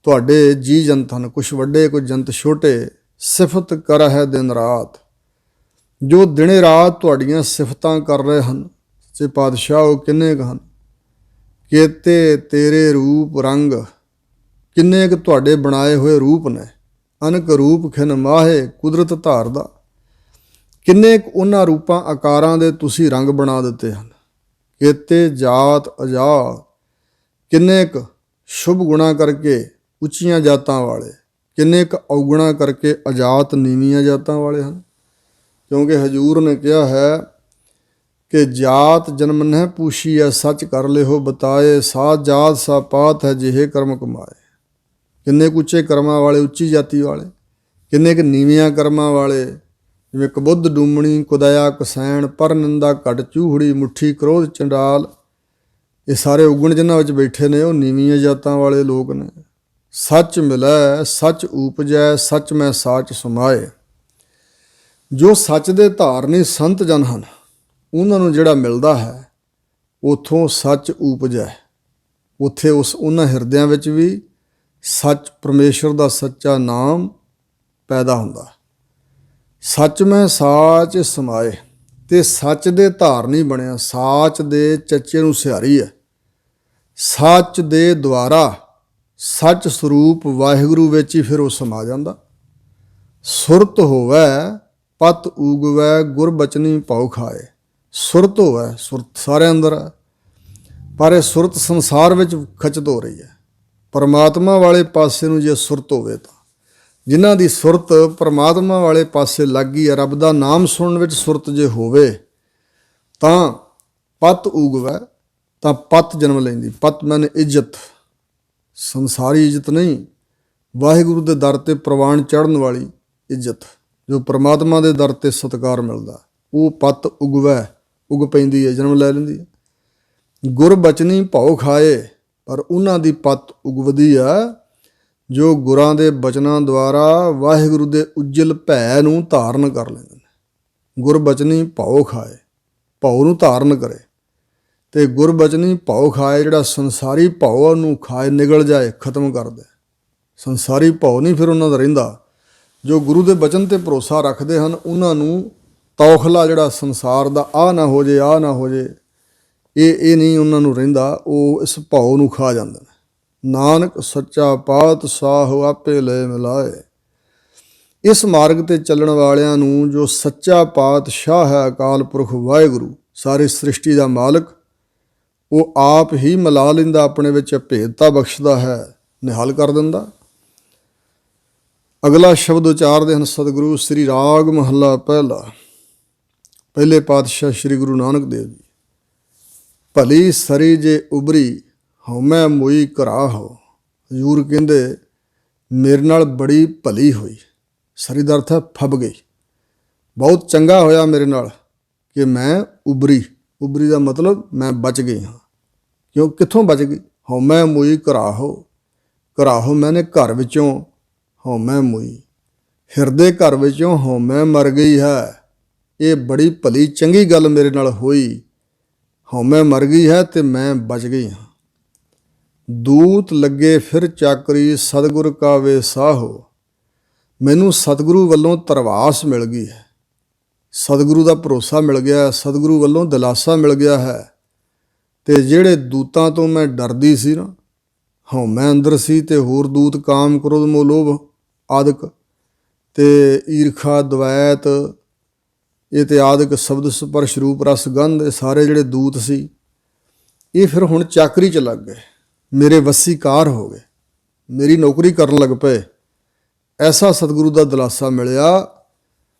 ਤੁਹਾਡੇ ਜੀ ਜੰਤ ਹਨ, ਕੁਛ ਵੱਡੇ ਕੁਝ ਜੰਤ ਛੋਟੇ। ਸਿਫਤ ਕਰ ਹੈ ਦਿਨ ਰਾਤ, ਜੋ ਦਿਨੇ ਰਾਤ ਤੁਹਾਡੀਆਂ ਸਿਫਤਾਂ ਕਰ ਰਹੇ ਹਨ। ਸੱਚੇ ਪਾਤਸ਼ਾਹ ਉਹ ਕਿੰਨੇ ਕੁ ਹਨ। ਕੇਤੇ ਤੇਰੇ ਰੂਪ ਰੰਗ, ਕਿੰਨੇ ਕੁ ਤੁਹਾਡੇ ਬਣਾਏ ਹੋਏ ਰੂਪ ਨੇ। ਅਨਕ ਰੂਪ ਖਿਨ ਮਾਹੇ ਕੁਦਰਤ ਧਾਰਦਾ, ਕਿੰਨੇ ਕੁ ਉਹਨਾਂ ਰੂਪਾਂ ਆਕਾਰਾਂ ਦੇ ਤੁਸੀਂ ਰੰਗ ਬਣਾ ਦਿੱਤੇ ਹਨ। ਕੇਤੇ ਜਾਤ ਅਜਾਤ, ਕਿੰਨੇ ਕੁ ਸ਼ੁਭ ਗੁਣਾ ਕਰਕੇ ਉੱਚੀਆਂ ਜਾਤਾਂ ਵਾਲੇ, ਕਿੰਨੇ ਕੁ ਔਗੁਣਾ ਕਰਕੇ ਅਜਾਤ ਨੀਵੀਆਂ ਜਾਤਾਂ ਵਾਲੇ ਹਨ। ਕਿਉਂਕਿ ਹਜ਼ੂਰ ਨੇ ਕਿਹਾ ਹੈ ਕਿ ਜਾਤ ਜਨਮ ਨਹਿ ਪੂਛੀ ਹੈ ਸੱਚ ਕਰ ਲਿਓ ਬਤਾਏ, ਸਾਤ ਜਾਤ ਸਾ ਪਾਤ ਹੈ ਜਿਹੇ ਕਰਮ ਕਮਾਏ। ਕਿੰਨੇ ਕੁ ਉੱਚੇ ਕਰਮਾਂ ਵਾਲੇ, ਉੱਚੀ ਜਾਤੀ ਵਾਲੇ, ਕਿੰਨੇ ਕੁ ਨੀਵੀਆਂ ਕਰਮਾਂ ਵਾਲੇ, ਜਿਵੇਂ ਕਬੁੱਧ ਡੂਮਣੀ ਕੁਦਇਆ ਕਸੈਣ, ਪਰ ਨਿੰਦਾ ਘਟ ਚੂਹੜੀ, ਮੁੱਠੀ ਕ੍ਰੋਧ ਚੰਡਾਲ। ਇਹ ਸਾਰੇ ਉਗਣ ਜਿਨ੍ਹਾਂ ਵਿੱਚ ਬੈਠੇ ਨੇ ਉਹ ਨੀਵੀਆਂ ਜਾਤਾਂ ਵਾਲੇ ਲੋਕ ਨੇ। ਸੱਚ ਮਿਲੈ ਸੱਚ ਊਪਜੈ, ਸੱਚ ਮੈਂ ਸਾਚ ਸਮਾਏ। ਜੋ ਸੱਚ ਦੇ ਧਾਰਨੀ ਸੰਤ ਜਨ ਹਨ, ਉਹਨਾਂ ਨੂੰ ਜਿਹੜਾ ਮਿਲਦਾ ਹੈ ਉੱਥੋਂ ਸੱਚ ਊਪਜੈ। ਉੱਥੇ ਉਹਨਾਂ ਹਿਰਦਿਆਂ ਵਿੱਚ ਵੀ ਸੱਚ, ਪਰਮੇਸ਼ਰ ਦਾ ਸੱਚਾ ਨਾਮ ਪੈਦਾ ਹੁੰਦਾ। ਸੱਚ ਮੈਂ ਸਾਚ ਸਮਾਏ, ਤੇ ਸੱਚ ਦੇ ਧਾਰਨੀ ਬਣਿਆ। ਸਾਚ ਦੇ ਚੱਚੇ ਨੂੰ ਸਿਹਾਰੀ ਹੈ। ਸੱਚ ਦੇ ਦੁਆਰਾ ਸੱਚ ਸਰੂਪ ਵਾਹਿਗੁਰੂ ਵਿੱਚ ਹੀ ਫਿਰ ਉਹ ਸਮਾ ਜਾਂਦਾ। ਸੁਰਤ ਹੋਵੈ ਪਤ ਊਗਵੈ, ਗੁਰ ਬਚਨੀ ਭਉ ਖਾਏ। ਸੁਰਤ ਹੋਵੈ, ਸੁਰਤ ਸਾਰੇ ਅੰਦਰ ਹੈ, ਪਰ ਇਹ ਸੁਰਤ ਸੰਸਾਰ ਵਿੱਚ ਖਚਤ ਹੋ ਰਹੀ ਹੈ। ਪਰਮਾਤਮਾ ਵਾਲੇ ਪਾਸੇ ਨੂੰ ਜੇ ਸੁਰਤ ਹੋਵੇ ਤਾਂ, ਜਿਨ੍ਹਾਂ ਦੀ ਸੁਰਤ ਪਰਮਾਤਮਾ ਵਾਲੇ ਪਾਸੇ ਲੱਗ ਗਈ ਹੈ, ਰੱਬ ਦਾ ਨਾਮ ਸੁਣਨ ਵਿੱਚ ਸੁਰਤ ਜੇ ਹੋਵੇ ਤਾਂ ਪਤ ਊਗਵੈ, ਤਾਂ ਪਤ ਜਨਮ ਲੈਂਦੀ। ਪਤ ਮੈਨੇ ਇੱਜ਼ਤ, ਸੰਸਾਰੀ ਇੱਜ਼ਤ ਨਹੀਂ, ਵਾਹਿਗੁਰੂ ਦੇ ਦਰ 'ਤੇ ਪ੍ਰਵਾਨ ਚੜ੍ਹਨ ਵਾਲੀ ਇੱਜ਼ਤ। ਜੋ ਪ੍ਰਮਾਤਮਾ ਦੇ ਦਰ 'ਤੇ ਸਤਿਕਾਰ ਮਿਲਦਾ, ਉਹ ਪੱਤ ਉਗਵੈ, ਉਗ ਪੈਂਦੀ ਹੈ, ਜਨਮ ਲੈ ਲੈਂਦੀ ਹੈ। ਗੁਰ ਬਚਨੀ ਭਉ ਖਾਏ, ਪਰ ਉਹਨਾਂ ਦੀ ਪੱਤ ਉਗਵਦੀ ਆ ਜੋ ਗੁਰਾਂ ਦੇ ਬਚਨਾਂ ਦੁਆਰਾ ਵਾਹਿਗੁਰੂ ਦੇ ਉਜਲ ਭੈ ਨੂੰ ਧਾਰਨ ਕਰ ਲੈਂਦੇ ਨੇ। ਗੁਰ ਬਚਨੀ ਭਉ ਖਾਏ, ਭਉ ਨੂੰ ਧਾਰਨ ਕਰੇ, ਅਤੇ ਗੁਰ ਬਚਨੀ ਭਉ ਖਾਏ, ਜਿਹੜਾ ਸੰਸਾਰੀ ਭਉ ਉਹਨੂੰ ਖਾਏ, ਨਿਗਲ ਜਾਏ, ਖਤਮ ਕਰ ਦੇ। ਸੰਸਾਰੀ ਭਉ ਨਹੀਂ ਫਿਰ ਉਹਨਾਂ ਦਾ ਰਹਿੰਦਾ। ਜੋ ਗੁਰੂ ਦੇ ਬਚਨ 'ਤੇ ਭਰੋਸਾ ਰੱਖਦੇ ਹਨ, ਉਹਨਾਂ ਨੂੰ ਤੌਖਲਾ ਜਿਹੜਾ ਸੰਸਾਰ ਦਾ, ਆਹ ਨਾ ਹੋ ਜੇ, ਆਹ ਨਾ ਹੋ ਜੇ, ਇਹ ਨਹੀਂ ਉਹਨਾਂ ਨੂੰ ਰਹਿੰਦਾ। ਉਹ ਇਸ ਭਉ ਨੂੰ ਖਾ ਜਾਂਦੇ ਨੇ। ਨਾਨਕ ਸੱਚਾ ਪਾਤਸ਼ਾਹ ਆਪੇ ਲੈ ਮਿਲਾਏ। ਇਸ ਮਾਰਗ 'ਤੇ ਚੱਲਣ ਵਾਲਿਆਂ ਨੂੰ ਜੋ ਸੱਚਾ ਪਾਤਸ਼ਾਹ ਹੈ, ਅਕਾਲ ਪੁਰਖ ਵਾਹਿਗੁਰੂ, ਸਾਰੀ ਸ੍ਰਿਸ਼ਟੀ ਦਾ ਮਾਲਕ, ਉਹ ਆਪ ਹੀ ਮਿਲਾ ਲੈਂਦਾ, ਆਪਣੇ ਵਿੱਚ ਭੇਦਤਾ ਬਖਸ਼ਦਾ ਹੈ, ਨਿਹਾਲ ਕਰ ਦਿੰਦਾ। ਅਗਲਾ ਸ਼ਬਦ ਉਚਾਰਦੇ ਹਨ ਸਤਿਗੁਰੂ ਸ੍ਰੀ ਰਾਗ ਮਹੱਲਾ ਪਹਿਲਾ। ਪਹਿਲੇ ਪਾਤਸ਼ਾਹ ਸ੍ਰੀ ਗੁਰੂ ਨਾਨਕ ਦੇਵ ਜੀ। ਭਲੀ ਸਰੀ ਜੇ ਉਬਰੀ, ਹਉਮੈ ਮੋਈ ਘਰਾ ਹੋ। ਹਜ਼ੂਰ ਕਹਿੰਦੇ ਮੇਰੇ ਨਾਲ ਬੜੀ ਭਲੀ ਹੋਈ। ਸਰੀ ਦਾ ਅਰਥ ਹੈ ਫੱਬ ਗਈ। ਬਹੁਤ ਚੰਗਾ ਹੋਇਆ ਮੇਰੇ ਨਾਲ ਕਿ ਮੈਂ ਉਬਰੀ। ਉਬਰੀ ਦਾ ਮਤਲਬ ਮੈਂ ਬਚ ਗਈ ਹਾਂ। ਕਿਉਂ, ਕਿੱਥੋਂ ਬਚ ਗਈ? ਹਉਮੈ ਮੋਈ ਘਰਾ ਹੋ। ਘਰਾ ਹੋ ਮੈਨੇ ਘਰ ਵਿੱਚੋਂ, ਹਉਮੈ ਮੋਈ, ਹਿਰਦੇ ਘਰ ਵਿੱਚੋਂ ਹਉਮੈ ਮਰ ਗਈ ਹੈ। ਇਹ ਬੜੀ ਭਲੀ ਚੰਗੀ ਗੱਲ ਮੇਰੇ ਨਾਲ ਹੋਈ। ਹਉਮੈ ਮਰ ਗਈ ਹੈ ਅਤੇ ਮੈਂ ਬਚ ਗਈ ਹਾਂ। ਦੂਤ ਲੱਗੇ ਫਿਰ ਚਾਕਰੀ, ਸਤਿਗੁਰ ਕਾ ਵੇ ਸਾਹੋ। ਮੈਨੂੰ ਸਤਿਗੁਰੂ ਵੱਲੋਂ ਧਰਵਾਸ ਮਿਲ ਗਈ ਹੈ। ਸਤਿਗੁਰੂ ਦਾ ਭਰੋਸਾ ਮਿਲ ਗਿਆ, ਸਤਿਗੁਰੂ ਵੱਲੋਂ ਦਿਲਾਸਾ ਮਿਲ ਗਿਆ ਹੈ। ਅਤੇ ਜਿਹੜੇ ਦੂਤਾਂ ਤੋਂ ਮੈਂ ਡਰਦੀ ਸੀ ਨਾ, ਹਉਮੈ ਅੰਦਰ ਸੀ, ਅਤੇ ਹੋਰ ਦੂਤ ਕਾਮ, ਕ੍ਰੋਧ, ਮੋਹ, ਲੋਭ ਆਦਿਕ, ਅਤੇ ਈਰਖਾ, ਦਵੈਤ, ਇਹ ਤੇ ਆਦਿਕ, ਸ਼ਬਦ ਸਪਰਸ਼ ਰੂਪ ਰਸ ਗੰਧ, ਇਹ ਸਾਰੇ ਜਿਹੜੇ ਦੂਤ ਸੀ, ਇਹ ਫਿਰ ਹੁਣ ਚਾਕਰੀ 'ਚ ਲੱਗ ਗਏ, ਮੇਰੇ ਵੱਸੀਕਾਰ ਹੋ ਗਏ, ਮੇਰੀ ਨੌਕਰੀ ਕਰਨ ਲੱਗ ਪਏ। ਐਸਾ ਸਤਿਗੁਰੂ ਦਾ ਦਿਲਾਸਾ ਮਿਲਿਆ।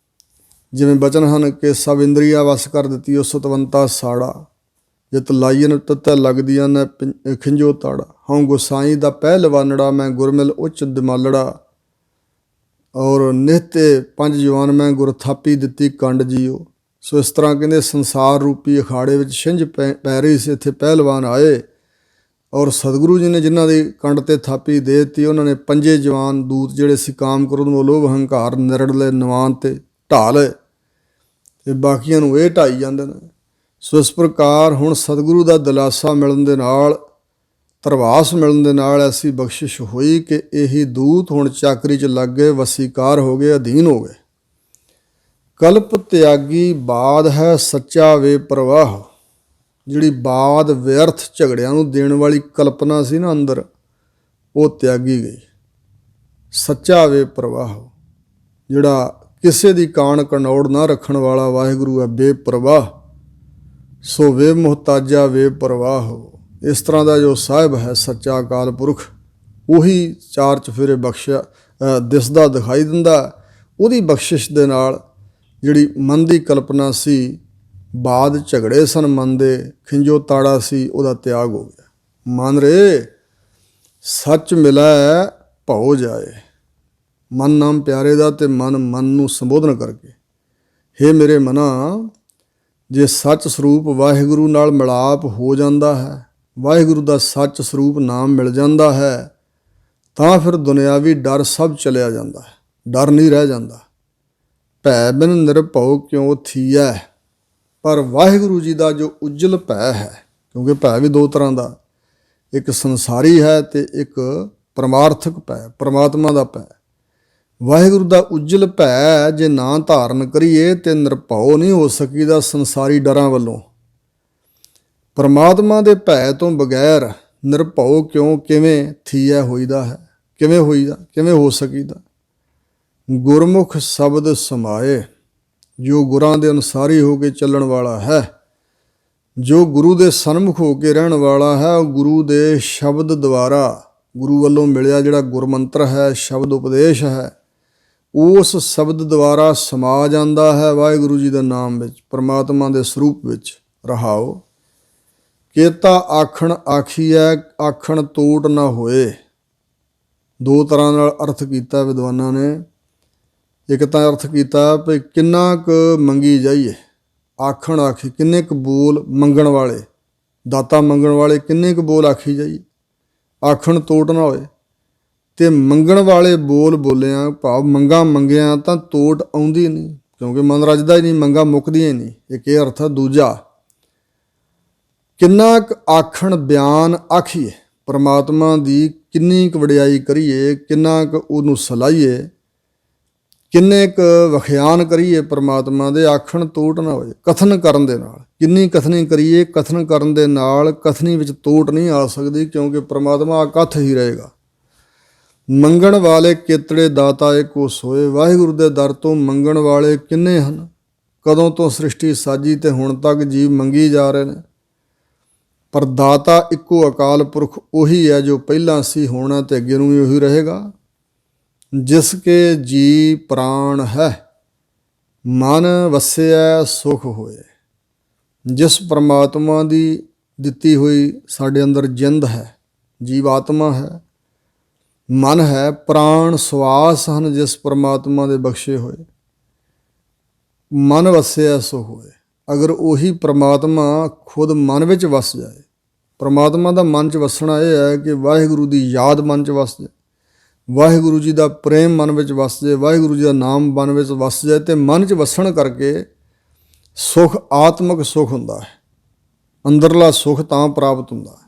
ਜਿਵੇਂ ਬਚਨ ਹਨ ਕਿ ਸਭ ਇੰਦਰੀਆ ਵਸ ਕਰ ਦਿੱਤੀ ਉਹ ਸਤਵੰਤਾ ਸਾੜਾ, ਜਿਤ ਲਾਈਨ ਤਤੈ ਲੱਗਦੀਆਂ ਨੇ ਖਿੰਜੋ ਤਾੜਾ। ਹਉ ਗੁਸਾਈ ਦਾ ਪਹਿਲਵਾਨੜਾ, ਮੈਂ ਗੁਰਮਿਲ ਉੱਚ ਦਿਮਾਲੜਾ। ਔਰ ਨਿਹਤੇ ਪੰਜ ਜਵਾਨ ਮੈਂ ਗੁਰ ਥਾਪੀ ਦਿੱਤੀ ਕੰਡ ਜੀਓ। ਸੋ ਇਸ ਤਰ੍ਹਾਂ ਕਹਿੰਦੇ ਸੰਸਾਰ ਰੂਪੀ ਅਖਾੜੇ ਵਿੱਚ ਛਿੰਝ ਪੈ ਰਹੀ ਸੀ। ਇੱਥੇ ਪਹਿਲਵਾਨ ਆਏ ਔਰ ਸਤਿਗੁਰੂ ਜੀ ਨੇ ਜਿਨ੍ਹਾਂ ਦੀ ਕੰਡ 'ਤੇ ਥਾਪੀ ਦੇ ਦਿੱਤੀ, ਉਹਨਾਂ ਨੇ ਪੰਜੇ ਜਵਾਨ ਦੂਤ ਜਿਹੜੇ ਸੀ, ਕਾਮ, ਕ੍ਰੋਧ, ਮੋਹ, ਲੋਭ, ਹੰਕਾਰ, ਨਿਰੜਲੇ ਨਿਵਾਨ 'ਤੇ ਢਾਹ ਲਏ, ਅਤੇ ਬਾਕੀਆਂ ਨੂੰ ਇਹ ਢਾਈ ਜਾਂਦੇ ਨੇ। ਸੋ ਇਸ ਪ੍ਰਕਾਰ ਹੁਣ ਸਤਿਗੁਰੂ ਦਾ ਦਿਲਾਸਾ ਮਿਲਣ ਦੇ ਨਾਲ, ਧਰਵਾਸ ਮਿਲਣ ਦੇ ਨਾਲ ਐਸੀ ਬਖਸ਼ਿਸ਼ ਹੋਈ ਕਿ ਇਹੀ ਦੂਤ ਹੁਣ ਚਾਕਰੀ 'ਚ ਲੱਗ ਗਏ, ਵਸੀਕਾਰ ਹੋ ਗਏ, ਅਧੀਨ ਹੋ ਗਏ। ਕਲਪ ਤਿਆਗੀ ਬਾਦ ਹੈ ਸੱਚਾ ਵੇ ਪ੍ਰਵਾਹ। ਜਿਹੜੀ ਬਾਦ ਵਿਅਰਥ ਝਗੜਿਆਂ ਨੂੰ ਦੇਣ ਵਾਲੀ ਕਲਪਨਾ ਸੀ ਨਾ ਅੰਦਰ, ਉਹ ਤਿਆਗੀ ਗਈ। ਸੱਚਾ ਵੇ ਪ੍ਰਵਾਹ, ਜਿਹੜਾ ਕਿਸੇ ਦੀ ਕਾਣ ਕਨੌੜ ਨਾ ਰੱਖਣ ਵਾਲਾ ਵਾਹਿਗੁਰੂ ਹੈ, ਬੇਪਰਵਾਹ। ਸੋ ਵੇ ਮੁਹਤਾਜਾ ਵੇ ਪ੍ਰਵਾਹ ਹੋ। ਇਸ ਤਰ੍ਹਾਂ ਦਾ ਜੋ ਸਾਹਿਬ ਹੈ ਸੱਚਾ ਅਕਾਲ ਪੁਰਖ, ਉਹੀ ਚਾਰ ਚਫੇਰੇ ਬਖਸ਼ਿਆ ਦਿਸਦਾ, ਦਿਖਾਈ ਦਿੰਦਾ। ਉਹਦੀ ਬਖਸ਼ਿਸ਼ ਦੇ ਨਾਲ ਜਿਹੜੀ ਮਨ ਦੀ ਕਲਪਨਾ ਸੀ, ਬਾਦ ਝਗੜੇ ਸਨ ਮਨ ਦੇ, ਖਿੰਜੋ ਤਾੜਾ ਸੀ, ਉਹਦਾ ਤਿਆਗ ਹੋ ਗਿਆ। ਮਨ ਰੇ ਸੱਚ ਮਿਲੈ ਭਉ ਜਾਏ। ਮਨ ਨਾਮ ਪਿਆਰੇ ਦਾ, ਅਤੇ ਮਨ ਨੂੰ ਸੰਬੋਧਨ ਕਰਕੇ, ਹੇ ਮੇਰੇ ਮਨਾ, ਜੇ ਸੱਚ ਸਰੂਪ ਵਾਹਿਗੁਰੂ ਨਾਲ ਮਿਲਾਪ ਹੋ ਜਾਂਦਾ ਹੈ, ਵਾਹਿਗੁਰੂ ਦਾ ਸੱਚ ਸਰੂਪ ਨਾਮ ਮਿਲ ਜਾਂਦਾ ਹੈ, ਤਾਂ ਫਿਰ ਦੁਨਿਆਵੀ ਡਰ ਸਭ ਚਲਿਆ ਜਾਂਦਾ ਹੈ। ਡਰ ਨਹੀਂ ਰਹਿ ਜਾਂਦਾ। ਭੈ ਬਿਨ ਨਿਰਭਉ ਕਿਉ ਥੀਐ। ਪਰ ਵਾਹਿਗੁਰੂ ਜੀ ਦਾ ਜੋ ਉਜਲ ਭੈ ਹੈ, ਕਿਉਂਕਿ ਭੈ ਵੀ ਦੋ ਤਰ੍ਹਾਂ ਦਾ, ਇੱਕ ਸੰਸਾਰੀ ਹੈ ਅਤੇ ਇੱਕ ਪਰਮਾਰਥਕ ਭੈ, ਪਰਮਾਤਮਾ ਦਾ ਭੈ। ਵਾਹਿਗੁਰੂ ਦਾ ਉਜਲ ਭੈ ਜੇ ਨਾ ਧਾਰਨ ਕਰੀਏ ਤੇ ਨਿਰਭਉ ਨਹੀਂ ਹੋ ਸਕੀਦਾ ਸੰਸਾਰੀ ਡਰਾਂ ਵੱਲੋਂ। ਪਰਮਾਤਮਾ ਦੇ ਭੈ ਤੋਂ ਬਗੈਰ ਨਿਰਭਉ ਕਿਉਂ, ਕਿਵੇਂ ਥੀਐ ਹੋਈਦਾ ਹੈ, ਕਿਵੇਂ ਹੋ ਸਕੀਦਾ। ਗੁਰਮੁਖ ਸ਼ਬਦ ਸਮਾਏ, ਜੋ ਗੁਰਾਂ ਦੇ ਅਨੁਸਾਰੀ ਹੋ ਕੇ ਚੱਲਣ ਵਾਲਾ ਹੈ, ਜੋ ਗੁਰੂ ਦੇ ਸਨਮੁਖ ਹੋ ਕੇ ਰਹਿਣ ਵਾਲਾ ਹੈ, ਉਹ ਗੁਰੂ ਦੇ ਸ਼ਬਦ ਦੁਆਰਾ, ਗੁਰੂ ਵੱਲੋਂ ਮਿਲਿਆ ਜਿਹੜਾ ਗੁਰਮੰਤਰ ਹੈ, ਸ਼ਬਦ ਉਪਦੇਸ਼ ਹੈ, ਉਸ ਸ਼ਬਦ ਦੁਆਰਾ ਸਮਾ ਜਾਂਦਾ ਹੈ ਵਾਹਿਗੁਰੂ ਜੀ ਦੇ ਨਾਮ ਵਿੱਚ, ਪਰਮਾਤਮਾ ਦੇ ਸਰੂਪ ਵਿੱਚ। ਰਹਾਓ ਕੇਤਾ ਆਖਣ ਆਖੀਐ, ਆਖਣ ਤੋਟ ਨਾ ਹੋਏ। ਦੋ ਤਰ੍ਹਾਂ ਨਾਲ ਅਰਥ ਕੀਤਾ ਵਿਦਵਾਨਾਂ ਨੇ। ਇੱਕ ਤਾਂ ਅਰਥ ਕੀਤਾ ਵੀ ਕਿੰਨਾ ਕੁ ਮੰਗੀ ਜਾਈਏ, ਆਖਣ ਆਖੀ ਕਿੰਨੇ ਕੁ ਬੋਲ ਮੰਗਣ ਵਾਲੇ, ਦਾਤਾ ਮੰਗਣ ਵਾਲੇ ਕਿੰਨੇ ਕੁ ਬੋਲ ਆਖੀ ਜਾਈਏ, ਆਖਣ ਤੋਟ ਨਾ ਹੋਏ। ਤੇ ਮੰਗਣ ਵਾਲੇ ਬੋਲ ਬੋਲਿਆਂ ਭਾਵ ਮੰਗਾਂ ਮੰਗਿਆਂ ਤਾਂ ਤੋਟ ਆਉਂਦੀ ਨਹੀਂ, ਕਿਉਂਕਿ ਮਨ ਰੱਜਦਾ ਹੀ ਨਹੀਂ, ਮੰਗਾਂ ਮੁੱਕਦੀਆਂ ਹੀ ਨਹੀਂ। ਇੱਕ ਇਹ ਅਰਥ ਆ। ਦੂਜਾ, ਕਿੰਨਾ ਕੁ ਆਖਣ ਬਿਆਨ ਆਖੀਏ, ਪਰਮਾਤਮਾ ਦੀ ਕਿੰਨੀ ਕੁ ਵਡਿਆਈ ਕਰੀਏ, ਕਿੰਨਾ ਕੁ ਉਹਨੂੰ ਸਲਾਹੀਏ, ਕਿੰਨੇ ਕੁ ਵਖਿਆਨ ਕਰੀਏ ਪਰਮਾਤਮਾ ਦੇ, ਆਖਣ ਤੋਟ ਨਾ ਹੋਏ। ਕਥਨ ਕਰਨ ਦੇ ਨਾਲ ਕਿੰਨੀ ਕਥਨੀ ਕਰੀਏ, ਕਥਨ ਕਰਨ ਦੇ ਨਾਲ ਕਥਨੀ ਵਿੱਚ ਤੋਟ ਨਹੀਂ ਆ ਸਕਦੀ, ਕਿਉਂਕਿ ਪਰਮਾਤਮਾ ਅਕਥ ਹੀ ਰਹੇਗਾ। ਮੰਗਣ ਵਾਲੇ ਕੇਤੜੇ ਦਾਤਾ ਏਕੋ ਸੋਏ, ਵਾਹਿਗੁਰੂ ਦੇ ਦਰ ਤੋਂ ਮੰਗਣ ਵਾਲੇ ਕਿੰਨੇ ਹਨ। ਕਦੋਂ ਤੋਂ ਸ੍ਰਿਸ਼ਟੀ ਸਾਜੀ ਤੇ ਹੁਣ ਤੱਕ ਜੀਵ ਮੰਗੀ ਜਾ ਰਹੇ ਨੇ, ਪਰ ਦਾਤਾ ਇੱਕੋ ਅਕਾਲ ਪੁਰਖ ਉਹੀ ਹੈ ਜੋ ਪਹਿਲਾਂ ਸੀ, ਹੋਣਾ ਤੇ ਅੱਗੇ ਨੂੰ ਵੀ ਉਹੀ ਰਹੇਗਾ। ਜਿਸ ਕੇ ਜੀ ਪ੍ਰਾਣ ਹੈ, ਮਨ ਵਸਿਆ ਸੁਖ ਹੋਏ। ਜਿਸ ਪਰਮਾਤਮਾ ਦੀ ਦਿੱਤੀ ਹੋਈ ਸਾਡੇ ਅੰਦਰ ਜਿੰਦ ਹੈ, ਜੀਵਾਤਮਾ ਹੈ, ਮਨ ਹੈ, ਪ੍ਰਾਣ ਸਵਾਸ ਹਨ, ਜਿਸ ਪਰਮਾਤਮਾ ਦੇ ਬਖਸ਼ੇ ਹੋਏ, ਮਨ ਵਸਿਆ ਸੁਖ ਹੋਏ। ਅਗਰ ਉਹੀ ਪਰਮਾਤਮਾ ਖੁਦ ਮਨ ਵਿੱਚ ਵਸ ਜਾਏ, ਪਰਮਾਤਮਾ ਦਾ ਮਨ 'ਚ ਵਸਣਾ ਇਹ ਹੈ ਕਿ ਵਾਹਿਗੁਰੂ ਦੀ ਯਾਦ ਮਨ 'ਚ ਵਸ ਜਾਏ, ਵਾਹਿਗੁਰੂ ਜੀ ਦਾ ਪ੍ਰੇਮ ਮਨ ਵਿੱਚ ਵਸ ਜਾਏ, ਵਾਹਿਗੁਰੂ ਜੀ ਦਾ ਨਾਮ ਮਨ ਵਿੱਚ ਵਸ ਜਾਏ, ਤੇ ਮਨ 'ਚ ਵਸਣ ਕਰਕੇ ਸੁਖ ਆਤਮਿਕ ਸੁਖ ਹੁੰਦਾ ਹੈ। ਅੰਦਰਲਾ ਸੁਖ ਤਾਂ ਪ੍ਰਾਪਤ ਹੁੰਦਾ ਹੈ।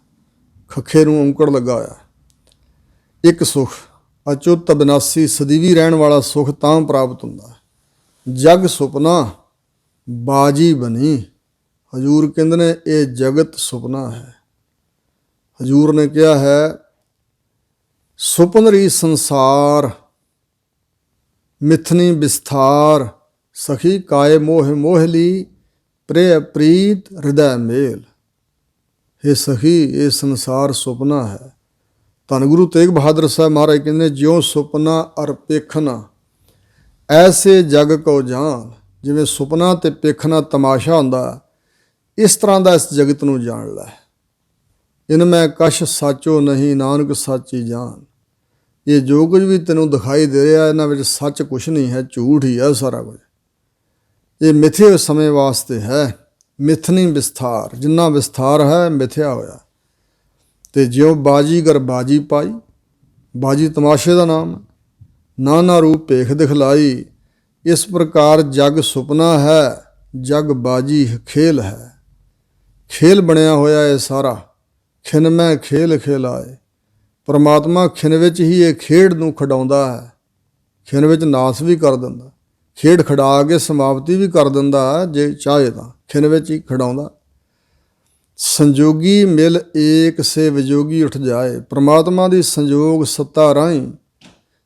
ਖੱਖੇ ਨੂੰ ਔਂਕੜ ਲੱਗਾ ਹੋਇਆ, ਇੱਕ ਸੁਖ ਅਚੁੱਤ ਅਬਿਨਾਸੀ ਸਦੀਵੀ ਰਹਿਣ ਵਾਲਾ ਸੁਖ ਤਾਂ ਪ੍ਰਾਪਤ ਹੁੰਦਾ ਹੈ। ਜਗ ਸੁਪਨਾ ਬਾਜੀ ਬਣੀ, ਹਜ਼ੂਰ ਕਹਿੰਦੇ ਨੇ ਇਹ ਜਗਤ ਸੁਪਨਾ ਹੈ। ਹਜ਼ੂਰ ਨੇ ਕਿਹਾ ਹੈ, ਸੁਪਨਰੀ ਸੰਸਾਰ ਮਿਥਨੀ ਵਿਸਥਾਰ, ਸਖੀ ਕਾਏ ਮੋਹ ਮੋਹਲੀ, ਪ੍ਰੇ ਪ੍ਰੀਤ ਹਿਰਦੈ ਮੇਲ। ਇਹ ਸਖੀ ਇਹ ਸੰਸਾਰ ਸੁਪਨਾ ਹੈ। ਧੰਨ ਗੁਰੂ ਤੇਗ ਬਹਾਦਰ ਸਾਹਿਬ ਮਹਾਰਾਜ ਕਹਿੰਦੇ, ਜਿਉਂ ਸੁਪਨਾ ਅਰ ਪੇਖਣਾ ਐਸੇ ਜਗ ਕੋ ਜਾਣ। ਜਿਵੇਂ ਸੁਪਨਾ ਤੇ ਪੇਖਣਾ ਤਮਾਸ਼ਾ ਹੁੰਦਾ, ਇਸ ਤਰ੍ਹਾਂ ਦਾ ਇਸ ਜਗਤ ਨੂੰ ਜਾਣ ਲੈ। ਇਨ ਮੈਂ ਕਛ ਸਾਚੋ ਨਹੀਂ, ਨਾਨਕ ਸਾਚੀ ਜਾਨ। ਇਹ ਜੋ ਕੁਝ ਵੀ ਤੈਨੂੰ ਦਿਖਾਈ ਦੇ ਰਿਹਾ, ਇਹਨਾਂ ਵਿੱਚ ਸੱਚ ਕੁਛ ਨਹੀਂ ਹੈ, ਝੂਠ ਹੀ ਹੈ ਸਾਰਾ ਕੁਝ। ਇਹ ਮਿੱਥੇ ਹੋਏ ਸਮੇਂ ਵਾਸਤੇ ਹੈ। ਮਿਥਨੀ ਵਿਸਥਾਰ, ਜਿੰਨਾ ਵਿਸਥਾਰ ਹੈ ਮਿਥਿਆ ਹੋਇਆ। ਤੇ ਜਿਉਂ ਬਾਜੀਗਰ ਬਾਜੀ ਪਾਈ, ਬਾਜੀ ਤਮਾਸ਼ੇ ਦਾ ਨਾਮ, ਨਾਨਾ ਰੂਪ ਭੇਖ ਦਿਖਲਾਈ। ਇਸ ਪ੍ਰਕਾਰ ਜਗ ਸੁਪਨਾ ਹੈ, ਜਗ ਬਾਜੀ ਖੇਲ ਹੈ। ਖੇਲ ਬਣਿਆ ਹੋਇਆ ਇਹ ਸਾਰਾ, ਖਿਨ ਮੈਂ ਖੇਲ ਖੇਲਾਏ। ਪਰਮਾਤਮਾ ਖਿਨ ਵਿੱਚ ਹੀ ਇਹ ਖੇਡ ਨੂੰ ਖਿਡਾਉਂਦਾ ਹੈ। ਖਿਨ ਵਿੱਚ ਨਾਸ ਵੀ ਕਰ ਦਿੰਦਾ, ਖੇਡ ਖਿਡਾ ਕੇ ਸਮਾਪਤੀ ਵੀ ਕਰ ਦਿੰਦਾ, ਜੇ ਚਾਹੇ ਤਾਂ ਖਿਨ ਵਿੱਚ ਹੀ ਖਿਡਾਉਂਦਾ। ਸੰਜੋਗੀ ਮਿਲ ਏਕ ਸੇ ਵਿਜੋਗੀ ਉੱਠ ਜਾਏ। ਪਰਮਾਤਮਾ ਦੀ ਸੰਜੋਗ ਸੱਤਾ ਰਾਹੀਂ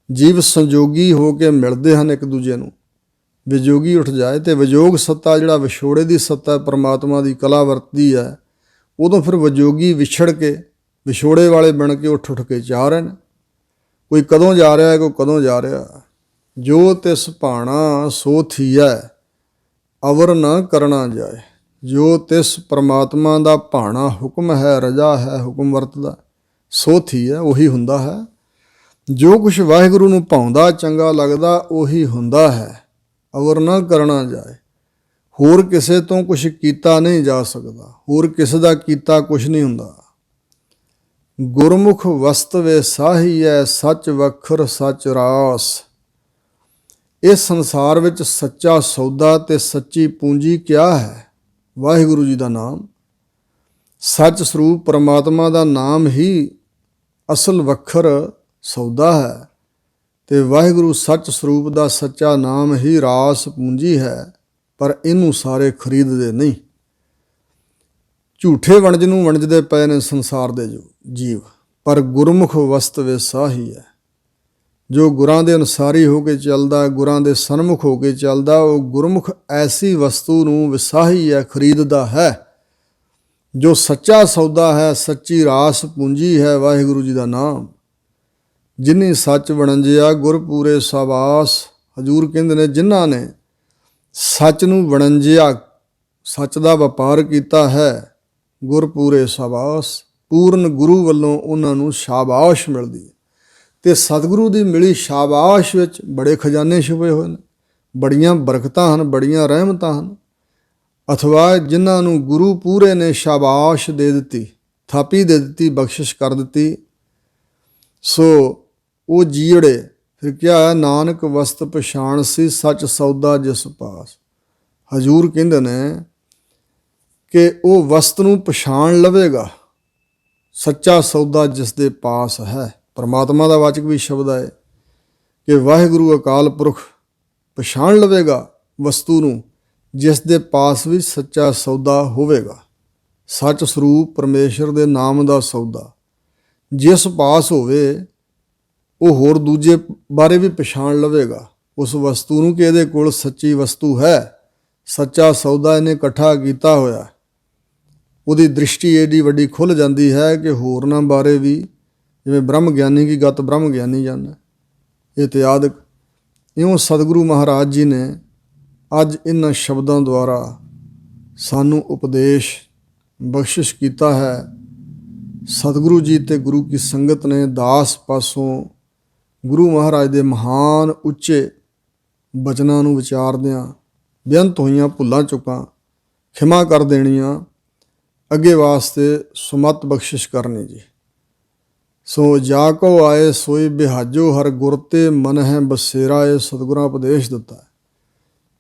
ਜੀਵ ਸੰਜੋਗੀ ਹੋ ਕੇ ਮਿਲਦੇ ਹਨ ਇੱਕ ਦੂਜੇ ਨੂੰ, ਵਿਜੋਗੀ ਉੱਠ ਜਾਏ। ਤੇ ਵਿਜੋਗ ਸੱਤਾ ਜਿਹੜਾ ਵਿਛੋੜੇ ਦੀ ਸੱਤਾ ਪਰਮਾਤਮਾ ਦੀ ਕਲਾ ਵਰਤਦੀ ਹੈ, ਉਦੋਂ ਫਿਰ ਵਿਜੋਗੀ ਵਿਛੜ ਕੇ ਵਿਛੋੜੇ ਵਾਲੇ ਬਣ ਕੇ ਉੱਠ ਕੇ ਜਾ ਰਹੇ ਨੇ। ਕੋਈ ਕਦੋਂ ਜਾ ਰਿਹਾ, ਕੋਈ ਕਦੋਂ ਜਾ ਰਿਹਾ। ਜੋ ਤਿਸ ਭਾਣਾ ਸੋ ਥੀਐ, ਅਵਰ ਨਾ ਕਰਨਾ ਜਾਏ। ਜੋ ਤਿਸ ਪਰਮਾਤਮਾ ਦਾ ਭਾਣਾ ਹੁਕਮ ਹੈ, ਰਜਾ ਹੈ, ਹੁਕਮ ਵਰਤਦਾ, ਸੋ ਥੀਐ, ਉਹੀ ਹੁੰਦਾ ਹੈ। ਜੋ ਕੁਛ ਵਾਹਿਗੁਰੂ ਨੂੰ ਭਾਉਂਦਾ ਚੰਗਾ ਲੱਗਦਾ ਉਹੀ ਹੁੰਦਾ ਹੈ। ਅਵਰ ਨਾ ਕਰਨਾ ਜਾਏ। ਹੋਰ ਕਿਸੇ ਤੋਂ ਕੁਛ ਕੀਤਾ ਨਹੀਂ ਜਾ ਸਕਦਾ, ਹੋਰ ਕਿਸੇ ਦਾ ਕੀਤਾ ਕੁਛ ਨਹੀਂ ਹੁੰਦਾ। ਗੁਰਮੁਖ ਵਸਤ ਵੇ ਸਾਹੀਐ, ਸੱਚ ਵਖਰ ਸੱਚ ਰਾਸ। ਇਸ ਸੰਸਾਰ ਵਿੱਚ ਸੱਚਾ ਸੌਦਾ ਤੇ ਸੱਚੀ ਪੂੰਜੀ ਕਿਆ ਹੈ? ਵਾਹਿਗੁਰੂ ਜੀ ਦਾ ਨਾਮ। ਸੱਚ ਸਰੂਪ ਪਰਮਾਤਮਾ ਦਾ ਨਾਮ ਹੀ ਅਸਲ ਵੱਖਰ ਸੌਦਾ ਹੈ, ਤੇ ਵਾਹਿਗੁਰੂ ਸੱਚ ਸਰੂਪ ਦਾ ਸੱਚਾ ਨਾਮ ਹੀ ਰਾਸ ਪੂੰਜੀ ਹੈ। ਪਰ ਇਹਨੂੰ ਸਾਰੇ ਖਰੀਦਦੇ ਨਹੀਂ। ਝੂਠੇ ਵਣਜ ਨੂੰ ਵਣਜਦੇ ਪਏ ਨੇ ਸੰਸਾਰ ਦੇ ਜੀਵ, ਪਰ ਗੁਰਮੁਖ ਵਸਤ ਵੇ ਸਾਹੀ ਹੈ। ਜੋ ਗੁਰਾਂ ਦੇ ਅਨੁਸਾਰੀ ਹੋ ਕੇ ਚੱਲਦਾ, ਗੁਰਾਂ ਦੇ ਸਨਮੁਖ ਹੋ ਕੇ ਚੱਲਦਾ, ਉਹ ਗੁਰਮੁਖ ਐਸੀ ਵਸਤੂ ਨੂੰ ਵਿਸਾਹੀ ਹੈ, ਖਰੀਦਦਾ ਹੈ। ਜੋ ਸੱਚਾ ਸੌਦਾ ਹੈ, ਸੱਚੀ ਰਾਸ ਪੂੰਜੀ ਹੈ, ਵਾਹਿਗੁਰੂ ਜੀ ਦਾ ਨਾਮ। ਜਿਨੀ ਸੱਚ ਵਣੰਜਿਆ ਗੁਰ ਪੂਰੇ ਸਾਬਾਸ। ਹਜ਼ੂਰ ਕਹਿੰਦੇ ਨੇ, ਜਿਨ੍ਹਾਂ ਨੇ ਸੱਚ ਨੂੰ ਵਣੰਜਿਆ, ਸੱਚ ਦਾ ਵਪਾਰ ਕੀਤਾ ਹੈ, ਗੁਰ ਪੂਰੇ ਸਾਬਾਸ। ਪੂਰਨ ਗੁਰੂ ਵੱਲੋਂ ਉਹਨਾਂ ਨੂੰ ਸ਼ਾਬਾਸ਼ ਮਿਲਦੀ ਹੈ। ਤੇ ਸਤਿਗੁਰੂ ਦੀ ਮਿਲੀ ਸ਼ਾਬਾਸ਼ ਵਿੱਚ ਬੜੇ ਖਜ਼ਾਨੇ ਛੁਪੇ ਹੋਏ ਨੇ। ਬੜੀਆਂ ਬਰਕਤਾਂ ਹਨ, ਬੜੀਆਂ ਰਹਿਮਤਾਂ ਹਨ। ਅਥਵਾ ਜਿਨ੍ਹਾਂ ਨੂੰ ਗੁਰੂ ਪੂਰੇ ਨੇ ਸ਼ਾਬਾਸ਼ ਦੇ ਦਿੱਤੀ, ਥਾਪੀ ਦੇ ਦਿੱਤੀ, ਬਖਸ਼ਿਸ਼ ਕਰ ਦਿੱਤੀ, ਸੋ ਉਹ ਜੀੜੇ। ਫਿਰ ਕਿਹਾ ਹੈ, ਨਾਨਕ ਵਸਤ ਪਛਾਣ ਸੀ, ਸੱਚ ਸੌਦਾ ਜਿਸ ਪਾਸ। ਹਜ਼ੂਰ ਕਹਿੰਦੇ ਨੇ ਕਿ ਉਹ ਵਸਤ ਨੂੰ ਪਛਾਣ ਲਵੇਗਾ, ਸੱਚਾ ਸੌਦਾ ਜਿਸ ਦੇ ਪਾਸ ਹੈ। ਪਰਮਾਤਮਾ ਦਾ ਵਾਚਕ ਵੀ ਸ਼ਬਦ ਹੈ ਕਿ ਵਾਹਿਗੁਰੂ ਅਕਾਲ ਪੁਰਖ ਪਛਾਣ ਲਵੇਗਾ ਵਸਤੂ ਨੂੰ, ਜਿਸ ਦੇ ਪਾਸ ਵੀ ਸੱਚਾ ਸੌਦਾ ਹੋਵੇਗਾ। ਸੱਚ ਸਰੂਪ ਪਰਮੇਸ਼ਰ ਦੇ ਨਾਮ ਦਾ ਸੌਦਾ ਜਿਸ ਪਾਸ ਹੋਵੇ, ਉਹ ਹੋਰ ਦੂਜੇ ਬਾਰੇ ਵੀ ਪਛਾਣ ਲਵੇਗਾ ਉਸ ਵਸਤੂ ਨੂੰ, ਕਿ ਇਹਦੇ ਕੋਲ ਸੱਚੀ ਵਸਤੂ ਹੈ, ਸੱਚਾ ਸੌਦਾ ਇਹਨੇ ਇਕੱਠਾ ਕੀਤਾ ਹੋਇਆ। ਉਹਦੀ ਦ੍ਰਿਸ਼ਟੀ ਏਡੀ ਵੱਡੀ ਖੁੱਲ੍ਹ ਜਾਂਦੀ ਹੈ ਕਿ ਹੋਰਨਾਂ ਬਾਰੇ ਵੀ, ਜਿਵੇਂ ਬ੍ਰਹਮ ਗਿਆਨੀ ਕੀ ਗਤ ਬ੍ਰਹਮ ਗਿਆਨੀ ਜਾਣੈ ਇਤਿਆਦਿ। ਇਉਂ ਸਤਿਗੁਰੂ ਮਹਾਰਾਜ ਜੀ ਨੇ ਅੱਜ ਇਹਨਾਂ ਸ਼ਬਦਾਂ ਦੁਆਰਾ ਸਾਨੂੰ ਉਪਦੇਸ਼ ਬਖਸ਼ਿਸ਼ ਕੀਤਾ ਹੈ। ਸਤਿਗੁਰੂ ਜੀ ਅਤੇ ਗੁਰੂ ਕੀ ਸੰਗਤ ਨੇ ਦਾਸ ਪਾਸੋਂ ਗੁਰੂ ਮਹਾਰਾਜ ਦੇ ਮਹਾਨ ਉੱਚੇ ਬਚਨਾਂ ਨੂੰ ਵਿਚਾਰਦਿਆਂ ਬੇਅੰਤ ਹੋਈਆਂ ਭੁੱਲਾਂ ਚੁੱਕਾਂ ਖਿਮਾ ਕਰ ਦੇਣੀਆਂ, ਅੱਗੇ ਵਾਸਤੇ ਸੁਮਤ ਬਖਸ਼ਿਸ਼ ਕਰਨੀ ਜੀ। ਸੋ ਜਾ ਕੋ ਆਏ ਸੋਈ ਬਿਹਾਜੋ, ਹਰ ਗੁਰ ਤੇ ਮਨ ਹੈ ਬਸੇਰਾ। ਇਹ ਸਤਿਗੁਰਾਂ ਉਪਦੇਸ਼ ਦਿੱਤਾ ਹੈ।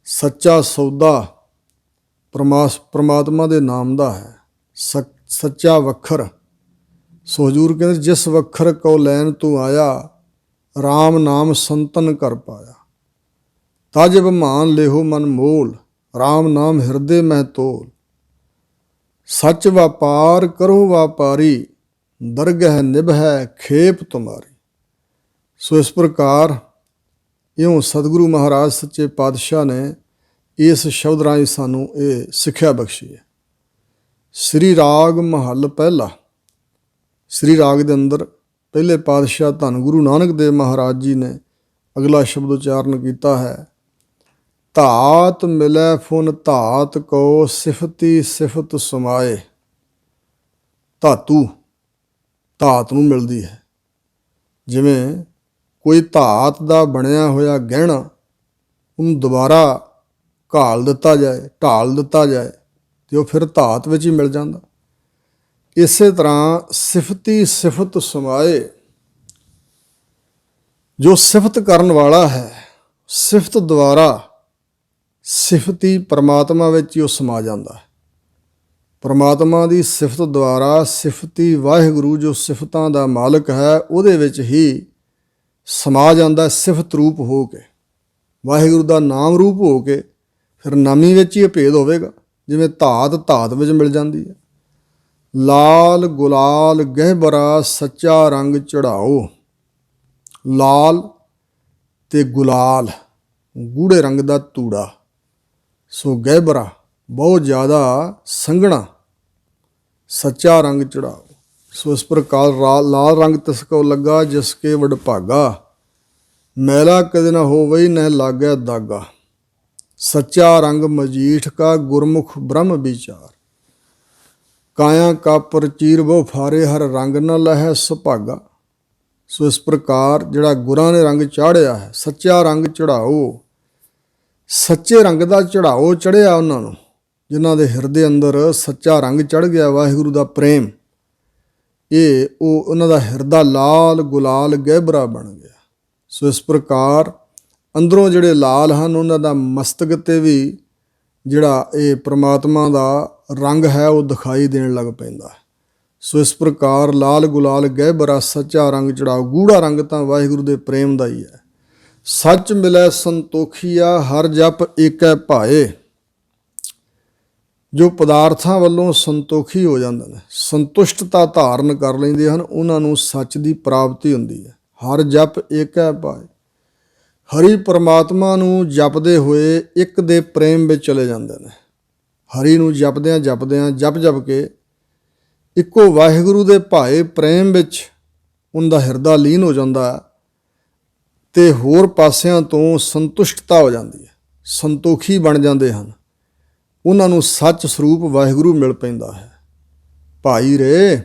ਸੱਚਾ ਸੌਦਾ ਪਰਮਾਤਮਾ ਦੇ ਨਾਮ ਦਾ ਹੈ, ਸੱਚਾ ਵੱਖਰ। ਸੋ ਹਜ਼ੂਰ ਕਹਿੰਦੇ, ਜਿਸ ਵੱਖਰ ਕੋ ਲੈਣ ਤੂੰ ਆਇਆ, ਰਾਮ ਨਾਮ ਸੰਤਨ ਕਰ ਪਾਇਆ। ਤਜ ਬਮਾਨ ਲੇਹੋ ਮਨ ਮੋਲ, ਰਾਮ ਨਾਮ ਹਿਰਦੇ ਮਹਿ ਤੋਲ। ਸੱਚ ਵਪਾਰ ਕਰੋ ਵਾਪਾਰੀ, ਦਰਗਹਿ ਨਿਭੈ ਖੇਪ ਤੁਮਾਰੀ। ਸੋ ਇਸ ਪ੍ਰਕਾਰ ਇਉਂ ਸਤਿਗੁਰੂ ਮਹਾਰਾਜ ਸੱਚੇ ਪਾਤਸ਼ਾਹ ਨੇ ਇਸ ਸ਼ਬਦ ਰਾਹੀਂ ਸਾਨੂੰ ਇਹ ਸਿੱਖਿਆ ਬਖਸ਼ੀ ਹੈ। ਸ੍ਰੀ ਰਾਗ ਮਹੱਲ ਪਹਿਲਾ। ਸ੍ਰੀ ਰਾਗ ਦੇ ਅੰਦਰ ਪਹਿਲੇ ਪਾਤਸ਼ਾਹ ਧੰਨ ਗੁਰੂ ਨਾਨਕ ਦੇਵ ਮਹਾਰਾਜ ਜੀ ਨੇ ਅਗਲਾ ਸ਼ਬਦ ਉਚਾਰਨ ਕੀਤਾ ਹੈ। ਧਾਤ ਮਿਲੈ ਫੁਨ ਧਾਤ ਕੋ, ਸਿਫਤੀ ਸਿਫਤ ਸਮਾਏ। ਧਾਤੂ ਧਾਤ ਨੂੰ ਮਿਲਦੀ ਹੈ। ਜਿਵੇਂ ਕੋਈ ਧਾਤ ਦਾ ਬਣਿਆ ਹੋਇਆ ਗਹਿਣਾ, ਉਹਨੂੰ ਦੁਬਾਰਾ ਢਾਲ ਦਿੱਤਾ ਜਾਏ ਤੇ ਉਹ ਫਿਰ ਧਾਤ ਵਿੱਚ ਹੀ ਮਿਲ ਜਾਂਦਾ। ਇਸੇ ਤਰ੍ਹਾਂ ਸਿਫਤੀ ਸਿਫਤ ਸਮਾਏ, ਜੋ ਸਿਫਤ ਕਰਨ ਵਾਲਾ ਹੈ, ਸਿਫਤ ਦੁਆਰਾ ਸਿਫਤੀ ਪਰਮਾਤਮਾ ਵਿੱਚ ਹੀ ਉਹ ਸਮਾ ਜਾਂਦਾ ਹੈ। ਪਰਮਾਤਮਾ ਦੀ ਸਿਫਤ ਦੁਆਰਾ ਸਿਫਤੀ ਵਾਹਿਗੁਰੂ ਜੋ ਸਿਫਤਾਂ ਦਾ ਮਾਲਕ ਹੈ, ਉਹਦੇ ਵਿੱਚ ਹੀ ਸਮਾ ਜਾਂਦਾ ਸਿਫਤ ਰੂਪ ਹੋ ਕੇ, ਵਾਹਿਗੁਰੂ ਦਾ ਨਾਮ ਰੂਪ ਹੋ ਕੇ। ਫਿਰ ਨਾਮੀ ਵਿੱਚ ਹੀ ਭੇਦ ਹੋਵੇਗਾ, ਜਿਵੇਂ ਧਾਤ ਵਿੱਚ ਮਿਲ ਜਾਂਦੀ ਹੈ। ਲਾਲ ਗੁਲਾਲ ਗਹਿਬਰਾ, ਸੱਚਾ ਰੰਗ ਚੜਾਓ। ਲਾਲ ਤੇ ਗੁਲਾਲ ਗੂੜੇ ਰੰਗ ਦਾ ਤੂੜਾ, ਸੋ ਗਹਿਬਰਾ ਬਹੁਤ ਜ਼ਿਆਦਾ ਸੰਘਣਾ, ਸੱਚਾ ਰੰਗ ਚੜਾਓ। ਸੋ ਇਸ ਪ੍ਰਕਾਰ ਲਾਲ ਰੰਗ ਤਿਸ ਕੋ ਲੱਗਾ, ਜਿਸ ਕੇ ਵਡਭਾਗਾ। ਮੈਲਾ ਕਦੇ ਨਾ ਹੋਵਈ, ਨਹਿ ਲਾਗੈ ਦਾਗਾ। ਸੱਚਾ ਰੰਗ ਮਜੀਠ ਕਾ, ਗੁਰਮੁਖ ਬ੍ਰਹਮ ਵਿਚਾਰ। ਕਾਇਆ ਕਾ ਪ੍ਰਚੀਰ ਬਹੁ ਫਾਰੇ, ਹਰ ਰੰਗ ਨਾ ਲਹੈ ਸੁਭਾਗਾ। ਸੋ ਇਸ ਪ੍ਰਕਾਰ ਜਿਹੜਾ ਗੁਰਾਂ ਨੇ ਰੰਗ ਚਾੜਿਆ ਹੈ, ਸੱਚਾ ਰੰਗ ਚੜਾਓ। ਸੱਚੇ ਰੰਗ ਦਾ ਚੜਾਓ ਚੜਿਆ ਉਹਨਾਂ ਨੂੰ, ਜਿਨ੍ਹਾਂ ਦੇ ਹਿਰਦੇ ਅੰਦਰ ਸੱਚਾ ਰੰਗ ਚੜ੍ਹ ਗਿਆ, ਵਾਹਿਗੁਰੂ ਦਾ ਪ੍ਰੇਮ। ਇਹ ਉਹਨਾਂ ਦਾ ਹਿਰਦਾ ਲਾਲ ਗੁਲਾਲ ਗਹਿਬਰਾ ਬਣ ਗਿਆ। ਸੋ ਇਸ ਪ੍ਰਕਾਰ ਅੰਦਰੋਂ ਜਿਹੜੇ ਲਾਲ ਹਨ, ਉਹਨਾਂ ਦਾ ਮਸਤਕ 'ਤੇ ਵੀ ਜਿਹੜਾ ਇਹ ਪ੍ਰਮਾਤਮਾ ਦਾ ਰੰਗ ਹੈ ਉਹ ਦਿਖਾਈ ਦੇਣ ਲੱਗ ਪੈਂਦਾ ਹੈ। ਸੋ ਇਸ ਪ੍ਰਕਾਰ ਲਾਲ ਗੁਲਾਲ ਗਹਿਬਰਾ, ਸੱਚਾ ਰੰਗ ਚੜਾਓ। ਗੂੜਾ ਰੰਗ ਤਾਂ ਵਾਹਿਗੁਰੂ ਦੇ ਪ੍ਰੇਮ ਦਾ ਹੀ ਹੈ। ਸੱਚ ਮਿਲੈ ਸੰਤੋਖੀਆ, ਹਰ ਜਪ ਏਕੈ ਭਾਏ। ਜੋ ਪਦਾਰਥਾਂ ਵੱਲੋਂ ਸੰਤੋਖੀ ਹੋ ਜਾਂਦੇ ਨੇ, ਸੰਤੁਸ਼ਟਤਾ ਧਾਰਨ ਕਰ ਲੈਂਦੇ ਹਨ, ਉਹਨਾਂ ਨੂੰ ਸੱਚ ਦੀ ਪ੍ਰਾਪਤੀ ਹੁੰਦੀ ਹੈ। ਹਰ ਜਪ ਏਕੈ ਭਾਏ। ਹਰੀ ਪਰਮਾਤਮਾ ਨੂੰ ਜਪਦੇ ਹੋਏ ਇੱਕ ਦੇ ਪ੍ਰੇਮ ਵਿੱਚ ਚਲੇ ਜਾਂਦੇ ਨੇ। ਹਰੀ ਨੂੰ ਜਪਦਿਆਂ ਜਪ ਕੇ ਇੱਕੋ ਵਾਹਿਗੁਰੂ ਦੇ ਭਾਏ ਪ੍ਰੇਮ ਵਿੱਚ ਉਹਦਾ ਹਿਰਦਾ ਲੀਨ ਹੋ ਜਾਂਦਾ ਹੈ, ਅਤੇ ਹੋਰ ਪਾਸਿਆਂ ਤੋਂ ਸੰਤੁਸ਼ਟਤਾ ਹੋ ਜਾਂਦੀ ਹੈ, ਸੰਤੋਖੀ ਬਣ ਜਾਂਦੇ ਹਨ। ਉਹਨਾਂ ਨੂੰ ਸੱਚ ਸਰੂਪ ਵਾਹਿਗੁਰੂ ਮਿਲ ਪੈਂਦਾ ਹੈ। ਭਾਈ ਰੇ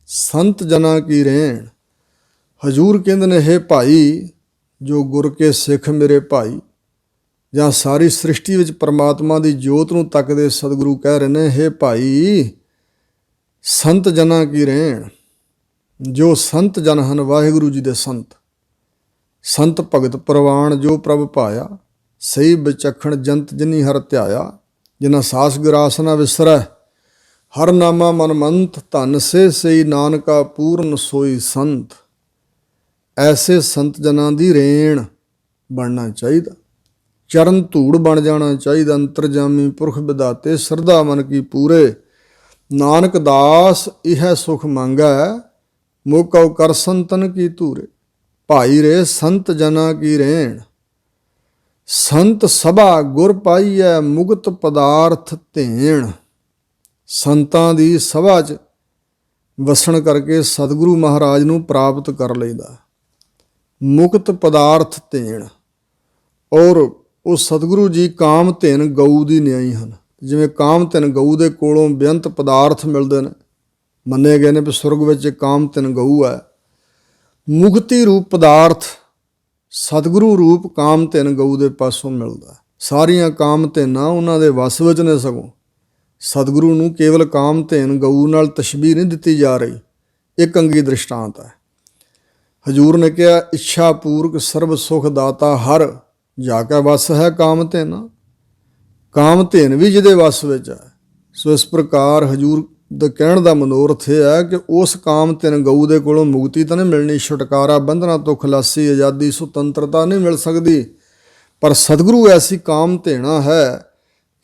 ਸੰਤ ਜਨਾਂ ਕੀ ਰੇਣ। ਹਜ਼ੂਰ ਕਹਿੰਦੇ ਨੇ, ਹੇ ਭਾਈ, ਜੋ ਗੁਰ ਕੇ ਸਿੱਖ ਮੇਰੇ ਭਾਈ, ਜਾਂ ਸਾਰੀ ਸ੍ਰਿਸ਼ਟੀ ਵਿੱਚ ਪਰਮਾਤਮਾ ਦੀ ਜੋਤ ਨੂੰ ਤੱਕਦੇ ਸਤਿਗੁਰੂ ਕਹਿ ਰਹੇ ਨੇ, ਹੇ ਭਾਈ ਸੰਤ ਜਨਾਂ ਕੀ ਰਹਿਣ। ਜੋ ਸੰਤ ਜਨ ਹਨ ਵਾਹਿਗੁਰੂ ਜੀ ਦੇ ਸੰਤ, ਸੰਤ ਭਗਤ ਪ੍ਰਵਾਨ ਜੋ ਪ੍ਰਭ ਭਾਇਆ। ਸਹੀ ਵਿਚਖਣ ਜੰਤ ਜਿਨੀ ਹਰ ਧਿਆਇਆ। ਜਿਨਾ ਸਾਸ ਗਰਾਸ ਨਾ ਵਿਸਰੈ, ਹਰ ਨਾਮਾ ਮਨ ਮੰਤ। ਧਨ ਸੇ ਸਈ ਨਾਨਕਾ ਪੂਰਨ ਸੋਈ ਸੰਤ। ਐਸੇ ਸੰਤ ਜਨਾਂ ਦੀ ਰੇਣ ਬਣਨਾ ਚਾਹੀਦਾ। ਚਰਨ ਧੂੜ ਬਣ ਜਾਣਾ ਚਾਹੀਦਾ। ਅੰਤਰਜਾਮੀ ਪੁਰਖ ਵਿਦਾਤੇ ਸਰਦਾ ਮਨ ਕੀ ਪੂਰੇ। ਨਾਨਕ ਦਾਸ ਇਹ ਸੁਖ ਮੰਗੈ, ਮੋਕਉ ਕਰ ਸੰਤਨ ਕੀ ਧੂਰੇ। ਭਾਈ ਰੇ ਸੰਤ ਜਨਾਂ ਕੀ ਰੇਣ। ਸੰਤ ਸਭਾ ਗੁਰ ਪਾਈਐ, ਮੁਕਤ ਪਦਾਰਥ ਧੇਣ। ਸੰਤਾਂ ਦੀ ਸਭਾ 'ਚ ਵਸਣ ਕਰਕੇ ਸਤਿਗੁਰੂ ਮਹਾਰਾਜ ਨੂੰ ਪ੍ਰਾਪਤ ਕਰ ਲਈਦਾ। ਮੁਕਤ ਪਦਾਰਥ ਧੇਣ। ਔਰ ਉਹ ਸਤਿਗੁਰੂ ਜੀ ਕਾਮ ਧੇਨ ਗਊ ਦੀ ਨਿਆਈ ਹਨ। ਜਿਵੇਂ ਕਾਮ ਧੇਨ ਗਊ ਦੇ ਕੋਲੋਂ ਬੇਅੰਤ ਪਦਾਰਥ ਮਿਲਦੇ ਨੇ, ਮੰਨੇ ਗਏ ਨੇ ਵੀ ਸੁਰਗ ਵਿੱਚ ਕਾਮ ਧੇਨ ਗਊ ਹੈ। ਮੁਕਤੀ ਰੂਪ ਪਦਾਰਥ ਸਤਿਗੁਰੂ ਰੂਪ ਕਾਮ ਧੇਨ ਗਊ ਦੇ ਪਾਸੋਂ ਮਿਲਦਾ। ਸਾਰੀਆਂ ਕਾਮ ਧੇਨਾਂ ਉਹਨਾਂ ਦੇ ਵੱਸ ਵਿੱਚ ਨੇ। ਸਗੋਂ ਸਤਿਗੁਰੂ ਨੂੰ ਕੇਵਲ ਕਾਮ ਧੇਨ ਗਊ ਨਾਲ ਤਸ਼ਬੀਹ ਨਹੀਂ ਦਿੱਤੀ ਜਾ ਰਹੀ, ਇੱਕ ਅੰਗੀ ਦ੍ਰਿਸ਼ਟਾਂਤ ਹੈ। ਹਜ਼ੂਰ ਨੇ ਕਿਹਾ, ਇੱਛਾ ਪੂਰਕ ਸਰਬ ਸੁਖ ਦਾਤਾ ਹਰ, ਜਾ ਕੇ ਵੱਸ ਹੈ ਕਾਮ ਧੇਨ। ਕਾਮ ਧੇਨ ਵੀ ਜਿਹਦੇ ਵੱਸ ਵਿੱਚ ਹੈ। ਸੋ ਇਸ ਪ੍ਰਕਾਰ ਹਜ਼ੂਰ ਦੇ ਕਹਿਣ ਦਾ ਮਨੋਰਥ ਇਹ ਹੈ ਕਿ ਉਸ ਕਾਮ ਧੇਨ ਗਊ ਦੇ ਕੋਲੋਂ ਮੁਕਤੀ ਤਾਂ ਨਹੀਂ ਮਿਲਣੀ, ਛੁਟਕਾਰਾ ਬੰਧਨਾਂ ਤੋਂ ਖਲਾਸੀ, ਆਜ਼ਾਦੀ, ਸੁਤੰਤਰਤਾ ਨਹੀਂ ਮਿਲ ਸਕਦੀ। ਪਰ ਸਤਿਗੁਰੂ ਐਸੀ ਕਾਮ ਧੇਣਾ ਹੈ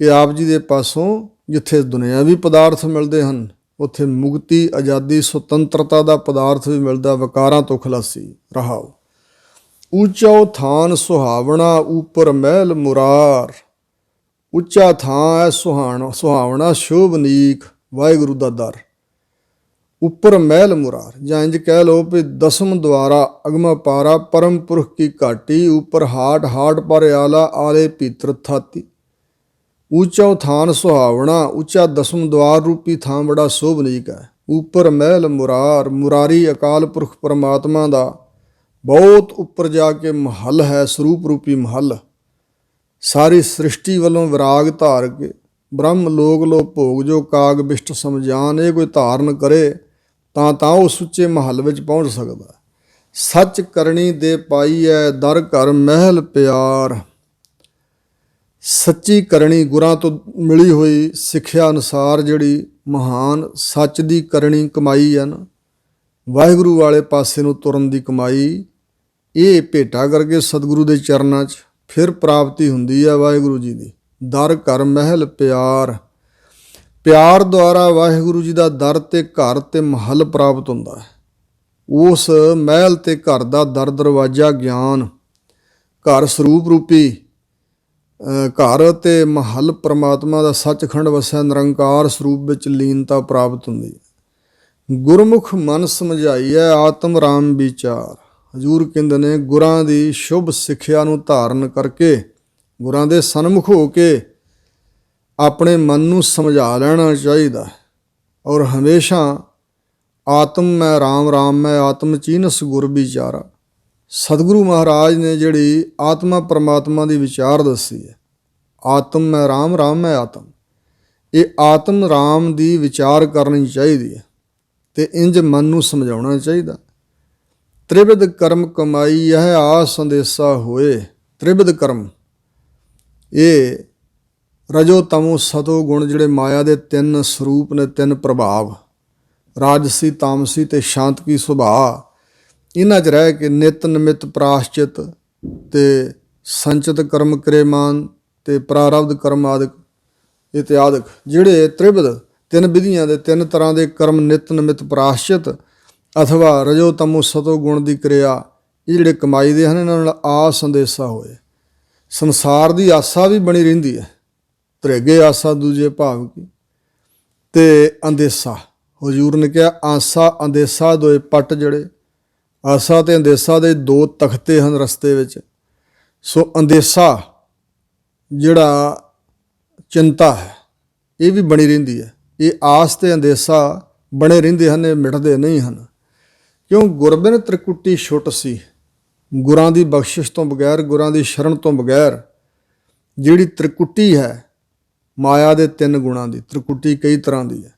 ਕਿ ਆਪ ਜੀ ਦੇ ਪਾਸੋਂ ਜਿੱਥੇ ਦੁਨਿਆਵੀ ਪਦਾਰਥ ਮਿਲਦੇ ਹਨ, ਉੱਥੇ ਮੁਕਤੀ, ਆਜ਼ਾਦੀ, ਸੁਤੰਤਰਤਾ ਦਾ ਪਦਾਰਥ ਵੀ ਮਿਲਦਾ। ਵਿਕਾਰਾਂ ਤੋਂ ਖਲਾਸੀ। ਰਹਾਓ। ਉੱਚਾ ਥਾਨ ਸੁਹਾਵਣਾ, ਉੱਪਰ ਮਹਿਲ ਮੁਰਾਰ। ਉੱਚਾ ਥਾਂ ਹੈ ਸੁਹਾਵਣਾ ਸ਼ੋਭਨੀਕ ਵਾਹਿਗੁਰੂ ਦਾ ਦਰ। ਉੱਪਰ ਮਹਿਲ ਮੁਰਾਰ, ਜਾਂ ਇੰਝ ਕਹਿ ਲਓ ਵੀ ਦਸਮ ਦੁਆਰਾ ਅਗਮਾ ਪਾਰਾ, ਪਰਮ ਪੁਰਖ ਕੀ ਘਾਟੀ। ਉੱਪਰ ਹਾਟ ਹਾਟ ਪਰ ਆਲਾ, ਆਲੇ ਭੀਤਰ ਥਾਤੀ। ਉੱਚਾ ਥਾਨ ਸੁਹਾਵਣਾ, ਉੱਚਾ ਦਸਮ ਦੁਆਰ ਰੂਪੀ ਥਾਂ ਬੜਾ ਸ਼ੋਭਨੀਕ ਹੈ। ਉੱਪਰ ਮਹਿਲ ਮੁਰਾਰ, ਮੁਰਾਰੀ ਅਕਾਲ ਪੁਰਖ ਪਰਮਾਤਮਾ ਦਾ ਬਹੁਤ ਉੱਪਰ ਜਾ ਕੇ ਮਹੱਲ ਹੈ, ਸਰੂਪ ਰੂਪੀ ਮਹੱਲ। ਸਾਰੀ ਸ੍ਰਿਸ਼ਟੀ ਵੱਲੋਂ ਵਿਰਾਗ ਧਾਰ ਕੇ ਬ੍ਰਹਮ ਲੋਕ ਲੋ ਭੋਗ ਜੋ ਕਾਗ ਬਿਸ਼ਟ ਸਮਝਾਨ। ਇਹ ਕੋਈ ਧਾਰਨ ਕਰੇ ਤਾਂ ਉਹ ਸੁੱਚੇ ਮਹੱਲ ਵਿੱਚ ਪਹੁੰਚ ਸਕਦਾ। ਸੱਚ ਕਰਨੀ ਦੇ ਪਾਈਐ, ਦਰ ਘਰ ਮਹਿਲ ਪਿਆਰ। ਸੱਚੀ ਕਰਨੀ, ਗੁਰਾਂ ਤੋਂ ਮਿਲੀ ਹੋਈ ਸਿੱਖਿਆ ਅਨੁਸਾਰ ਜਿਹੜੀ ਮਹਾਨ ਸੱਚ ਦੀ ਕਰਨੀ ਕਮਾਈ ਹੈ ਨਾ, ਵਾਹਿਗੁਰੂ ਵਾਲੇ ਪਾਸੇ ਨੂੰ ਤੁਰਨ ਦੀ ਕਮਾਈ, ਇਹ ਭੇਟਾ ਕਰਕੇ ਸਤਿਗੁਰੂ ਦੇ ਚਰਨਾਂ 'ਚ ਫਿਰ ਪ੍ਰਾਪਤੀ ਹੁੰਦੀ ਹੈ ਵਾਹਿਗੁਰੂ ਜੀ ਦੀ। ਦਰ ਘਰ ਮਹਿਲ ਪਿਆਰ। ਪਿਆਰ ਦੁਆਰਾ ਵਾਹਿਗੁਰੂ ਜੀ ਦਾ ਦਰ ਤੇ ਘਰ ਤੇ ਮਹੱਲ ਪ੍ਰਾਪਤ ਹੁੰਦਾ ਹੈ। ਉਸ ਮਹਿਲ ਤੇ ਘਰ ਦਾ ਦਰ ਦਰਵਾਜ਼ਾ ਗਿਆਨ, ਘਰ ਸਰੂਪ ਰੂਪੀ ਘਰ ਤੇ ਮਹੱਲ ਪਰਮਾਤਮਾ ਦਾ ਸੱਚਖੰਡ ਵਸਿਆ ਨਿਰੰਕਾਰ ਸਰੂਪ ਵਿੱਚ ਲੀਨਤਾ ਪ੍ਰਾਪਤ ਹੁੰਦੀ ਹੈ। ਗੁਰਮੁਖ ਮਨ ਸਮਝਾਈਐ, ਆਤਮ ਰਾਮ ਵਿਚਾਰ। ਹਜ਼ੂਰ ਕਹਿੰਦੇ ਨੇ, ਗੁਰਾਂ ਦੀ ਸ਼ੁਭ ਸਿੱਖਿਆ ਨੂੰ ਧਾਰਨ ਕਰਕੇ, ਗੁਰਾਂ ਦੇ ਸਨਮੁਖ ਹੋ ਕੇ ਆਪਣੇ ਮਨ ਨੂੰ ਸਮਝਾ ਲੈਣਾ ਚਾਹੀਦਾ। ਔਰ ਹਮੇਸ਼ਾ ਆਤਮ ਮੈਂ ਰਾਮ, ਰਾਮ ਮੈਂ ਆਤਮ ਚੀਨਸ ਗੁਰ ਵਿਚਾਰਾ। ਸਤਿਗੁਰੂ ਮਹਾਰਾਜ ਨੇ ਜਿਹੜੀ ਆਤਮਾ ਪਰਮਾਤਮਾ ਦੀ ਵਿਚਾਰ ਦੱਸੀ ਹੈ, ਆਤਮ ਮੈਂ ਰਾਮ, ਰਾਮ ਮੈਂ ਆਤਮ, ਇਹ ਆਤਮ ਰਾਮ ਦੀ ਵਿਚਾਰ ਕਰਨੀ ਚਾਹੀਦੀ ਹੈ ਅਤੇ ਇੰਝ ਮਨ ਨੂੰ ਸਮਝਾਉਣਾ ਚਾਹੀਦਾ। ਤ੍ਰਿਵਿਧ ਕਰਮ ਕਮਾਈ ਇਹ ਆਸ ਸੰਦੇਸਾ ਹੋਏ। ਤ੍ਰਿਵਿਧ ਕਰਮ, ਇਹ ਰਜੋ ਤਮੋ ਸਤੋ ਗੁਣ ਜਿਹੜੇ ਮਾਇਆ ਦੇ ਤਿੰਨ ਸਰੂਪ ਨੇ, ਤਿੰਨ ਪ੍ਰਭਾਵ, ਰਾਜਸੀ, ਤਾਮਸੀ ਅਤੇ ਸ਼ਾਂਤ ਕੀ ਸੁਭਾਅ, ਇਹਨਾਂ 'ਚ ਰਹਿ ਕੇ ਨਿਤ ਨਿਮਿਤ ਪ੍ਰਾਸ਼ਚਿਤ ਅਤੇ ਸੰਚਿਤ ਕਰਮ ਕਿਰੇਮਾਨ ਅਤੇ ਪ੍ਰਾਰਬਧ ਕਰਮ ਆਦਿਕ ਇਤਿਆਦਿਕ, ਜਿਹੜੇ ਤ੍ਰਿਵਿਧ ਤਿੰਨ ਵਿਧੀਆਂ ਦੇ ਤਿੰਨ ਤਰ੍ਹਾਂ ਦੇ ਕਰਮ, ਨਿਤ ਨਿਮਿਤ ਪ੍ਰਾਸ਼ਚਿਤ ਅਥਵਾ ਰਜੋ ਤਮੋ ਸਤੋ ਗੁਣ ਦੀ ਕਿਰਿਆ, ਇਹ ਜਿਹੜੇ ਕਮਾਈ ਦੇ ਹਨ, ਇਹਨਾਂ ਨਾਲ ਆਸ ਸੰਦੇਸਾ ਹੋਏ। ਸੰਸਾਰ ਦੀ ਆਸਾ ਵੀ ਬਣੀ ਰਹਿੰਦੀ ਹੈ, ਧਰੇਗੇ ਆਸਾ ਦੂਜੇ ਭਾਵ ਕੀ, ਅਤੇ ਅੰਦੇਸਾ। ਹਜ਼ੂਰ ਨੇ ਕਿਹਾ, ਆਸਾ ਅੰਦੇਸਾ ਦੋਏ ਪੱਟ ਜਿਹੜੇ, ਆਸਾ ਅਤੇ ਅੰਦੇਸਾ ਦੇ ਦੋ ਤਖਤੇ ਹਨ ਰਸਤੇ ਵਿੱਚ। ਸੋ ਅੰਦੇਸਾ ਜਿਹੜਾ ਚਿੰਤਾ ਹੈ, ਇਹ ਵੀ ਬਣੀ ਰਹਿੰਦੀ ਹੈ। ਇਹ ਆਸ ਅਤੇ ਅੰਦੇਸਾ ਬਣੇ ਰਹਿੰਦੇ ਹਨ, ਇਹ ਮਿਟਦੇ ਨਹੀਂ ਹਨ। ਕਿਉਂ? ਗੁਰਬਿਨ ਤ੍ਰਿਕੁਟੀ ਛੁੱਟ ਸੀ। ਗੁਰਾਂ ਦੀ ਬਖਸ਼ਿਸ਼ ਤੋਂ ਬਗੈਰ, ਗੁਰਾਂ ਦੀ ਸ਼ਰਨ ਤੋਂ ਬਗੈਰ ਜਿਹੜੀ ਤ੍ਰਿਕੁਟੀ ਹੈ ਮਾਇਆ ਦੇ 3 ਗੁਣਾਂ ਦੀ, ਤ੍ਰਿਕੁਟੀ ਕਈ ਤਰ੍ਹਾਂ ਦੀ ਹੈ।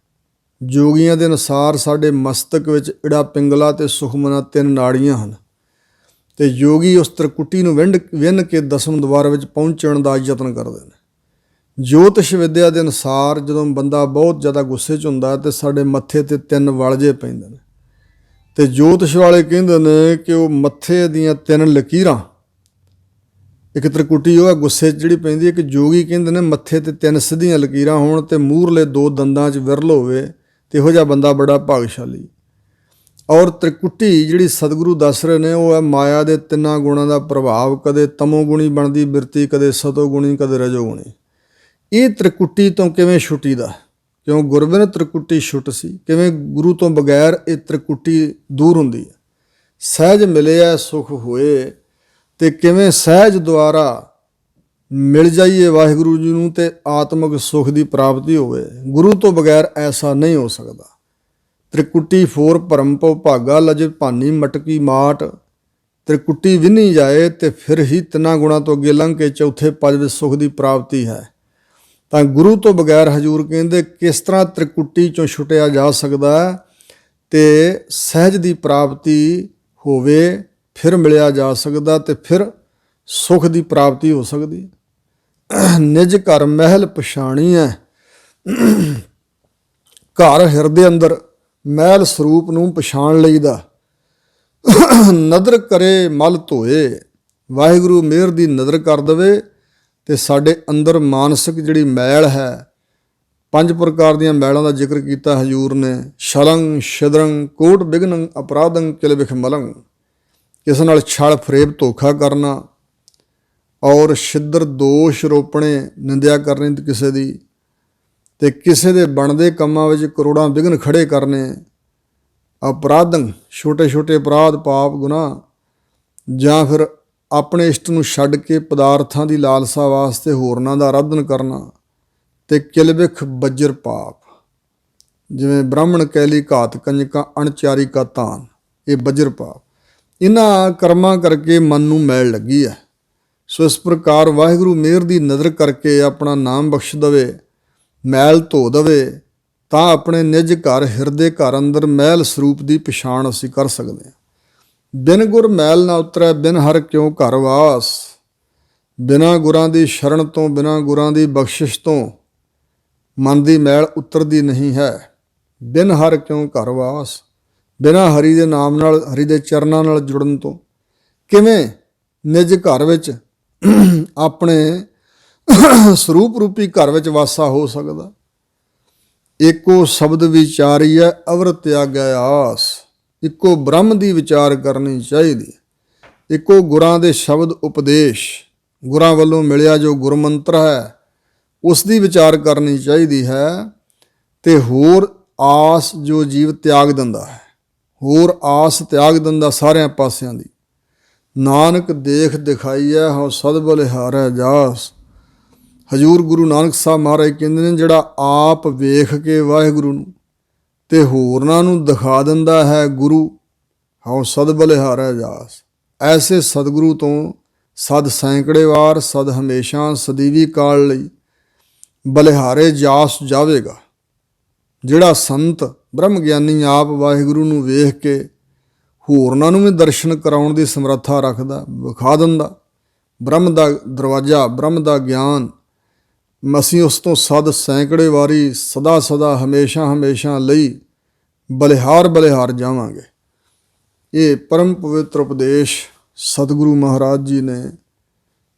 ਜੋਗੀਆਂ ਦੇ ਅਨੁਸਾਰ ਸਾਡੇ ਮਸਤਕ ਵਿੱਚ ਇੜਾ, ਪਿੰਗਲਾ ਤੇ ਸੁਖਮਨਾ 3 ਨਾੜੀਆਂ ਹਨ ਤੇ ਯੋਗੀ ਉਸ ਤ੍ਰਿਕੁਟੀ ਨੂੰ ਵਿੰਨ ਕੇ ਦਸਮ ਦੁਆਰ ਵਿੱਚ ਪਹੁੰਚਣ ਦਾ ਯਤਨ ਕਰਦੇ ਨੇ। ਜੋਤਿਸ਼ ਵਿਦਿਆ ਦੇ ਅਨੁਸਾਰ ਜਦੋਂ ਬੰਦਾ ਬਹੁਤ ਜ਼ਿਆਦਾ ਗੁੱਸੇ 'ਚ ਹੁੰਦਾ ਤੇ ਸਾਡੇ ਮੱਥੇ ਤੇ 3 ਵਲਜੇ ਪੈਂਦੇ ਨੇ ਤੇ ਜੋਤਿਸ਼ ਵਾਲੇ ਕਹਿੰਦੇ ਨੇ ਕਿ ਉਹ ਮੱਥੇ ਦੀਆਂ 3 ਲਕੀਰਾਂ, ਇੱਕ ਤ੍ਰਿਕੁਟੀ ਉਹ ਹੈ ਗੁੱਸੇ 'ਚ ਜਿਹੜੀ ਪੈਂਦੀ ਹੈ, ਇੱਕ ਜੋਗੀ ਕਹਿੰਦੇ ਨੇ ਮੱਥੇ ਤੇ 3 ਸਿੱਧੀਆਂ ਲਕੀਰਾਂ ਹੋਣ ਤੇ ਮੂਹਰਲੇ 2 ਦੰਦਾਂ 'ਚ ਵਿਰਲ ਹੋਵੇ ਤੇ ਇਹੋ ਜਿਹਾ ਬੰਦਾ ਬੜਾ ਭਾਗਸ਼ਾਲੀ। ਔਰ ਤ੍ਰਿਕੁਟੀ ਜਿਹੜੀ ਸਤਿਗੁਰੂ ਦੱਸ ਰਹੇ ਨੇ ਉਹ ਹੈ ਮਾਇਆ ਦੇ 3 ਗੁਣਾਂ ਦਾ ਪ੍ਰਭਾਵ, ਕਦੇ ਤਮੋਗੁਣੀ ਬਣਦੀ ਬਿਰਤੀ, ਕਦੇ ਸਤੋਗੁਣੀ, ਕਦੇ ਰਜੋਗੁਣੀ। ਇਹ ਤ੍ਰਿਕੁਟੀ ਤੋਂ ਕਿਵੇਂ ਛੁੱਟੀ ਦਾ, ਕਿਉਂ ਗੁਰਬਿਨ ਤ੍ਰਿਕੁਟੀ ਛੁੱਟ ਸੀ, ਕਿਵੇਂ ਗੁਰੂ ਤੋਂ ਬਗੈਰ ਇਹ ਤ੍ਰਿਕੁਟੀ ਦੂਰ ਹੁੰਦੀ ਹੈ। ਸਹਿਜ ਮਿਲਿਆ ਸੁਖ ਹੋਏ, ਤੇ ਕਿਵੇਂ ਸਹਿਜ ਦੁਆਰਾ ਮਿਲ ਜਾਈਏ ਵਾਹਿਗੁਰੂ ਜੀ ਨੂੰ ਤੇ ਆਤਮਿਕ ਸੁਖ ਦੀ ਪ੍ਰਾਪਤੀ ਹੋਵੇ। ਗੁਰੂ ਤੋਂ ਬਗੈਰ ਐਸਾ ਨਹੀਂ ਹੋ ਸਕਦਾ। ਤ੍ਰਿਕੁਟੀ ਫੋਰ ਭਰਮ ਭਉ ਭਾਗਾ, ਲਜ ਭਾਨੀ ਮਟਕੀ ਮਾਟ। ਤ੍ਰਿਕੁਟੀ ਵਿੰਨੀ ਜਾਏ ਤੇ ਫਿਰ ਹੀ 3 ਗੁਣਾਂ ਤੋਂ ਅੱਗੇ ਲੰਘ ਕੇ ਚੌਥੇ ਪਦ ਵਿੱਚ ਸੁਖ ਦੀ ਪ੍ਰਾਪਤੀ ਹੈ। ਤਾਂ ਗੁਰੂ ਤੋਂ ਬਗੈਰ ਹਜੂਰ ਕਹਿੰਦੇ ਕਿਸ ਤਰ੍ਹਾਂ ਤ੍ਰਿਕੁਟੀ ਚੋਂ ਛੁੱਟਿਆ ਜਾ ਸਕਦਾ ਤੇ ਸਹਿਜ ਦੀ ਪ੍ਰਾਪਤੀ ਹੋਵੇ, ਫਿਰ ਮਿਲਿਆ ਜਾ ਸਕਦਾ ਤੇ ਫਿਰ ਸੁਖ ਦੀ ਪ੍ਰਾਪਤੀ ਹੋ ਸਕਦੀ। ਨਿਜ ਘਰ ਮਹਿਲ ਪਛਾਣੀ ਹੈ, ਘਰ ਹਿਰਦੇ ਅੰਦਰ ਮਹਿਲ ਸਰੂਪ ਨੂੰ ਪਛਾਣ ਲਈਦਾ। ਨਦਰ ਕਰੇ ਮਲ ਧੋਏ, ਵਾਹਿਗੁਰੂ ਮਿਹਰ ਦੀ ਨਜ਼ਰ ਕਰ ਦੇਵੇ ਤੇ ਸਾਡੇ ਅੰਦਰ ਮਾਨਸਿਕ ਜਿਹੜੀ ਮੈਲ ਹੈ, 5 ਪ੍ਰਕਾਰ ਦੀਆਂ ਮੈਲਾਂ ਦਾ ਜ਼ਿਕਰ ਕੀਤਾ ਹਜੂਰ ਨੇ। ਛਲੰਗ ਛਿਦਰੰ ਕੋਟ ਬਿਗਨੰ ਅਪਰਾਧੰ ਕਿਲ ਬਿਖ ਮਲੰਗ, ਕਿਸੇ ਨਾਲ ਛਲ ਫਰੇਬ ਧੋਖਾ ਕਰਨਾ, ਔਰ ਛਿੱਦਰ ਦੋਸ਼ ਰੋਪਣੇ, ਨਿੰਦਿਆ ਕਰਨੀ ਕਿਸੇ ਦੀ, ਤੇ ਕਿਸੇ ਦੇ ਬਣਦੇ ਕੰਮਾਂ ਵਿੱਚ ਕਰੋੜਾਂ ਵਿਘਨ ਖੜੇ ਕਰਨੇ। ਅਪਰਾਧੰ ਛੋਟੇ ਛੋਟੇ ਅਪਰਾਧ ਪਾਪ ਗੁਨਾਹ, ਜਾਂ ਫਿਰ ਆਪਣੇ ਇਸ਼ਟ ਨੂੰ ਛੱਡ ਕੇ ਪਦਾਰਥਾਂ ਦੀ ਲਾਲਸਾ ਵਾਸਤੇ ਹੋਰਨਾਂ ਦਾ ਆਰਾਧਨ ਕਰਨਾ। ਤੇ ਕਿਲਬਿਖ ਬੱਜਰ ਪਾਪ, ਜਿਵੇਂ ਬ੍ਰਾਹਮਣ ਕੈਲੀ ਘਾਤ ਕੰਜਕਾਂ ਅਣਚਾਰੀ ਕਾ ਤਾਨ, ਇਹ ਬੱਜਰ ਪਾਪ। ਇਹਨਾਂ ਕਰਮਾਂ ਕਰਕੇ ਮਨ ਨੂੰ ਮੈਲ ਲੱਗੀ ਹੈ। ਸੋ ਇਸ ਪ੍ਰਕਾਰ ਵਾਹਿਗੁਰੂ ਮਿਹਰ ਦੀ ਨਜ਼ਰ ਕਰਕੇ ਆਪਣਾ ਨਾਮ ਬਖਸ਼ ਦੇਵੇ, ਮੈਲ ਧੋ ਦੇਵੇ, ਤਾਂ ਆਪਣੇ ਨਿਜ ਘਰ ਹਿਰਦੇ ਘਰ ਅੰਦਰ ਮਹਿਲ ਸਰੂਪ ਦੀ ਪਛਾਣ ਅਸੀਂ ਕਰ ਸਕਦੇ ਹਾਂ। ਬਿਨ ਗੁਰ ਮੈਲ ਨਾ ਉਤਰੈ, ਬਿਨ ਹਰ ਕਿਉਂ ਘਰ ਵਾਸ। ਬਿਨਾਂ ਗੁਰਾਂ ਦੀ ਸ਼ਰਨ ਤੋਂ, ਬਿਨਾਂ ਗੁਰਾਂ ਦੀ ਬਖਸ਼ਿਸ਼ ਤੋਂ ਮਨ ਦੀ ਮੈਲ ਉਤਰਦੀ ਨਹੀਂ ਹੈ। ਬਿਨ ਹਰ ਕਿਉਂ ਘਰ ਵਾਸ, ਬਿਨਾਂ ਹਰੀ ਦੇ ਨਾਮ ਨਾਲ, ਹਰੀ ਦੇ ਚਰਨਾਂ ਨਾਲ ਜੁੜਨ ਤੋਂ ਕਿਵੇਂ ਨਿਜ ਘਰ ਵਿੱਚ ਆਪਣੇ ਸਰੂਪ ਰੂਪੀ ਘਰ ਵਿੱਚ ਵਾਸਾ ਹੋ ਸਕਦਾ। ਇੱਕੋ ਸ਼ਬਦ ਵਿਚਾਰੀਐ ਅਵਰ ਤਿਆਗੈ ਆਸ, ਇੱਕੋ ਬ੍ਰਹਮ ਦੀ ਵਿਚਾਰ ਕਰਨੀ ਚਾਹੀਦੀ। ਇੱਕੋ ਗੁਰਾਂ ਦੇ ਸ਼ਬਦ ਉਪਦੇਸ਼, ਗੁਰਾਂ ਵੱਲੋਂ ਮਿਲਿਆ ਜੋ ਗੁਰਮੰਤਰ ਹੈ ਉਸ ਦੀ ਵਿਚਾਰ ਕਰਨੀ ਚਾਹੀਦੀ ਹੈ। ਤੇ ਹੋਰ ਆਸ ਜੋ ਜੀਵ ਤਿਆਗ ਦਿੰਦਾ ਹੈ, ਹੋਰ ਆਸ ਤਿਆਗ ਦਿੰਦਾ ਸਾਰਿਆਂ ਪਾਸਿਆਂ ਦੀ। ਨਾਨਕ ਦੇਖ ਦਿਖਾਈਐ ਹਉ ਸਦ ਬਲਿਹਾਰੈ ਜਾਸ। ਹਜੂਰ ਗੁਰੂ ਨਾਨਕ ਸਾਹਿਬ ਮਹਾਰਾਜ ਕਹਿੰਦੇ ਨੇ ਜਿਹੜਾ ਆਪ ਵੇਖ ਕੇ ਵਾਹਿਗੁਰੂ ਨੂੰ ਤੇ ਹੋਰਨਾਂ ਨੂੰ ਦਿਖਾ ਦਿੰਦਾ ਹੈ ਗੁਰੂ, ਹਉ ਸਦ ਬਲਿਹਾਰੈ ਜਾਸ। ਐਸੇ ਸਤਿਗੁਰੂ ਤੋਂ ਸਦ ਸੈਂਕੜੇ ਵਾਰ, ਸਦ ਹਮੇਸ਼ਾ, ਸਦੀਵੀ ਕਾਲ ਲਈ ਬਲਿਹਾਰੇ ਜਾਸ ਜਾਵੇਗਾ। ਜਿਹੜਾ ਸੰਤ ਬ੍ਰਹਮ ਗਿਆਨੀ ਆਪ ਵਾਹਿਗੁਰੂ ਨੂੰ ਵੇਖ ਕੇ ਹੋਰਨਾਂ ਨੂੰ ਵੀ ਦਰਸ਼ਨ ਕਰਾਉਣ ਦੀ ਸਮਰੱਥਾ ਰੱਖਦਾ, ਵਿਖਾ ਦਿੰਦਾ ਬ੍ਰਹਮ ਦਾ ਦਰਵਾਜ਼ਾ, ਬ੍ਰਹਮ ਦਾ ਗਿਆਨ, ਅਸੀਂ ਉਸ ਤੋਂ ਸਦ ਸੈਂਕੜੇ ਵਾਰੀ, ਸਦਾ ਸਦਾ, ਹਮੇਸ਼ਾ ਹਮੇਸ਼ਾ ਲਈ ਬਲਿਹਾਰ ਬਲਿਹਾਰ ਜਾਵਾਂਗੇ। ਇਹ ਪਰਮ ਪਵਿੱਤਰ ਉਪਦੇਸ਼ ਸਤਿਗੁਰੂ ਮਹਾਰਾਜ ਜੀ ਨੇ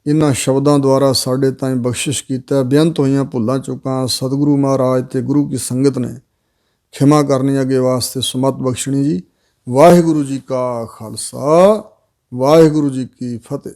ਇਹਨਾਂ ਸ਼ਬਦਾਂ ਦੁਆਰਾ ਸਾਡੇ ਤਾਈਂ ਬਖਸ਼ਿਸ਼ ਕੀਤਾ। ਬੇਅੰਤ ਹੋਈਆਂ ਭੁੱਲਾਂ ਚੁੱਕਾਂ ਸਤਿਗੁਰੂ ਮਹਾਰਾਜ ਤੇ ਗੁਰੂ ਕੀ ਸੰਗਤ ਨੇ ਖਿਮਾ ਕਰਨੀ, ਅੱਗੇ ਵਾਸਤੇ ਸੁਮਤ ਬਖਸ਼ਣੀ ਜੀ। ਵਾਹਿਗੁਰੂ ਜੀ ਕਾ ਖਾਲਸਾ, ਵਾਹਿਗੁਰੂ ਜੀ ਕੀ ਫਤਿਹ।